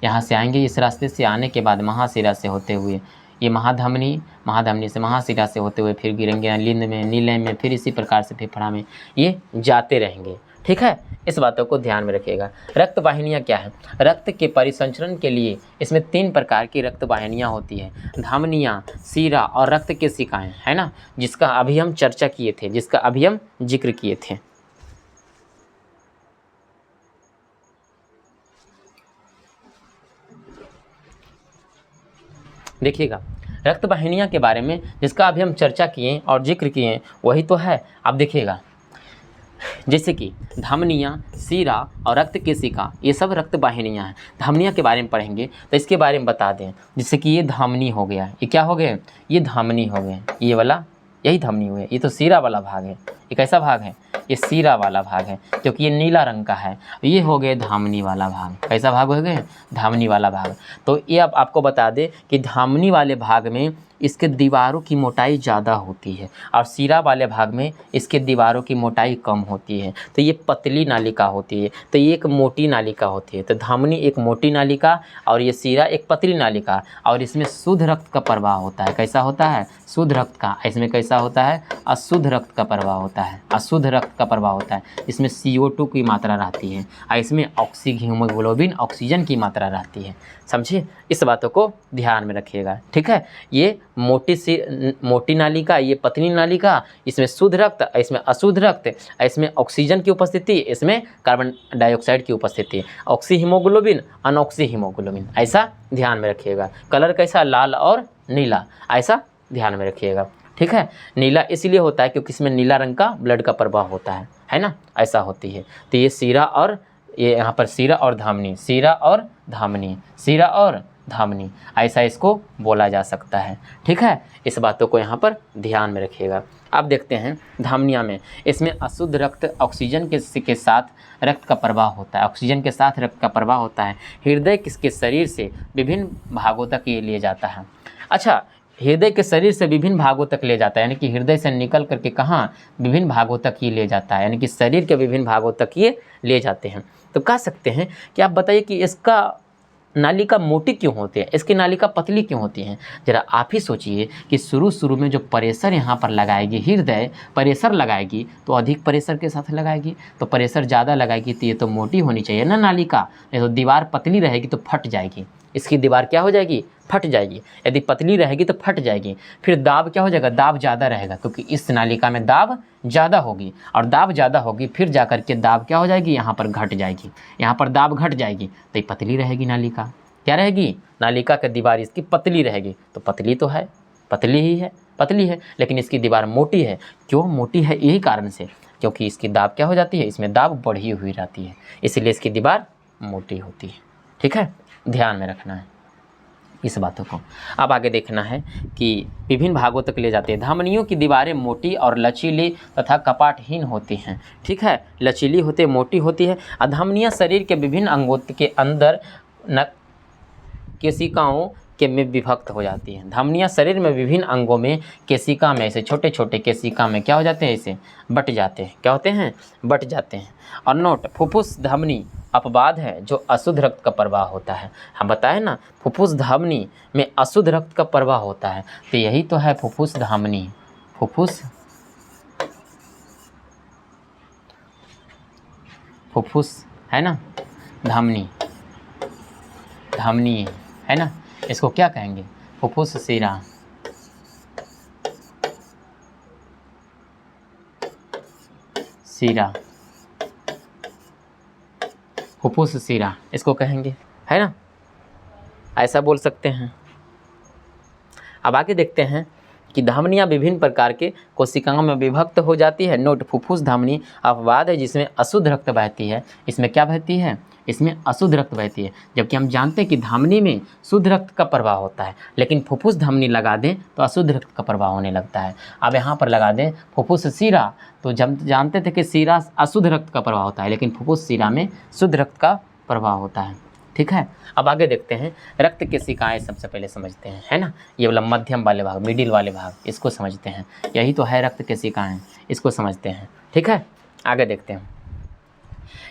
यहाँ से आएंगे इस रास्ते से, आने के बाद महाशिरा से होते हुए ये महाधमनी से महाशिरा से होते हुए फिर गिरेंगे अलिंद में, नीले में, फिर इसी प्रकार से फेफड़ा में ये जाते रहेंगे, ठीक है। इस बातों को ध्यान में रखिएगा। रक्त वाहिनियाँ क्या है? रक्त के परिसंचरण के लिए इसमें 3 प्रकार की रक्त वाहिनियाँ होती है, धमनियाँ, शिरा और रक्त केशिकाएँ, है ना, जिसका अभी हम चर्चा किए थे, जिसका अभी हम जिक्र किए थे। देखिएगा, रक्त वाहिनियाँ के बारे में जिसका अभी हम चर्चा किए और जिक्र किए वही तो है। अब देखिएगा, जैसे कि धमनियाँ, शिरा और रक्त केशिका, ये सब रक्त वाहिनियाँ हैं। धमनियाँ के बारे में पढ़ेंगे तो इसके बारे में बता दें। जैसे कि ये धमनी हो गया, ये क्या हो गए? ये धमनी हो गए, ये वाला यही धमनी हुए। ये तो शिरा वाला भाग है। ये कैसा भाग है? ये शिरा वाला भाग है, क्योंकि ये नीला रंग का है। ये हो गए धमनी वाला भाग। कैसा भाग हो गए? धमनी वाला भाग। तो ये अब आपको बता दें कि धमनी वाले भाग में इसके दीवारों की मोटाई ज़्यादा होती है और शिरा वाले भाग में इसके दीवारों की मोटाई कम होती है। तो ये पतली नालिका होती है, तो ये एक मोटी नालिका होती है। तो धमनी एक मोटी नालिका और ये शिरा एक पतली नालिका, और इसमें शुद्ध रक्त का प्रवाह होता है। कैसा होता है? शुद्ध रक्त का। इसमें कैसा होता है? अशुद्ध रक्त का प्रवाह होता है। अशुद्ध रक्त का प्रवाह होता है। इसमें CO2 की मात्रा रहती है और इसमें हीमोग्लोबिन, ऑक्सीजन की मात्रा रहती है। समझिए, इस बातों को ध्यान में रखिएगा, ठीक है। ये मोटी नालिका, ये पतली नालिका, इसमें शुद्ध रक्त, इसमें अशुद्ध रक्त, इसमें ऑक्सीजन की उपस्थिति, इसमें कार्बन डाइऑक्साइड की उपस्थिति, ऑक्सी हीमोग्लोबिन, अनऑक्सी हीमोग्लोबिन, ऐसा ध्यान में रखिएगा। कलर कैसा? लाल और नीला, ऐसा ध्यान में रखिएगा, ठीक है। नीला इसलिए होता है क्योंकि इसमें नीला रंग का ब्लड का प्रवाह होता है ना, ऐसा होती है। तो ये शिरा और ये यहाँ पर शिरा और धमनी, शिरा और धमनी, शिरा और धमनी, ऐसा इसको बोला जा सकता है, ठीक है। इस बातों को यहाँ पर ध्यान में रखिएगा। अब देखते हैं धमनिया में, इसमें अशुद्ध रक्त ऑक्सीजन के साथ रक्त का प्रवाह होता है। ऑक्सीजन के साथ रक्त का प्रवाह होता है। हृदय किसके शरीर से विभिन्न भागों तक ये ले जाता है। अच्छा, हृदय के शरीर से विभिन्न भागों तक ले जाता है, यानी कि हृदय से निकल करके कहाँ? विभिन्न भागों तक ये ले जाता है, यानी कि शरीर के विभिन्न भागों तक ये ले जाते हैं। तो कह सकते हैं कि आप बताइए कि इसका नालिका मोटी क्यों होती है, इसकी नालिका पतली क्यों होती है? जरा आप ही सोचिए कि शुरू में जो प्रेशर यहाँ पर लगाएगी, हृदय प्रेशर लगाएगी तो अधिक प्रेशर के साथ लगाएगी, तो प्रेशर ज़्यादा लगाएगी तो ये तो मोटी होनी चाहिए ना नालिका, नहीं तो दीवार पतली रहेगी तो फट जाएगी, इसकी दीवार क्या हो जाएगी, फट जाएगी। यदि पतली रहेगी तो फट जाएगी। फिर दाब क्या हो जाएगा, दाब ज़्यादा रहेगा, क्योंकि इस नालिका में दाब ज़्यादा होगी, और दाब ज़्यादा होगी फिर जा कर के दाब क्या हो जाएगी, यहाँ पर घट जाएगी, यहाँ पर दाब घट जाएगी तो ये पतली रहेगी नालिका। क्या रहेगी, नालिका की दीवार इसकी पतली रहेगी। तो पतली तो है, पतली ही है, पतली है, लेकिन इसकी दीवार मोटी है। क्यों मोटी है, यही कारण से, क्योंकि इसकी दाब क्या हो जाती है, इसमें दाब बढ़ी हुई रहती है, इसलिए इसकी दीवार मोटी होती है। ठीक है, ध्यान में रखना है इस बातों को। अब आगे देखना है कि विभिन्न भागों तक ले जाते हैं। धमनियों की दीवारें मोटी और लचीली तथा कपाटहीन होती हैं। ठीक है, लचीली होती है, मोटी होती है। धमनियाँ शरीर के विभिन्न अंगों के अंदर केशिकाओं के में विभक्त हो जाती हैं। धमनियाँ शरीर में विभिन्न अंगों में केशिका में, ऐसे छोटे छोटे केशिका में क्या हो जाते हैं, ऐसे बट जाते हैं। क्या होते हैं, बट जाते हैं। और नोट, फुफ्फुस धमनी अपवाद है जो अशुद्ध रक्त का प्रवाह होता है। हम बताएं ना, फुफ्फुस धमनी में अशुद्ध रक्त का प्रवाह होता है, तो यही तो है फुफ्फुस धमनी। फुफ्फुस है ना, धमनी है ना, इसको क्या कहेंगे, फुफ्फुस शिरा। फुफ्फुस शिरा इसको कहेंगे, है ना, ऐसा बोल सकते हैं। अब आगे देखते हैं कि धमनियाँ विभिन्न प्रकार के कोशिकाओं में विभक्त हो जाती है। नोट, फुफ्फुस धमनी अपवाद है जिसमें अशुद्ध रक्त बहती है। इसमें क्या बहती है, इसमें अशुद्ध रक्त बहती है। जबकि हम जानते हैं कि धमनी में शुद्ध रक्त का प्रवाह होता है, लेकिन फुफ्फुस धमनी लगा दें तो अशुद्ध रक्त का प्रवाह होने लगता है। अब यहाँ पर लगा दें फुफ्फुस शिरा, तो जब जानते थे कि शिरा अशुद्ध रक्त का प्रवाह होता है, लेकिन फुफ्फुस शिरा में शुद्ध रक्त का प्रवाह होता है। ठीक है, अब आगे देखते हैं रक्त केशिकाएँ। सबसे पहले समझते हैं, है ना, ये वाला मध्यम वाले भाग, मिडिल वाले भाग, इसको समझते हैं। यही तो है रक्त केशिकाएँ, इसको समझते हैं। ठीक है, आगे देखते हैं।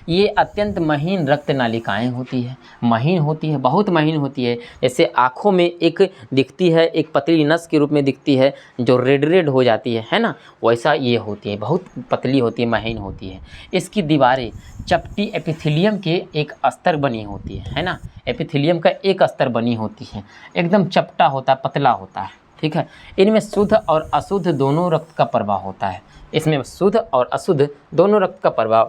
ये अत्यंत महीन रक्त नालिकाएँ होती है, महीन होती है, बहुत महीन होती है। जैसे आँखों में एक दिखती है, एक पतली नस के रूप में दिखती है जो रेड हो जाती है ना, वैसा ये होती है, बहुत पतली होती है, महीन होती है। इसकी दीवारें चपटी एपिथेलियम के एक अस्तर बनी होती है ना, एपिथेलियम का एक अस्तर बनी होती है, एकदम चपटा होता है, पतला होता है। ठीक है, इनमें शुद्ध और अशुद्ध दोनों रक्त का प्रवाह होता है। इसमें शुद्ध और अशुद्ध दोनों रक्त का प्रवाह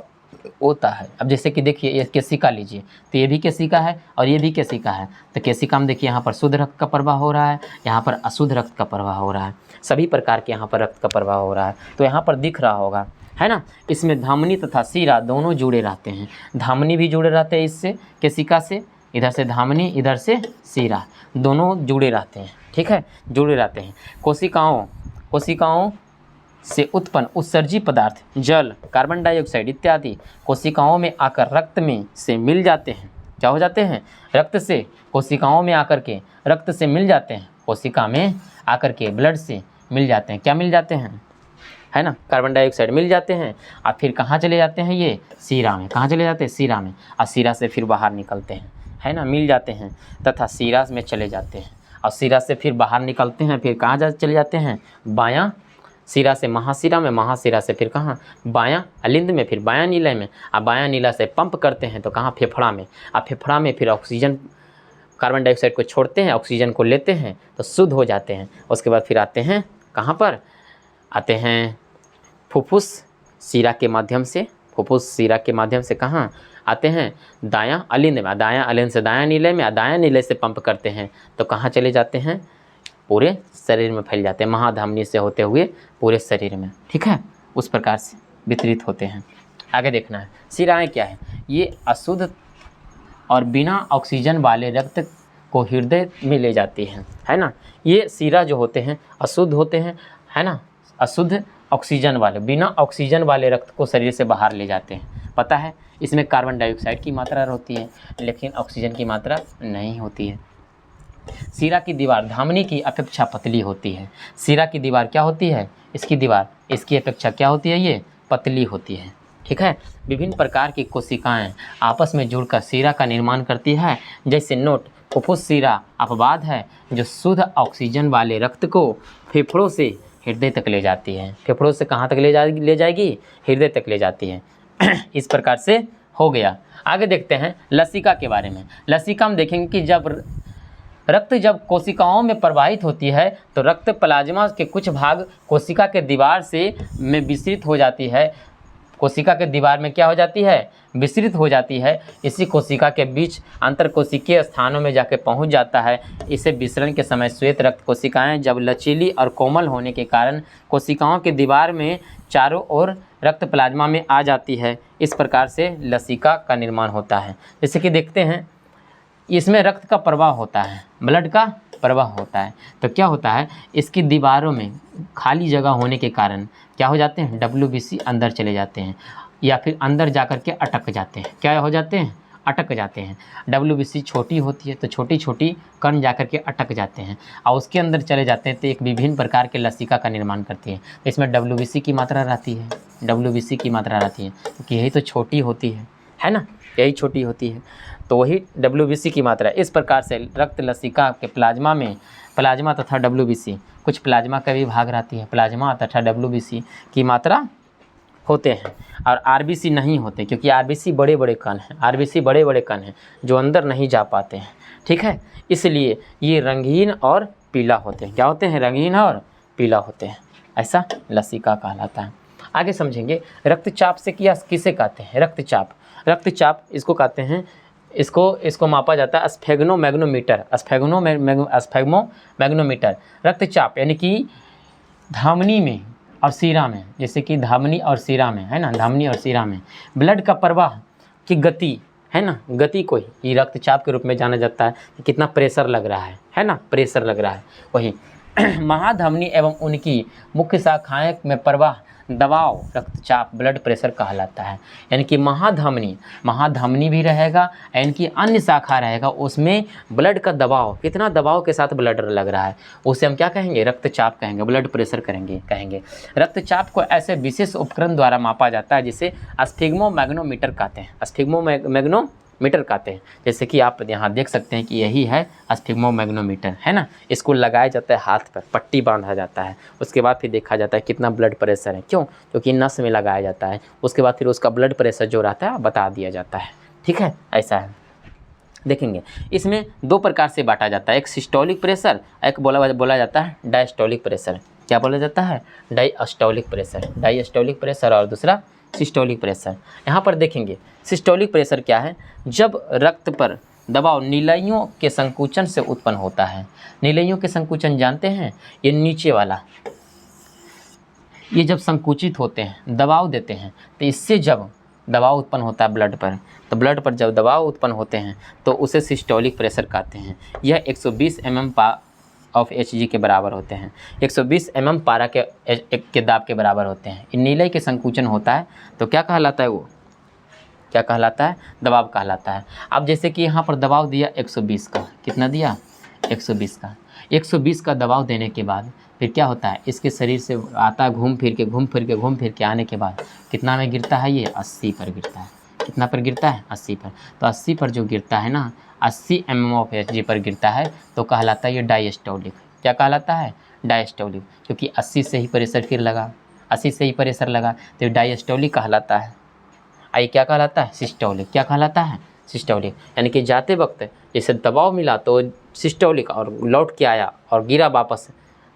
होता है। अब जैसे कि देखिए, ये केशिका लीजिए, तो ये भी केशिका है और ये भी केशिका है। तो केशिका में देखिए यहाँ पर शुद्ध रक्त का प्रवाह हो रहा है, यहाँ पर अशुद्ध रक्त का प्रवाह हो रहा है, सभी प्रकार के यहाँ पर रक्त का प्रवाह हो रहा है। तो यहाँ पर दिख रहा होगा, है ना। इसमें धमनी तथा शिरा दोनों जुड़े रहते हैं। धमनी भी जुड़े रहते हैं इससे, केशिका से, इधर से धमनी, इधर से शिरा, दोनों जुड़े रहते हैं। ठीक है, जुड़े रहते हैं। कोशिकाओं से उत्पन्न उत्सर्जी पदार्थ, जल, कार्बन डाइऑक्साइड इत्यादि कोशिकाओं में आकर रक्त में से मिल जाते हैं। क्या हो जाते हैं, रक्त से, कोशिकाओं में आकर के रक्त से मिल जाते हैं, कोशिका में आकर के ब्लड से मिल जाते हैं। क्या मिल जाते हैं, है ना, कार्बन डाइऑक्साइड मिल जाते हैं। और फिर कहाँ चले जाते हैं, ये शिरा में। कहाँ चले जाते हैं, शिरा में। और शिरा से फिर बाहर निकलते हैं, है ना, मिल जाते हैं तथा शिरा में चले जाते हैं। और शिरा से फिर बाहर निकलते हैं, फिर कहाँ चले जाते हैं, बायां शिरा से महाशिरा में, महाशिरा से फिर कहाँ, बायां अलिंद में, फिर बायां नीला में। और बायां नीला से पंप करते हैं तो कहाँ, फेफड़ा में। और फेफड़ा में फिर ऑक्सीजन, कार्बन डाइऑक्साइड को छोड़ते हैं, ऑक्सीजन को लेते हैं तो शुद्ध हो जाते हैं। उसके बाद फिर आते हैं कहाँ पर, आते हैं फुफ्फुस शिरा के माध्यम से, फुफ्फुस शिरा के माध्यम से कहाँ आते हैं, दायां अलिंद में। दायां अलिंद से दायां नीले में, दायां नीले से पंप करते हैं तो कहाँ चले जाते हैं, पूरे शरीर में फैल जाते हैं, महाधमनी से होते हुए पूरे शरीर में। ठीक है, उस प्रकार से वितरित होते हैं। आगे देखना है, शिराएँ क्या है, ये अशुद्ध और बिना ऑक्सीजन वाले रक्त को हृदय में ले जाती हैं, है ना। ये शिरा जो होते हैं अशुद्ध होते हैं, है ना, अशुद्ध ऑक्सीजन वाले, बिना ऑक्सीजन वाले रक्त को शरीर से बाहर ले जाते हैं। पता है, इसमें कार्बन डाइऑक्साइड की मात्रा होती है लेकिन ऑक्सीजन की मात्रा नहीं होती है। शिरा की दीवार धमनी की अपेक्षा पतली होती है। शिरा की दीवार क्या होती है, इसकी दीवार इसकी अपेक्षा क्या होती है, ये पतली होती है। ठीक है। विभिन्न प्रकार की कोशिकाएं आपस में जुड़कर शिरा का निर्माण करती है। जैसे नोट, फुफ्फुस शिरा अपवाद है जो शुद्ध ऑक्सीजन वाले रक्त को फेफड़ों से हृदय तक ले जाती है। फेफड़ों से कहाँ तक ले जाएगी? हृदय तक ले जाती है। इस प्रकार से हो गया। आगे देखते हैं लसिका के बारे में। लसिका में देखेंगे कि जब कोशिकाओं में प्रवाहित होती है तो रक्त प्लाज्मा के कुछ भाग कोशिका के दीवार में विस्तृत हो जाती है। कोशिका के दीवार में क्या हो जाती है? विस्तृत हो जाती है। इसी कोशिका के बीच अंतरकोशिकीय स्थानों में जाके पहुंच जाता है। इसे विसरण के समय श्वेत रक्त कोशिकाएं जब लचीली और कोमल होने के कारण कोशिकाओं के दीवार में चारों ओर रक्त प्लाज्मा में आ जाती है। इस प्रकार से लसिका का निर्माण होता है। जैसे कि देखते हैं इसमें रक्त का प्रवाह होता है, ब्लड का प्रवाह होता है। तो क्या होता है, इसकी दीवारों में खाली जगह होने के कारण क्या हो जाते हैं? WBC अंदर चले जाते हैं या फिर अंदर जाकर के अटक जाते हैं। क्या हो जाते हैं? अटक जाते हैं। WBC छोटी होती है तो छोटी छोटी कण जाकर के अटक जाते हैं और उसके अंदर चले जाते हैं तो एक विभिन्न प्रकार के लसिका का निर्माण करती है। तो इसमें WBC की मात्रा रहती है, WBC की मात्रा रहती है क्योंकि यही तो छोटी होती है ना, यही छोटी होती है तो वही WBC की मात्रा। इस प्रकार से रक्त लसिका के प्लाज्मा में प्लाज्मा तथा WBC, कुछ प्लाज्मा का भी भाग रहती है, प्लाज्मा तथा WBC की मात्रा होते हैं और RBC नहीं होते क्योंकि RBC बड़े बड़े कण हैं, RBC बड़े बड़े कण हैं जो अंदर नहीं जा पाते हैं। ठीक है, इसलिए ये रंगीन और पीला होते हैं। क्या होते हैं? रंगीन और पीला होते हैं। ऐसा लसिका कहलाता है। आगे समझेंगे रक्तचाप से किसे कहते हैं? रक्तचाप इसको कहते हैं, इसको मापा जाता है स्फेग्मोमैग्नोमीटर। स्फेग्मोमैग्नोमीटर रक्तचाप यानी कि धमनी में और शिरा में, जैसे कि धमनी और शिरा में है ना, धमनी और शिरा में ब्लड का प्रवाह की गति है ना, गति को ही रक्तचाप के रूप में जाना जाता है कि कितना प्रेशर लग रहा है ना, प्रेशर लग रहा है वही। महाधमनी एवं उनकी मुख्य शाखाएं में प्रवाह दबाव रक्तचाप ब्लड प्रेशर कहलाता है। यानी कि महाधमनी भी रहेगा, इनकी अन्य शाखा रहेगा, उसमें ब्लड का दबाव, कितना दबाव के साथ ब्लड लग रहा है उसे हम क्या कहेंगे? रक्तचाप कहेंगे, ब्लड प्रेशर कहेंगे। रक्तचाप को ऐसे विशेष उपकरण द्वारा मापा जाता है जिसे स्फिग्मोमैग्नोमीटर कहते हैं। स्फिग्मोमैग्नोमीटर कहते हैं। जैसे कि आप यहाँ देख सकते हैं कि यही है स्फिग्मोमैग्नोमीटर है ना। इसको लगाया जाता है हाथ पर, पट्टी बांधा जाता है, उसके बाद फिर देखा जाता है कितना ब्लड प्रेशर है। क्यों? क्योंकि नस में लगाया जाता है, उसके बाद फिर उसका ब्लड प्रेशर जो रहता है बता दिया जाता है। ठीक है, ऐसा है। देखेंगे इसमें दो प्रकार से बांटा जाता है, एक सिस्टोलिक प्रेशर, एक बोला जाता है डायस्टोलिक प्रेशर। क्या बोला जाता है? डायस्टोलिक प्रेशर और दूसरा सिस्टोलिक प्रेशर। यहाँ पर देखेंगे सिस्टोलिक प्रेशर क्या है? जब रक्त पर दबाव नीलइयों के संकुचन से उत्पन्न होता है। नीलइयों के संकुचन जानते हैं? ये नीचे वाला, ये जब संकुचित होते हैं, दबाव देते हैं, तो इससे जब दबाव उत्पन्न होता है ब्लड पर, तो ब्लड पर जब दबाव उत्पन्न होते हैं तो उसे सिस्टोलिक प्रेशर कहते हैं। यह 120 mm ऑफ Hg के बराबर होते हैं। 120 mm पारा के दाब के बराबर होते हैं। नीलय के संकुचन होता है तो क्या कहलाता है? वो क्या कहलाता है? दबाव कहलाता है। अब जैसे कि यहाँ पर दबाव दिया 120 का, कितना दिया? 120 का दबाव देने के बाद फिर क्या होता है? इसके शरीर से आता घूम फिर के आने के बाद कितना में गिरता है? ये 80 पर गिरता है। कितना पर गिरता है? 80 पर। तो 80 पर जो गिरता है ना, 80 mm ऑफ Hg पर गिरता है तो कहलाता है ये डायस्टोलिक। क्या कहलाता है? डायस्टोलिक, क्योंकि 80 से ही प्रेशर लगा तो ये डायस्टोलिक कहलाता है। आई क्या कहलाता है? सिस्टोलिक। क्या कहलाता है? सिस्टोलिक। यानी कि जाते वक्त जैसे दबाव मिला तो सिस्टोलिक और लौट के आया और गिरा वापस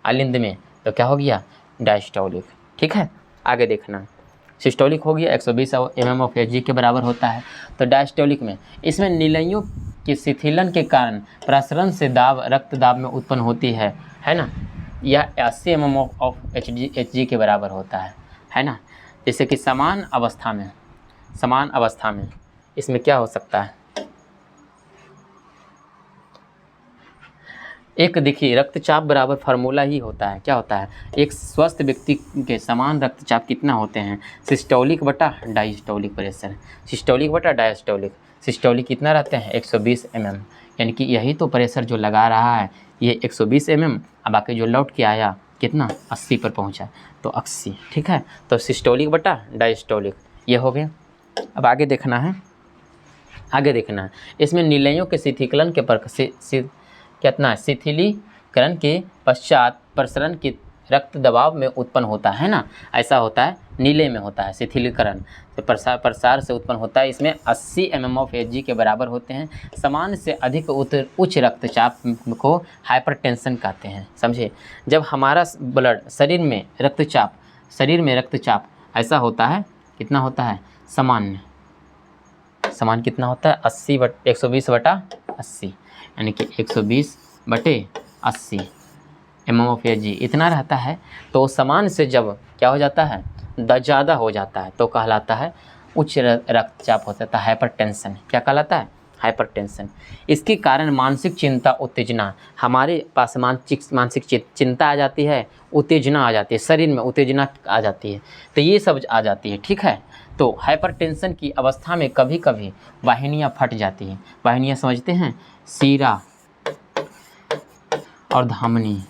आलिंद में तो क्या हो गया? डायस्टोलिक। ठीक है, आगे देखना। सिस्टोलिक हो गया 120 mm ऑफ Hg के बराबर होता है। तो डायस्टोलिक में इसमें नीलइयों के शिथिलन के कारण प्रसरण से रक्त दाब में उत्पन्न होती है ना। यह 80 mm ऑफ Hg के बराबर होता है ना। जैसे कि समान अवस्था में इसमें क्या हो सकता है? एक देखिए रक्तचाप बराबर फार्मूला ही होता है। क्या होता है? एक स्वस्थ व्यक्ति के समान रक्तचाप कितना होते हैं? सिस्टोलिक बटा डायस्टोलिक प्रेशर। सिस्टोलिक बटा डायस्टोलिक। सिस्टोलिक कितना रहते हैं? 120 mm। यानी कि यही तो प्रेशर जो लगा रहा है ये 120 mm, अब बाकी जो लौट के आया कितना? 80 पर पहुंचा तो 80। ठीक है, तो सिस्टोलिक बटा डायस्टोलिक ये हो गया। अब आगे देखना है, इसमें नीलयों के शिथिलीकरण के कितना है, शिथिलीकरण के पश्चात प्रसरण की रक्त दबाव में उत्पन्न होता है ना, ऐसा होता है नीले में होता है शिथिलीकरण, तो प्रसार से उत्पन्न होता है। इसमें 80 mm ऑफ Hg के बराबर होते हैं। सामान्य से अधिक उच्च रक्तचाप को हाइपरटेंशन कहते हैं, समझे। जब हमारा ब्लड शरीर में रक्तचाप ऐसा होता है, कितना होता है, सामान्य कितना होता है, 120/80, यानी कि 120/80 mm ऑफ Hg इतना रहता है। तो सामान्य से जब क्या हो जाता है, ज़्यादा हो जाता है, तो कहलाता है उच्च रक्तचाप हो जाता है, हाइपरटेंशन। क्या कहलाता है, हाइपरटेंशन। इसके कारण मानसिक चिंता, उत्तेजना, हमारे पास मानसिक चिंता आ जाती है, उत्तेजना आ जाती है, शरीर में उत्तेजना आ जाती है, तो ये सब आ जाती है, ठीक है। तो हाइपरटेंशन की अवस्था में कभी कभी वाहिनियाँ फट जाती हैं। वाहिनियाँ समझते हैं, सीरा और धमनी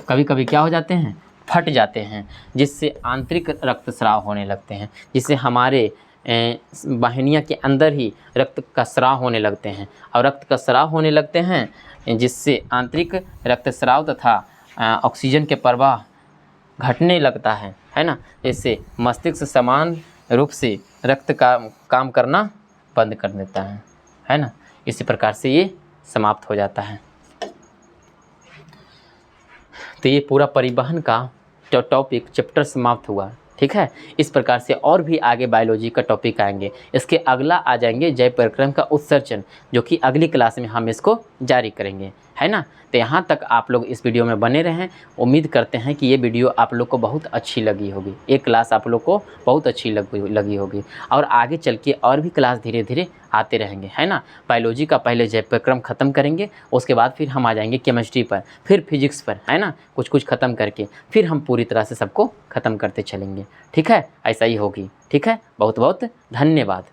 कभी कभी क्या हो जाते हैं, फट जाते हैं, जिससे आंतरिक रक्तस्राव होने लगते हैं, जिससे हमारे वाहिनियाँ के अंदर ही रक्त का स्राव होने लगते हैं, और रक्त का स्राव होने लगते हैं जिससे आंतरिक रक्तस्राव तथा ऑक्सीजन के प्रवाह घटने लगता है ना। इससे मस्तिष्क समान रूप से रक्त का काम करना बंद कर देता है ना। इसी प्रकार से ये समाप्त हो जाता है। तो ये पूरा परिवहन का टॉपिक चैप्टर समाप्त हुआ, ठीक है। इस प्रकार से और भी आगे बायोलॉजी का टॉपिक आएंगे। इसके अगला आ जाएंगे जैव परिक्रम का उत्सर्जन, जो कि अगली क्लास में हम इसको जारी करेंगे, है ना। तो यहाँ तक आप लोग इस वीडियो में बने रहें। उम्मीद करते हैं कि ये वीडियो आप लोग को बहुत अच्छी लगी होगी, ये क्लास आप लोग को बहुत अच्छी लगी होगी, और आगे चल के और भी क्लास धीरे धीरे आते रहेंगे, है ना। बायोलॉजी का पहले जैव परिक्रम ख़त्म करेंगे, उसके बाद फिर हम आ जाएंगे केमिस्ट्री पर, फिर फिजिक्स पर, है ना। कुछ ख़त्म करके फिर हम पूरी तरह से सबको ख़त्म करते चलेंगे, ठीक है। ऐसा ही होगी, ठीक है। बहुत बहुत धन्यवाद।